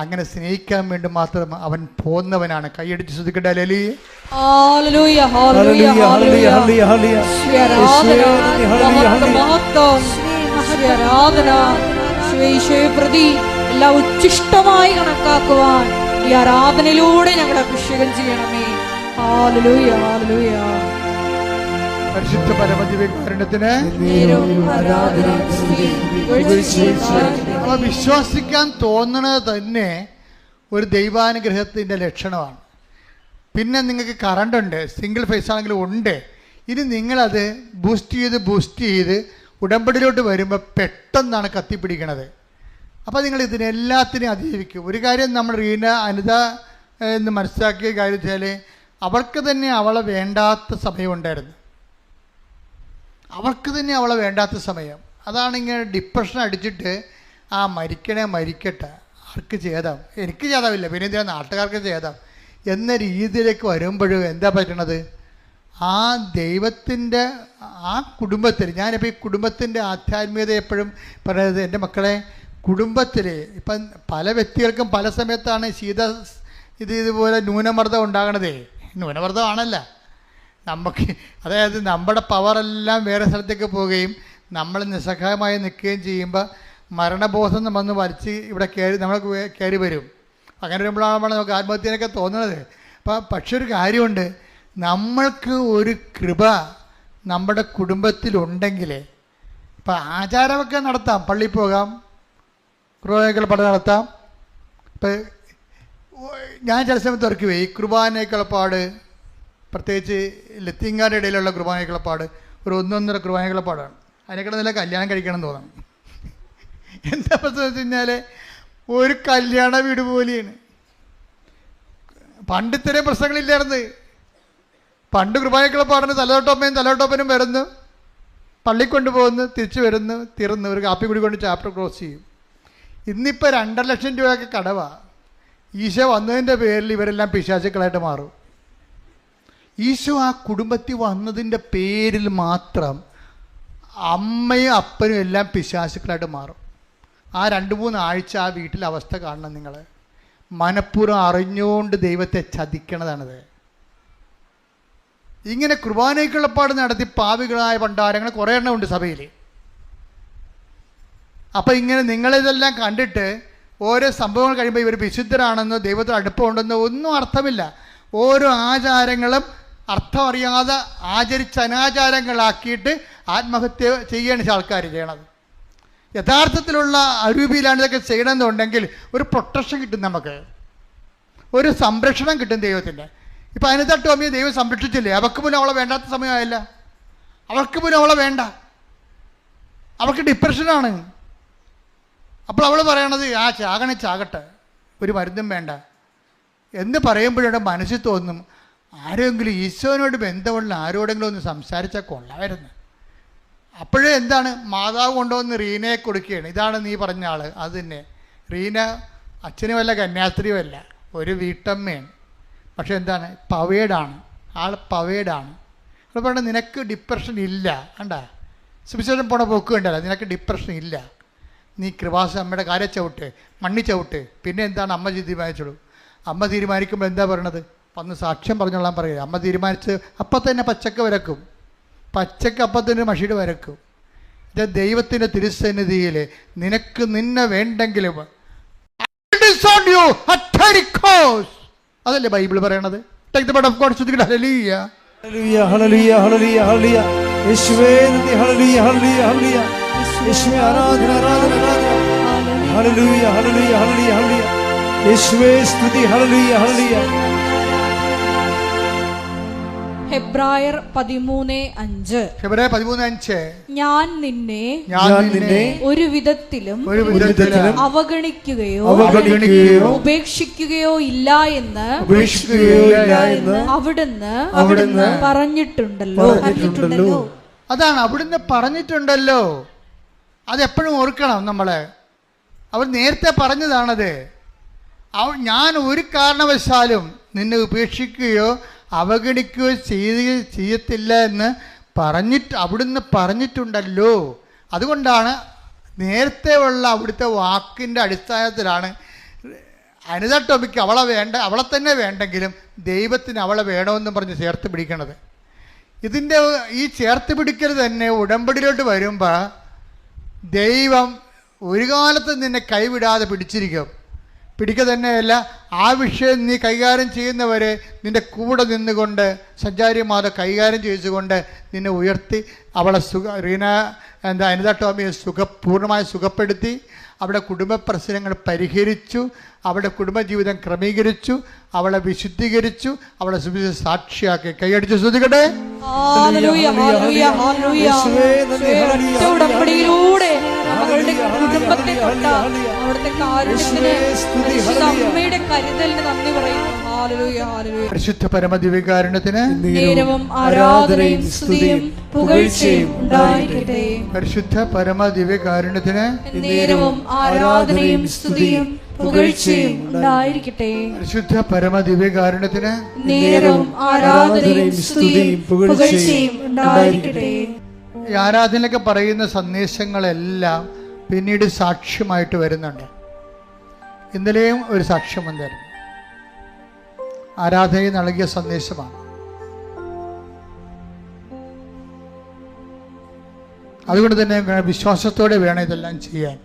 അങ്ങനെ സ്നേഹിക്കാൻ വേണ്ടി മാത്രം അവൻ പോന്നവനാണ്. കൈയടിച്ച് ശ്രദ്ധിക്കട്ടെ. Hallelujah, hallelujah, hallelujah, hallelujah, hallelujah. ഈശോയെ പ്രതി എല്ലാം ഉച്ഛിഷ്ടമായി കണക്കാക്കുവാൻ ഈ ആരാധനയിലൂടെ ഞങ്ങളെ അഭിഷേകം ചെയ്യണമേ. Hallelujah, hallelujah. പരിശുദ്ധ പരമദിവ്യകാരുണ്യത്തിന് വിശ്വസിക്കാൻ തോന്നണത് തന്നെ ഒരു ദൈവാനുഗ്രഹത്തിൻ്റെ ലക്ഷണമാണ്. പിന്നെ നിങ്ങൾക്ക് കറണ്ട് ഉണ്ട്, സിംഗിൾ ഫേസ് ആണെങ്കിലും ഉണ്ട്. ഇനി നിങ്ങളത് ബൂസ്റ്റ് ചെയ്ത് ഉടമ്പടിയിലോട്ട് വരുമ്പോൾ പെട്ടെന്നാണ് കത്തിപ്പിടിക്കണത്. അപ്പോൾ നിങ്ങൾ ഇതിനെല്ലാത്തിനെയും അതിജീവിക്കും. ഒരു കാര്യം നമ്മൾ അനിത എന്ന് മനസ്സിലാക്കിയ കാര്യം വെച്ചാൽ അവൾക്ക് തന്നെ അവളെ വേണ്ടാത്ത സമയമുണ്ടായിരുന്നു. അവൾക്ക് തന്നെ അവളെ വേണ്ടാത്ത സമയം. അതാണ് ഇങ്ങനെ ഡിപ്രഷൻ അടിച്ചിട്ട് മരിക്കട്ടെ, ആർക്ക് ചെയ്താം, എനിക്ക് ചെയ്താവില്ല, പിന്നെ എന്തിനാ നാട്ടുകാർക്ക് ചെയ്താം എന്ന രീതിയിലേക്ക് വരുമ്പോഴും എന്താ പറ്റണത്? ആ ദൈവത്തിൻ്റെ ആ കുടുംബത്തിൽ, ഞാനിപ്പോൾ ഈ കുടുംബത്തിൻ്റെ ആധ്യാത്മികത എപ്പോഴും പറയുന്നത്, എൻ്റെ മക്കളെ, കുടുംബത്തിൽ ഇപ്പം പല വ്യക്തികൾക്കും പല സമയത്താണ് ഇതുപോലെ ന്യൂനമർദ്ദം ഉണ്ടാകണതേ. ന്യൂനമർദ്ദമാണല്ല നമുക്ക്, അതായത് നമ്മുടെ പവറെല്ലാം വേറെ സ്ഥലത്തേക്ക് പോവുകയും നമ്മൾ നിസ്സഹായമായി നിൽക്കുകയും ചെയ്യുമ്പോൾ മരണബോധം വന്ന് വലിച്ച് ഇവിടെ നമ്മൾ കയറി വരും. അങ്ങനെ വരുമ്പോഴാണ് നമുക്ക് ആത്മഹത്യനൊക്കെ തോന്നുന്നത്. പക്ഷെ ഒരു കാര്യമുണ്ട്, നമ്മൾക്ക് ഒരു കൃപ നമ്മുടെ കുടുംബത്തിലുണ്ടെങ്കിൽ ഇപ്പം ആചാരമൊക്കെ നടത്താം, പള്ളിയിൽ പോകാം, കുർബാനയ്ക്കുള്ള നടത്താം. ഇപ്പം ഞാൻ ചില സമയത്ത് ഓർക്കുവേ, ഈ കുർബാനയ്ക്കുള്ളപ്പാട്, പ്രത്യേകിച്ച് ലത്തീങ്കാരുടെ ഇടയിലുള്ള കുർബാനയ്ക്കുള്ളപ്പാട് ഒരു 1.5 കുർബാനയ്ക്കുള്ളപ്പാടാണ്. അതിനേക്കാൾ നല്ല കല്യാണം കഴിക്കണം എന്ന് തോന്നണം. എന്താ പ്രശ്നം വെച്ച് കഴിഞ്ഞാൽ ഒരു കല്യാണ വീട് പോലെയാണ്. പണ്ട് ഇത്രയും പ്രശ്നങ്ങളില്ലായിരുന്നു. പണ്ട് കുർബാനയ്ക്കുള്ളപ്പാടിന് തലയോട്ടപ്പനും വരുന്നു, പള്ളി കൊണ്ടുപോകുന്നു, തിരിച്ചു വരുന്നു, തീർന്നു, ഒരു കാപ്പി കൂടി കൊണ്ട് ചാപ്റ്റർ ക്ലോസ് ചെയ്യും. ഇന്നിപ്പോൾ 2.5 ലക്ഷം രൂപയൊക്കെ കടവാണ്. ഈശോ വന്നതിൻ്റെ പേരിൽ ഇവരെല്ലാം പിശാചുക്കളായിട്ട് മാറും. ഈശോ ആ കുടുംബത്തിൽ വന്നതിൻ്റെ പേരിൽ മാത്രം അമ്മയും അപ്പനും എല്ലാം പിശാചുക്കളായിട്ട് മാറും. ആ 2-3 ആഴ്ച ആ വീട്ടിലെ അവസ്ഥ കാണണം നിങ്ങൾ. മനഃപൂർവ്വം അറിഞ്ഞുകൊണ്ട് ദൈവത്തെ ചതിക്കണതാണിത്. ഇങ്ങനെ കുർബാനയ്ക്കുള്ളപ്പാട് നടത്തി പാപികളായ ഭണ്ഡാരങ്ങൾ കുറേ എണ്ണം ഉണ്ട് സഭയിൽ. അപ്പം ഇങ്ങനെ നിങ്ങളിതെല്ലാം കണ്ടിട്ട് ഓരോ സംഭവങ്ങൾ കഴിയുമ്പോൾ ഇവർ വിശുദ്ധരാണെന്നോ ദൈവത്തിന് അടുപ്പമുണ്ടെന്നോ ഒന്നും അർത്ഥമില്ല. ഓരോ ആചാരങ്ങളും അർത്ഥം അറിയാതെ ആചരിച്ച് അനാചാരങ്ങളാക്കിയിട്ട് ആത്മഹത്യ ചെയ്യാണ് ആൾക്കാർ ചെയ്യണത്. യഥാർത്ഥത്തിലുള്ള അരൂപിയിലാണ് ഇതൊക്കെ ചെയ്യണമെന്നുണ്ടെങ്കിൽ ഒരു പ്രൊട്ടക്ഷൻ കിട്ടും, നമുക്ക് ഒരു സംരക്ഷണം കിട്ടും ദൈവത്തിൻ്റെ. ഇപ്പം അനിത ടോമിയെ ദൈവം സംരക്ഷിച്ചില്ലേ? അവൾക്ക് പോലും അവളെ വേണ്ടാത്ത സമയമായില്ല. അവൾക്ക് പോലും അവളെ വേണ്ട, അവൾക്ക് ഡിപ്രഷനാണ്. അപ്പോൾ അവൾ പറയണത് ചാകട്ടെ, ഒരു മരുന്നും വേണ്ട എന്ന് പറയുമ്പോഴാണ് മനസ്സിൽ തോന്നും, ആരെങ്കിലും ഈശോനോട് ബന്ധമുള്ള ആരോടെങ്കിലും ഒന്ന് സംസാരിച്ചാൽ കൊള്ളാമായിരുന്നു. അപ്പോഴേ എന്താണ്, മാതാവ് കൊണ്ടുവന്ന് റീനയെ കൊടുക്കുകയാണ്. ഇതാണ് നീ പറഞ്ഞ ആൾ. അത് തന്നെ റീന അച്ഛനുമല്ല കന്യാസ്ത്രീയുമല്ല, ഒരു വീട്ടമ്മയാണ്. പക്ഷെ എന്താണ്, പവേഡാണ് ആൾ, പവേഡാണ്. അപ്പോൾ പറഞ്ഞാൽ നിനക്ക് ഡിപ്രഷൻ ഇല്ല, കണ്ട സുവിശേഷം പോണ പോക്ക് കണ്ടല്ല, നിനക്ക് ഡിപ്രഷൻ ഇല്ല, നീ കൃപാസ അമ്മയുടെ കാര്യം ചവിട്ട്, മണ്ണി ചവിട്ട്. പിന്നെ എന്താണ് അമ്മ തീരുമാനിച്ചോളൂ. അമ്മ തീരുമാനിക്കുമ്പോൾ എന്താ പറയണത്, വന്ന് സാക്ഷ്യം പറഞ്ഞോളാൻ പറയുക. അമ്മ തീരുമാനിച്ച് അപ്പം തന്നെ പച്ചക്ക് വരക്കും, പച്ചക്ക് അപ്പം തന്നെ മഷിയുടെ വരക്കും. ഇത് ദൈവത്തിൻ്റെ തിരുസന്നിധിയിൽ നിനക്ക് നിന്നെ വേണ്ടെങ്കിലും അതല്ലേ ബൈബിൾ പറയണത്. Take the word of God. Hallelujah. Hallelujah, hallelujah, hallelujah, hallelujah. യേശുവേ നന്ദി, hallelujah, hallelujah, hallelujah. യേശുവേ ആരാധന, ആരാധന, ആരാധന. Hallelujah, hallelujah, hallelujah, hallelujah. യേശുവേ സ്തുതി, hallelujah, hallelujah. ഹെബ്രായർ 13:5 ഞാൻ നിന്നെ ഒരു വിധത്തിലും അവഗണിക്കുകയോ ഉപേക്ഷിക്കുകയോ ഇല്ല എന്ന് അവിടുന്ന് പറഞ്ഞിട്ടുണ്ടല്ലോ. അതാണ് അവിടുന്ന് പറഞ്ഞിട്ടുണ്ടല്ലോ. അതെപ്പോഴും ഓർക്കണം നമ്മള്. അവർ നേരത്തെ പറഞ്ഞതാണത്. ഞാൻ ഒരു കാരണവശാലും നിന്നെ ഉപേക്ഷിക്കുകയോ അവഗണിക്കുകയോ ചെയ്യത്തില്ല എന്ന് അവിടുന്ന് പറഞ്ഞിട്ടുണ്ടല്ലോ. അതുകൊണ്ടാണ് നേരത്തെ ഉള്ള അവിടുത്തെ വാക്കിൻ്റെ അടിസ്ഥാനത്തിലാണ് അനിത ടോമിക്ക് അവളെ തന്നെ വേണ്ടെങ്കിലും ദൈവത്തിന് അവളെ വേണമെന്നും പറഞ്ഞ് ചേർത്ത് പിടിക്കണത്. ഇതിൻ്റെ ഈ ചേർത്ത് പിടിക്കൽ തന്നെ ഉടമ്പടിയിലോട്ട് വരുമ്പോൾ ദൈവം ഒരു കാലത്ത് നിന്നെ കൈവിടാതെ പിടിച്ചിരിക്കും. പിടിക്കുക തന്നെയല്ല, ആ വിഷയം നീ കൈകാര്യം ചെയ്യുന്നവരെ നിൻ്റെ കൂടെ നിന്നുകൊണ്ട് സഞ്ചാരിമാരെ കൈകാര്യം ചെയ്തുകൊണ്ട് നിന്നെ ഉയർത്തി അവളെ അനിത ടോമിയെ പൂർണ്ണമായി സുഖപ്പെടുത്തി അവിടെ കുടുംബ പ്രശ്നങ്ങൾ പരിഹരിച്ചു, അവിടെ കുടുംബജീവിതം ക്രമീകരിച്ചു, അവളെ വിശുദ്ധീകരിച്ചു, അവളെ സാക്ഷിയാക്കി. കൈയടിച്ച് ശ്രദ്ധിക്കട്ടെ. പരിശുദ്ധ പരമദിവ്യകാരുണ്യത്തിന് ആരാധനയും സ്തുതിയും പുകഴ്ചയും ഉണ്ടായിരിക്കട്ടെ. പരിശുദ്ധ പരമദിവ്യകാരുണ്യത്തിന് ആരാധനയും സ്തുതിയും പുകഴ്ചയും ഉണ്ടായിരിക്കട്ടെ. പരിശുദ്ധ പരമദിവ്യകാരുണ്യത്തിന് ആരാധനയും സ്തുതിയും പുകഴ്ചയും ഉണ്ടായിരിക്കട്ടെ. ഈ ആരാധനയിലൊക്കെ പറയുന്ന സന്ദേശങ്ങളെല്ലാം പിന്നീട് സാക്ഷ്യമായിട്ട് വരുന്നുണ്ട്. ഇന്നലെയും ഒരു സാക്ഷ്യം വന്നായിരുന്നു. ആരാധനയിൽ നൽകിയ സന്ദേശമാണ്. അതുകൊണ്ട് തന്നെ വിശ്വാസത്തോടെ വേണം ഇതെല്ലാം ചെയ്യാൻ.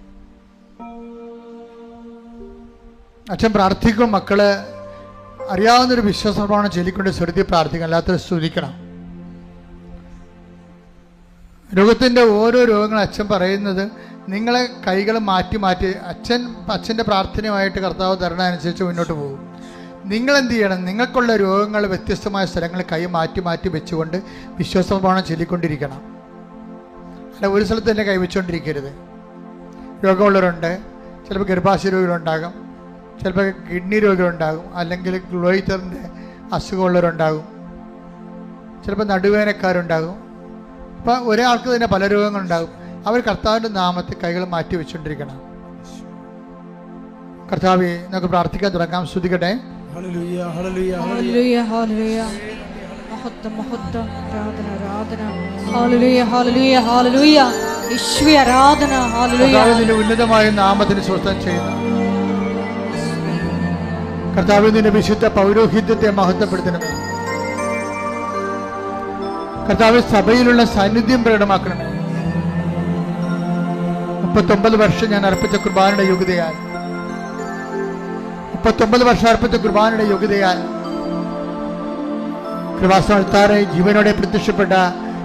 അച്ഛൻ പ്രാർത്ഥിക്കും, മക്കള് അറിയാവുന്നൊരു വിശ്വാസപ്രമാണം ചൊല്ലിക്കൊണ്ട് സ്വരുതി പ്രാർത്ഥിക്കണം, അല്ലാത്തൊരു സ്തുതിക്കണം. രോഗത്തിൻ്റെ ഓരോ രോഗങ്ങൾ അച്ഛൻ പറയുന്നത് നിങ്ങളെ കൈകൾ മാറ്റി മാറ്റി അച്ഛൻ്റെ പ്രാർത്ഥനയുമായിട്ട് കർത്താവ് തരണമനുസരിച്ച് മുന്നോട്ട് പോകും. നിങ്ങളെന്ത് ചെയ്യണം? നിങ്ങൾക്കുള്ള രോഗങ്ങൾ വ്യത്യസ്തമായ സ്ഥലങ്ങളിൽ കൈ മാറ്റി മാറ്റി വെച്ചുകൊണ്ട് വിശ്വാസപ്രമാണം ചൊല്ലിക്കൊണ്ടിരിക്കണം. അല്ല ഒരു സ്ഥലത്ത് തന്നെ കൈവച്ചുകൊണ്ടിരിക്കരുത്. രോഗമുള്ളവരുണ്ട്, ചിലപ്പോൾ ഗർഭാശയ രോഗികളുണ്ടാകും, ചിലപ്പോൾ കിഡ്നി രോഗികളുണ്ടാകും, അല്ലെങ്കിൽ ഗ്ലോയിറ്ററിൻ്റെ അസുഖമുള്ളവരുണ്ടാകും, ചിലപ്പോൾ നടുവേദനക്കാരുണ്ടാകും. അപ്പോൾ ഒരാൾക്ക് തന്നെ പല രോഗങ്ങളുണ്ടാകും. അവർ കർത്താവിൻ്റെ നാമത്തിൽ കൈകൾ മാറ്റി വെച്ചുകൊണ്ടിരിക്കണം. കർത്താവേ, നമുക്ക് പ്രാർത്ഥിക്കാൻ തുടങ്ങാം. സ്തുതിക്കട്ടെ. ഉന്നതമായ നാമത്തിന് സ്വസ്ഥം ചെയ്യുന്നു. കർത്താവേ, നിന്റെ വിശുദ്ധ പൗരോഹിത്യത്തെ മഹത്വപ്പെടുത്തണമേ. കർത്താവേ, സഭയിലുള്ള സാന്നിധ്യം പ്രകടമാക്കണമേ. 39 വർഷം ഞാൻ അർപ്പിച്ച കുർബാനയുടെ യോഗ്യതയാൽ 39 വർഷം അർപ്പിച്ച കുർബാനയുടെ യോഗ്യതയാൽ കൃപാസ്ഥാനത്താറെ ജീവനോടെ പ്രത്യക്ഷപ്പെട്ട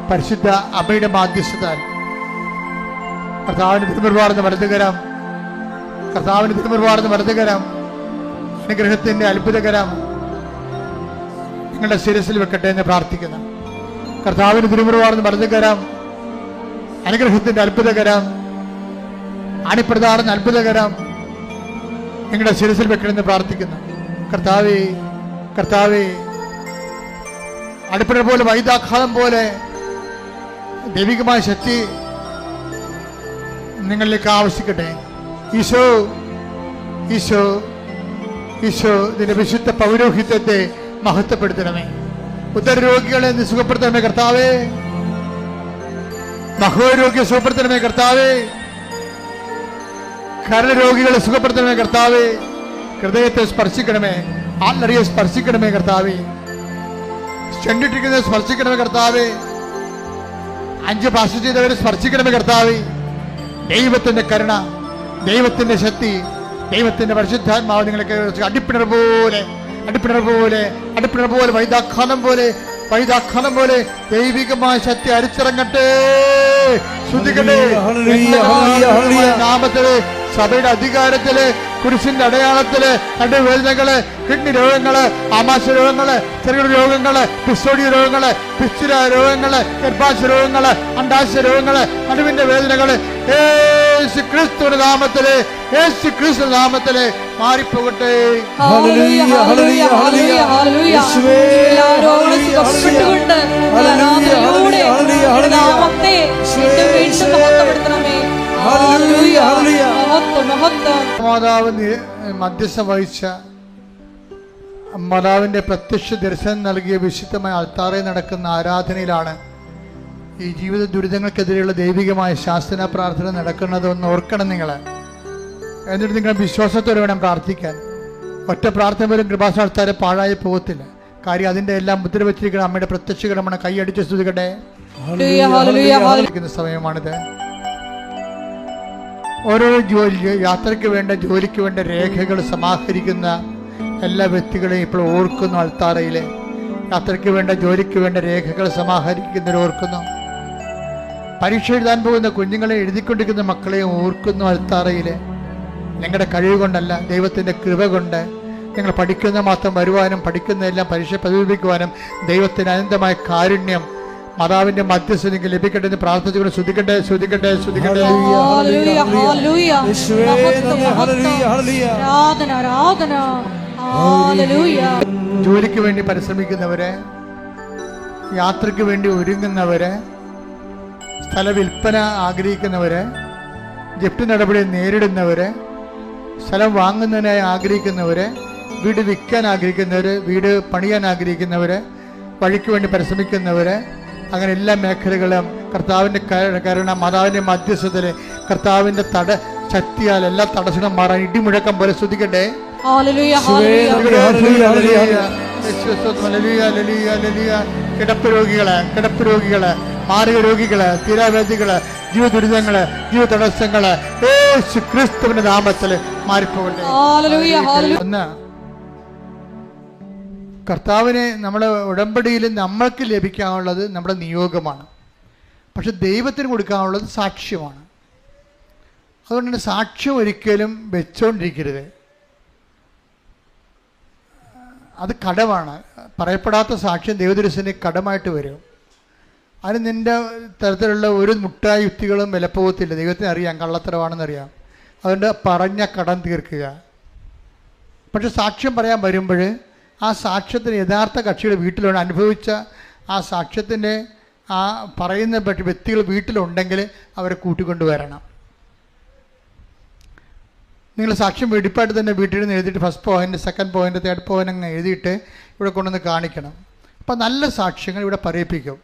പരിശുദ്ധ അമ്മയുടെ മാധ്യസ്ഥതാൽ കർത്താവിന് തിരുമുറുവാർന്ന വലതുകരം, കർത്താവിന് തിരുമുറുവാർന്ന വലതുകരം, അനുഗ്രഹത്തിന്റെ അത്ഭുതകരം നിങ്ങളുടെ ശിരസിൽ വെക്കട്ടെ എന്ന് പ്രാർത്ഥിക്കുന്നു. കർത്താവിന് തിരുമുറുവാർന്ന വലതുകരം, അനുഗ്രഹത്തിന്റെ അത്ഭുതകരം, അണിപ്രധാന അത്ഭുതകരം നിങ്ങളുടെ ശിരസിൽ വെക്കണമെന്ന് പ്രാർത്ഥിക്കുന്നു. കർത്താവേ, കർത്താവേ, അടുപ്പിട പോലെ വൈദ്യാഘാതം പോലെ ദൈവികമായ ശക്തി നിങ്ങളിലേക്ക് ആവശ്യിക്കട്ടെ. ഈശോ, ഈശോ, ഈശോ, നിന്റെ വിശുദ്ധ പൗരോഹിത്യത്തെ മഹത്വപ്പെടുത്തണമേ. ഉദരരോഗികളെ നീ സുഖപ്പെടുത്തണമേ കർത്താവേ. മഹോരോഗ്യ സുഖപ്പെടുത്തണമേ കർത്താവേ. കരരോഗികളെ സുഖപ്പെടുത്തണമേ കർത്താവേ. ഹൃദയത്തെ സ്പർശിക്കണമേ, ആത്മറിയെ സ്പർശിക്കണമേ കർത്താവേ. ചെണ്ടിട്ടിരിക്കുന്നത് സ്പർശിക്കണമേ കർത്താവേ. 5 ഭാഷ ചെയ്തവരെ സ്പർശിക്കണമേ കർത്താവേ. ദൈവത്തിന്റെ കരുണ, ദൈവത്തിന്റെ ശക്തി, ദൈവത്തിന്റെ പരിശുദ്ധാത്മാവ് നിങ്ങളൊക്കെ അടിപ്പിണർ പോലെ, അടിപ്പിണർ പോലെ, അടിപ്പിണർ പോലെ, വൈദാഖാനം പോലെ, വൈദാഖാനം പോലെ ദൈവികമായ ശക്തി അരിച്ചിറങ്ങട്ടെ. ശ്രദ്ധിക്കട്ടെ. നാമത്തില്, സഭയുടെ അധികാരത്തില്, കുരിശിന്റെ അടയാളത്തില്, നടുവേദനകള്, കിഡ്നി രോഗങ്ങള്, ആമാശ രോഗങ്ങള്, ചെറുകിട രോഗങ്ങള്, പിസ്തോഡിയ രോഗങ്ങള്, പിസ്തുല രോഗങ്ങള്, ഗർഭാശയ രോഗങ്ങള്, അണ്ടാശയ രോഗങ്ങള്, നടുവിന്റെ വേദനകള് യേശു ക്രിസ്തുവിന്റെ നാമത്തില്, യേശു ക്രിസ്തുവിന്റെ നാമത്തില് മാറിപ്പോകട്ടെ. മാതാവ് മധ്യസ്ഥ വഹിച്ച മാതാവിന്റെ പ്രത്യക്ഷ ദർശനം നൽകിയ വിശുദ്ധമായ അൾത്താറയിൽ നടക്കുന്ന ആരാധനയിലാണ് ഈ ജീവിത ദുരിതങ്ങൾക്കെതിരെയുള്ള ദൈവികമായ ശാസ്ത്ര പ്രാർത്ഥന നടക്കുന്നതെന്ന് ഓർക്കണം നിങ്ങൾ. എന്നിട്ട് നിങ്ങൾ വിശ്വാസത്തോടെ വേണം പ്രാർത്ഥിക്കാൻ. ഒറ്റ പ്രാർത്ഥന പോലും കൃപാസ്ഥാനത്താരെ പാഴായി പോകത്തില്ല. കാര്യം അതിന്റെ എല്ലാം മുദ്ര വെച്ചിരിക്കുന്ന അമ്മയുടെ പ്രത്യക്ഷകരമാണ്. കൈയടിച്ച് സ്തുതിക്കട്ടെ. സമയമാണിത്. ഓരോ യാത്രയ്ക്ക് വേണ്ട ജോലിക്ക് വേണ്ട രേഖകൾ സമാഹരിക്കുന്ന എല്ലാ വ്യക്തികളെയും ഇപ്പോൾ ഓർക്കുന്നു. അൾത്താറയിൽ യാത്രയ്ക്ക് വേണ്ട ജോലിക്ക് വേണ്ട രേഖകൾ സമാഹരിക്കുന്നവർ ഓർക്കുന്നു. പരീക്ഷ എഴുതാൻ പോകുന്ന കുഞ്ഞുങ്ങളെ എഴുതിക്കൊണ്ടിരിക്കുന്ന മക്കളെയും ഓർക്കുന്നു. അൾത്താറയിൽ നിങ്ങളുടെ കഴിവ് കൊണ്ടല്ല, ദൈവത്തിൻ്റെ കൃപ കൊണ്ട് നിങ്ങൾ പഠിക്കുന്ന മാത്രം വരുവാനും പഠിക്കുന്നതെല്ലാം പരീക്ഷ പ്രതിഫലിപ്പിക്കുവാനും ദൈവത്തിന് അനന്തമായ കാരുണ്യം മാതാവിന്റെ മധ്യസ്ഥതയ്ക്ക് ലഭിക്കട്ടെ എന്ന് പ്രാർത്ഥിച്ചുകൊണ്ട് ശ്രദ്ധിക്കട്ടെ. ജോലിക്ക് വേണ്ടി പരിശ്രമിക്കുന്നവരെ, യാത്രയ്ക്ക് വേണ്ടി ഒരുങ്ങുന്നവരെ, സ്ഥല വിൽപ്പന ആഗ്രഹിക്കുന്നവരെ, ജപ്തി നടപടി നേരിടുന്നവരെ, സ്ഥലം വാങ്ങുന്നതിനായി ആഗ്രഹിക്കുന്നവരെ, വീട് വിൽക്കാൻ ആഗ്രഹിക്കുന്നവർ, വീട് പണിയാൻ ആഗ്രഹിക്കുന്നവർ, വഴിക്ക് വേണ്ടി പരിശ്രമിക്കുന്നവർ, അങ്ങനെ എല്ലാ മേഖലകളും കർത്താവിൻ്റെ കരുണ, മാതാവിൻ്റെ മധ്യസ്ഥതയിൽ കർത്താവിൻ്റെ ശക്തിയാൽ എല്ലാ തടസ്സങ്ങളും മാറാൻ ഇടിമുഴക്കം പോലെ ശ്രദ്ധിക്കട്ടെ. കിടപ്പ് രോഗികള്, മാരക രോഗികള്, തീരാവേദികള്, ജീവ ദുരിതങ്ങള്, ജീവ തടസ്സങ്ങള് യേശു ക്രിസ്തുവിന്റെ നാമത്തിൽ മാറിപ്പോകട്ടെ. ഒന്ന്, കർത്താവിനെ നമ്മുടെ ഉടമ്പടിയിൽ നമ്മൾക്ക് ലഭിക്കാനുള്ളത് നമ്മുടെ നിയോഗമാണ്. പക്ഷെ ദൈവത്തിന് കൊടുക്കാനുള്ളത് സാക്ഷ്യമാണ്. അതുകൊണ്ട് തന്നെ സാക്ഷ്യം ഒരിക്കലും വെച്ചോണ്ടിരിക്കരുത്. അത് കടമാണ്. പറയപ്പെടാത്ത സാക്ഷ്യം ദൈവദുരസിന് കടമായിട്ട് വരും. അതിന് നിൻ്റെ തരത്തിലുള്ള ഒരു മുട്ടായി യുക്തികളും വിലപ്പോകത്തില്ല. ദൈവത്തിന് അറിയാം കള്ളത്തരമാണെന്നറിയാം. അതുകൊണ്ട് പറഞ്ഞ കടം തീർക്കുക. പക്ഷെ സാക്ഷ്യം പറയാൻ വരുമ്പോൾ ആ സാക്ഷ്യത്തിന് യഥാർത്ഥ കക്ഷിയുടെ വീട്ടിലുണ്ട് അനുഭവിച്ച ആ സാക്ഷ്യത്തിൻ്റെ ആ പറയുന്ന വ്യക്തികൾ വീട്ടിലുണ്ടെങ്കിൽ അവരെ കൂട്ടിക്കൊണ്ടുവരണം. നിങ്ങൾ സാക്ഷ്യം വെടിപ്പായിട്ട് തന്നെ വീട്ടിൽ നിന്ന് എഴുതിയിട്ട് first point, second point, third point അങ്ങ് എഴുതിയിട്ട് ഇവിടെ കൊണ്ടുവന്ന് കാണിക്കണം. അപ്പം നല്ല സാക്ഷ്യങ്ങൾ ഇവിടെ പറയിപ്പിക്കും.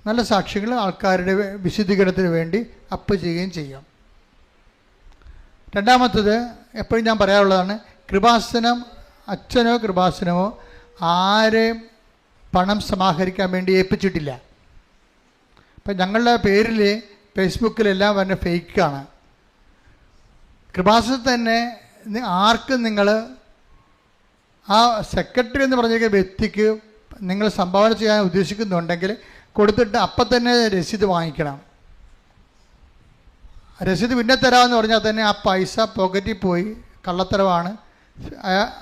നല്ല സാക്ഷ്യങ്ങൾ ആൾക്കാരുടെ വിശുദ്ധീകരണത്തിന് വേണ്ടി അപ്പ് ചെയ്യുകയും ചെയ്യാം. രണ്ടാമത്തത് എപ്പോഴും ഞാൻ പറയാറുള്ളതാണ്, കൃപാസനം അച്ഛനോ കൃപാസനമോ ആരെയും പണം സമാഹരിക്കാൻ വേണ്ടി ഏൽപ്പിച്ചിട്ടില്ല. അപ്പം ഞങ്ങളുടെ പേരിൽ ഫേസ്ബുക്കിലെല്ലാം പറഞ്ഞ ഫേക്കാണ്. കൃപാസനത്തിൽ തന്നെ ആർക്കും നിങ്ങൾ ആ സെക്രട്ടറി എന്ന് പറഞ്ഞ വ്യക്തിക്ക് നിങ്ങൾ സംഭാവന ചെയ്യാൻ ഉദ്ദേശിക്കുന്നുണ്ടെങ്കിൽ കൊടുത്തിട്ട് അപ്പം തന്നെ രസീത് വാങ്ങിക്കണം. രസീത് പിന്നെ തരാമെന്ന് പറഞ്ഞാൽ തന്നെ ആ പൈസ പോക്കറ്റിൽ പോയി കള്ളത്തരമാണ്,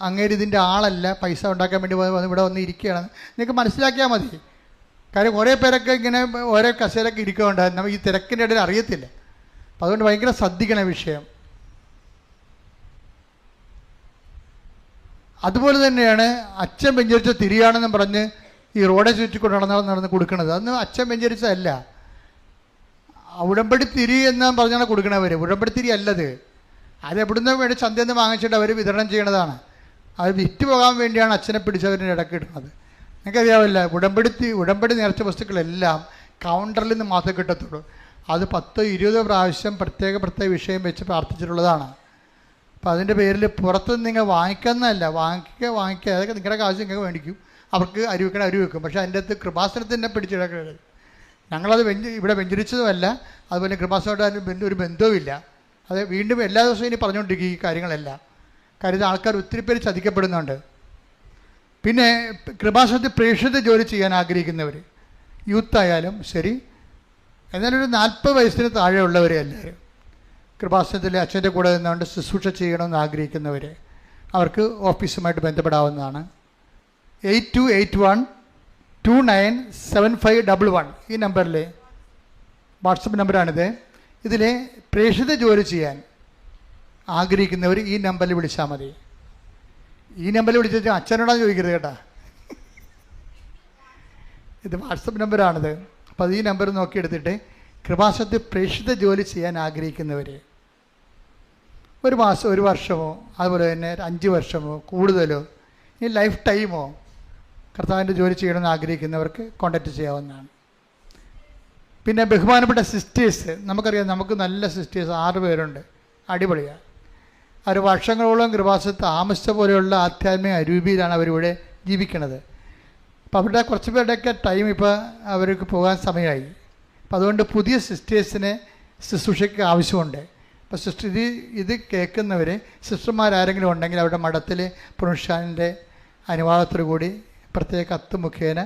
അങ്ങേര് ഇതിൻ്റെ ആളല്ല, പൈസ ഉണ്ടാക്കാൻ വേണ്ടി ഇവിടെ വന്ന് ഇരിക്കുകയാണ്. നിങ്ങൾക്ക് മനസ്സിലാക്കിയാൽ മതി. കാര്യം കുറേ പേരൊക്കെ ഇങ്ങനെ ഓരോ കസേരൊക്കെ ഇരിക്കുന്നുണ്ട്, നമ്മൾ ഈ തിരക്കിൻ്റെ ഇടയിൽ അറിയത്തില്ല. അപ്പം അതുകൊണ്ട് ഭയങ്കര ശ്രദ്ധിക്കണ വിഷയം. അതുപോലെ തന്നെയാണ് അച്ഛൻ വെഞ്ചരിച്ച തിരിയാണെന്നും പറഞ്ഞ് ഈ റോഡെ ചുറ്റിക്കൊണ്ട് നടന്ന് കൊടുക്കണത്. അന്ന് അച്ഛൻ വെഞ്ചരിച്ചതല്ല, ഉടമ്പടി തിരി എന്ന് പറഞ്ഞാണ് കൊടുക്കണവർ. ഉടമ്പടി തിരി അല്ലത്. അത് എവിടുന്ന് വേണ്ടി ചന്തയിൽ നിന്ന് വാങ്ങിച്ചിട്ട് അവർ വിതരണം ചെയ്യണതാണ്. അത് വിറ്റ് പോകാൻ വേണ്ടിയാണ് അച്ഛനെ പിടിച്ചവരുടെ ഇടയ്ക്ക് ഇടുന്നത്. നിങ്ങൾക്കറിയാവില്ല, ഉടമ്പടി നേർച്ച വസ്തുക്കളെല്ലാം കൗണ്ടറിൽ നിന്ന് മാത്രമേ കിട്ടത്തുള്ളൂ. അത് 10-20 പ്രാവശ്യം പ്രത്യേക വിഷയം വെച്ച് പ്രാർത്ഥിച്ചിട്ടുള്ളതാണ്. അപ്പോൾ അതിൻ്റെ പേരിൽ പുറത്തുനിന്ന് നിങ്ങൾ വാങ്ങിക്കുന്നതല്ല, വാങ്ങിക്കുക അതൊക്കെ നിങ്ങളുടെ കാശ് നിങ്ങൾക്ക് മേടിക്കും. അവർക്ക് അരി വെക്കും. പക്ഷേ അതിൻ്റെ അകത്ത് കൃപാസനത്തിനെ പിടിച്ചിടക്കരുത്. ഞങ്ങളത് ഇവിടെ വെഞ്ചരിച്ചതുമല്ല, അതുപോലെ കൃപാസനമായിട്ട് ഒരു ബന്ധവുമില്ല. അത് വീണ്ടും എല്ലാ ദിവസവും ഇനി പറഞ്ഞുകൊണ്ടിരിക്കും ഈ കാര്യങ്ങളെല്ലാം. കാര്യം ആൾക്കാർ ഒത്തിരി പേര് ചതിക്കപ്പെടുന്നുണ്ട്. പിന്നെ കൃപാസനത്തിൽ പ്രേക്ഷിത ജോലി ചെയ്യാൻ ആഗ്രഹിക്കുന്നവർ, യൂത്തായാലും ശരി, എന്നാലും ഒരു 40 വയസ്സിന് താഴെയുള്ളവരെ എല്ലാവരും കൃപാസനത്തിൽ അച്ഛൻ്റെ കൂടെ നിന്നുകൊണ്ട് ശുശ്രൂഷ ചെയ്യണമെന്ന് ആഗ്രഹിക്കുന്നവർ അവർക്ക് ഓഫീസുമായിട്ട് ബന്ധപ്പെടാവുന്നതാണ്. 8281297511 ഈ നമ്പറിൽ വാട്സപ്പ് നമ്പറാണിത്. ഇതിൽ പ്രേക്ഷിത ജോലി ചെയ്യാൻ ആഗ്രഹിക്കുന്നവർ ഈ നമ്പറിൽ വിളിച്ചാൽ മതി. ഈ നമ്പറിൽ വിളിച്ചാൽ അച്ഛനോടാണ് ചോദിക്കരുത് കേട്ടോ, ഇത് വാട്സപ്പ് നമ്പറാണിത്. അപ്പോൾ ഈ നമ്പർ നോക്കിയെടുത്തിട്ട് കൃപാസനത്തിൽ പ്രേക്ഷിത ജോലി ചെയ്യാൻ ആഗ്രഹിക്കുന്നവർ 1 മാസം 1 വർഷമോ അതുപോലെ തന്നെ 5 വർഷമോ കൂടുതലോ ഈ ലൈഫ് ടൈമോ കർത്താവിൻ്റെ ജോലി ചെയ്യണമെന്ന് ആഗ്രഹിക്കുന്നവർക്ക് കോൺടാക്റ്റ് ചെയ്യാവുന്നതാണ്. പിന്നെ ബഹുമാനപ്പെട്ട സിസ്റ്റേഴ്സ്, നമുക്കറിയാം നമുക്ക് നല്ല സിസ്റ്റേഴ്സ് 6 പേരുണ്ട്, അടിപൊളിയാണ്. അവർ വർഷങ്ങളോളം കൃപാസനത്തിൽ താമസിച്ച പോലെയുള്ള ആധ്യാത്മിക അരൂപിയിലാണ് അവരിവിടെ ജീവിക്കുന്നത്. അപ്പോൾ അവരുടെ കുറച്ച് പേരുടെയൊക്കെ ടൈം ഇപ്പോൾ അവർക്ക് പോകാൻ സമയമായി. അപ്പോൾ അതുകൊണ്ട് പുതിയ സിസ്റ്റേഴ്സിനെ ശുശ്രൂഷയ്ക്ക് ആവശ്യമുണ്ട്. അപ്പോൾ സിസ്റ്റർ ഇത് കേൾക്കുന്നവർ സിസ്റ്റർമാരാരെങ്കിലും ഉണ്ടെങ്കിൽ അവരുടെ മഠത്തിൽ പ്രൊൻഷാനിൻ്റെ അനുവാദത്തോടു കൂടി പ്രത്യേക കത്ത് മുഖേന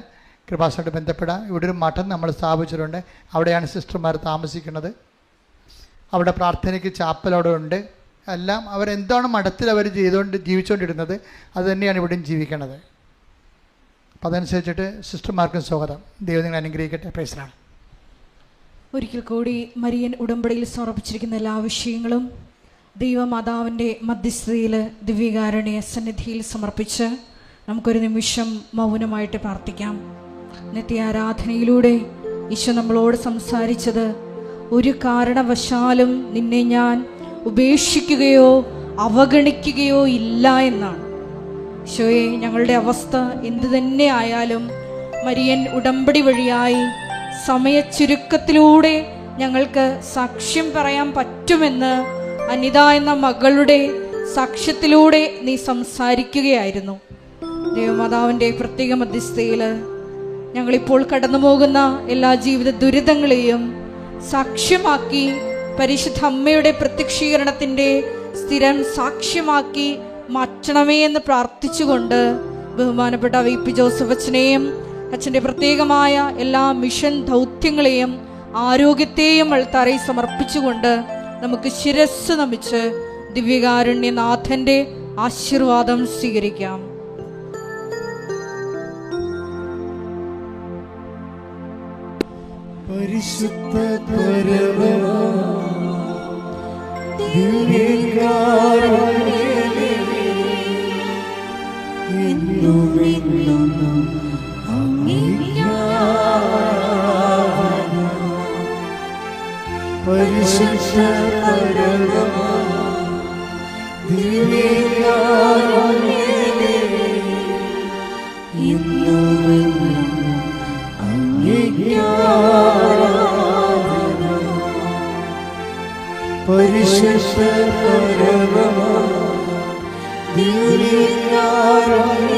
കൃപാസനമായിട്ട് ബന്ധപ്പെടാം. ഇവിടെ ഒരു മഠം നമ്മൾ സ്ഥാപിച്ചിട്ടുണ്ട്. അവിടെയാണ് സിസ്റ്റർമാർ താമസിക്കുന്നത്. അവിടെ പ്രാർത്ഥനയ്ക്ക് ചാപ്പൽ അവിടെ ഉണ്ട്. എല്ലാം അവരെന്താണ് മഠത്തിൽ അവർ ജീവിച്ചുകൊണ്ടിരുന്നത് അത് തന്നെയാണ് ഇവിടെയും ജീവിക്കണത്. അപ്പം അതനുസരിച്ചിട്ട് സിസ്റ്റർമാർക്കും സ്വാഗതം. ദൈവം നിങ്ങൾ അനുഗ്രഹിക്കട്ടെ. പ്രൈസ്. ഒരിക്കൽ കൂടി മരിയൻ ഉടമ്പടിയിൽ സമർപ്പിച്ചിരിക്കുന്ന എല്ലാ വിഷയങ്ങളും ദൈവമാതാവിൻ്റെ മധ്യസ്ഥതയിൽ ദിവ്യകാരുണ്യ സന്നിധിയിൽ സമർപ്പിച്ച് നമുക്കൊരു നിമിഷം മൗനമായിട്ട് പ്രാർത്ഥിക്കാം. നിത്യാരാധനയിലൂടെ ഈശോ നമ്മളോട് സംസാരിച്ചത്, ഒരു കാരണവശാലും നിന്നെ ഞാൻ ഉപേക്ഷിക്കുകയോ അവഗണിക്കുകയോ ഇല്ല എന്നാണ്. ഈശോയെ, ഞങ്ങളുടെ അവസ്ഥ എന്തു തന്നെ ആയാലും മരിയൻ ഉടമ്പടി വഴിയായി സമയച്ചുരുക്കത്തിലൂടെ ഞങ്ങൾക്ക് സാക്ഷ്യം പറയാൻ പറ്റുമെന്ന് അനിത എന്ന മകളുടെ സാക്ഷ്യത്തിലൂടെ നീ സംസാരിക്കുകയായിരുന്നു. ദൈവമാതാവിൻ്റെ പ്രത്യേക മധ്യസ്ഥതയിൽ ഞങ്ങളിപ്പോൾ കടന്നു പോകുന്ന എല്ലാ ജീവിത ദുരിതങ്ങളെയും സാക്ഷ്യമാക്കി, പരിശുദ്ധ അമ്മയുടെ പ്രത്യക്ഷീകരണത്തിൻ്റെ സ്ഥിരം സാക്ഷ്യമാക്കി മാറ്റണമേ എന്ന് പ്രാർത്ഥിച്ചുകൊണ്ട് ബഹുമാനപ്പെട്ട VP ജോസഫ് അച്ഛനെയും അച്ഛൻ്റെ പ്രത്യേകമായ എല്ലാ മിഷൻ ദൗത്യങ്ങളെയും ആരോഗ്യത്തെയും അൾത്താരയിൽ സമർപ്പിച്ചുകൊണ്ട് നമുക്ക് ശിരസ്സ് നമിച്ച് ദിവ്യകാരുണ്യനാഥൻ്റെ ആശീർവാദം സ്വീകരിക്കാം. പരിശുദ്ധ പരമ ദിവ്യകാരുണ്യമേ, എന്നുമെന്നും പരിശുദ്ധ പരമ ദിവ്യകാരുണ്യമേ, എന്നുമെന്നും പരിശുദ്ധ പരമ ദിവ്യകാരുണ്യമേ,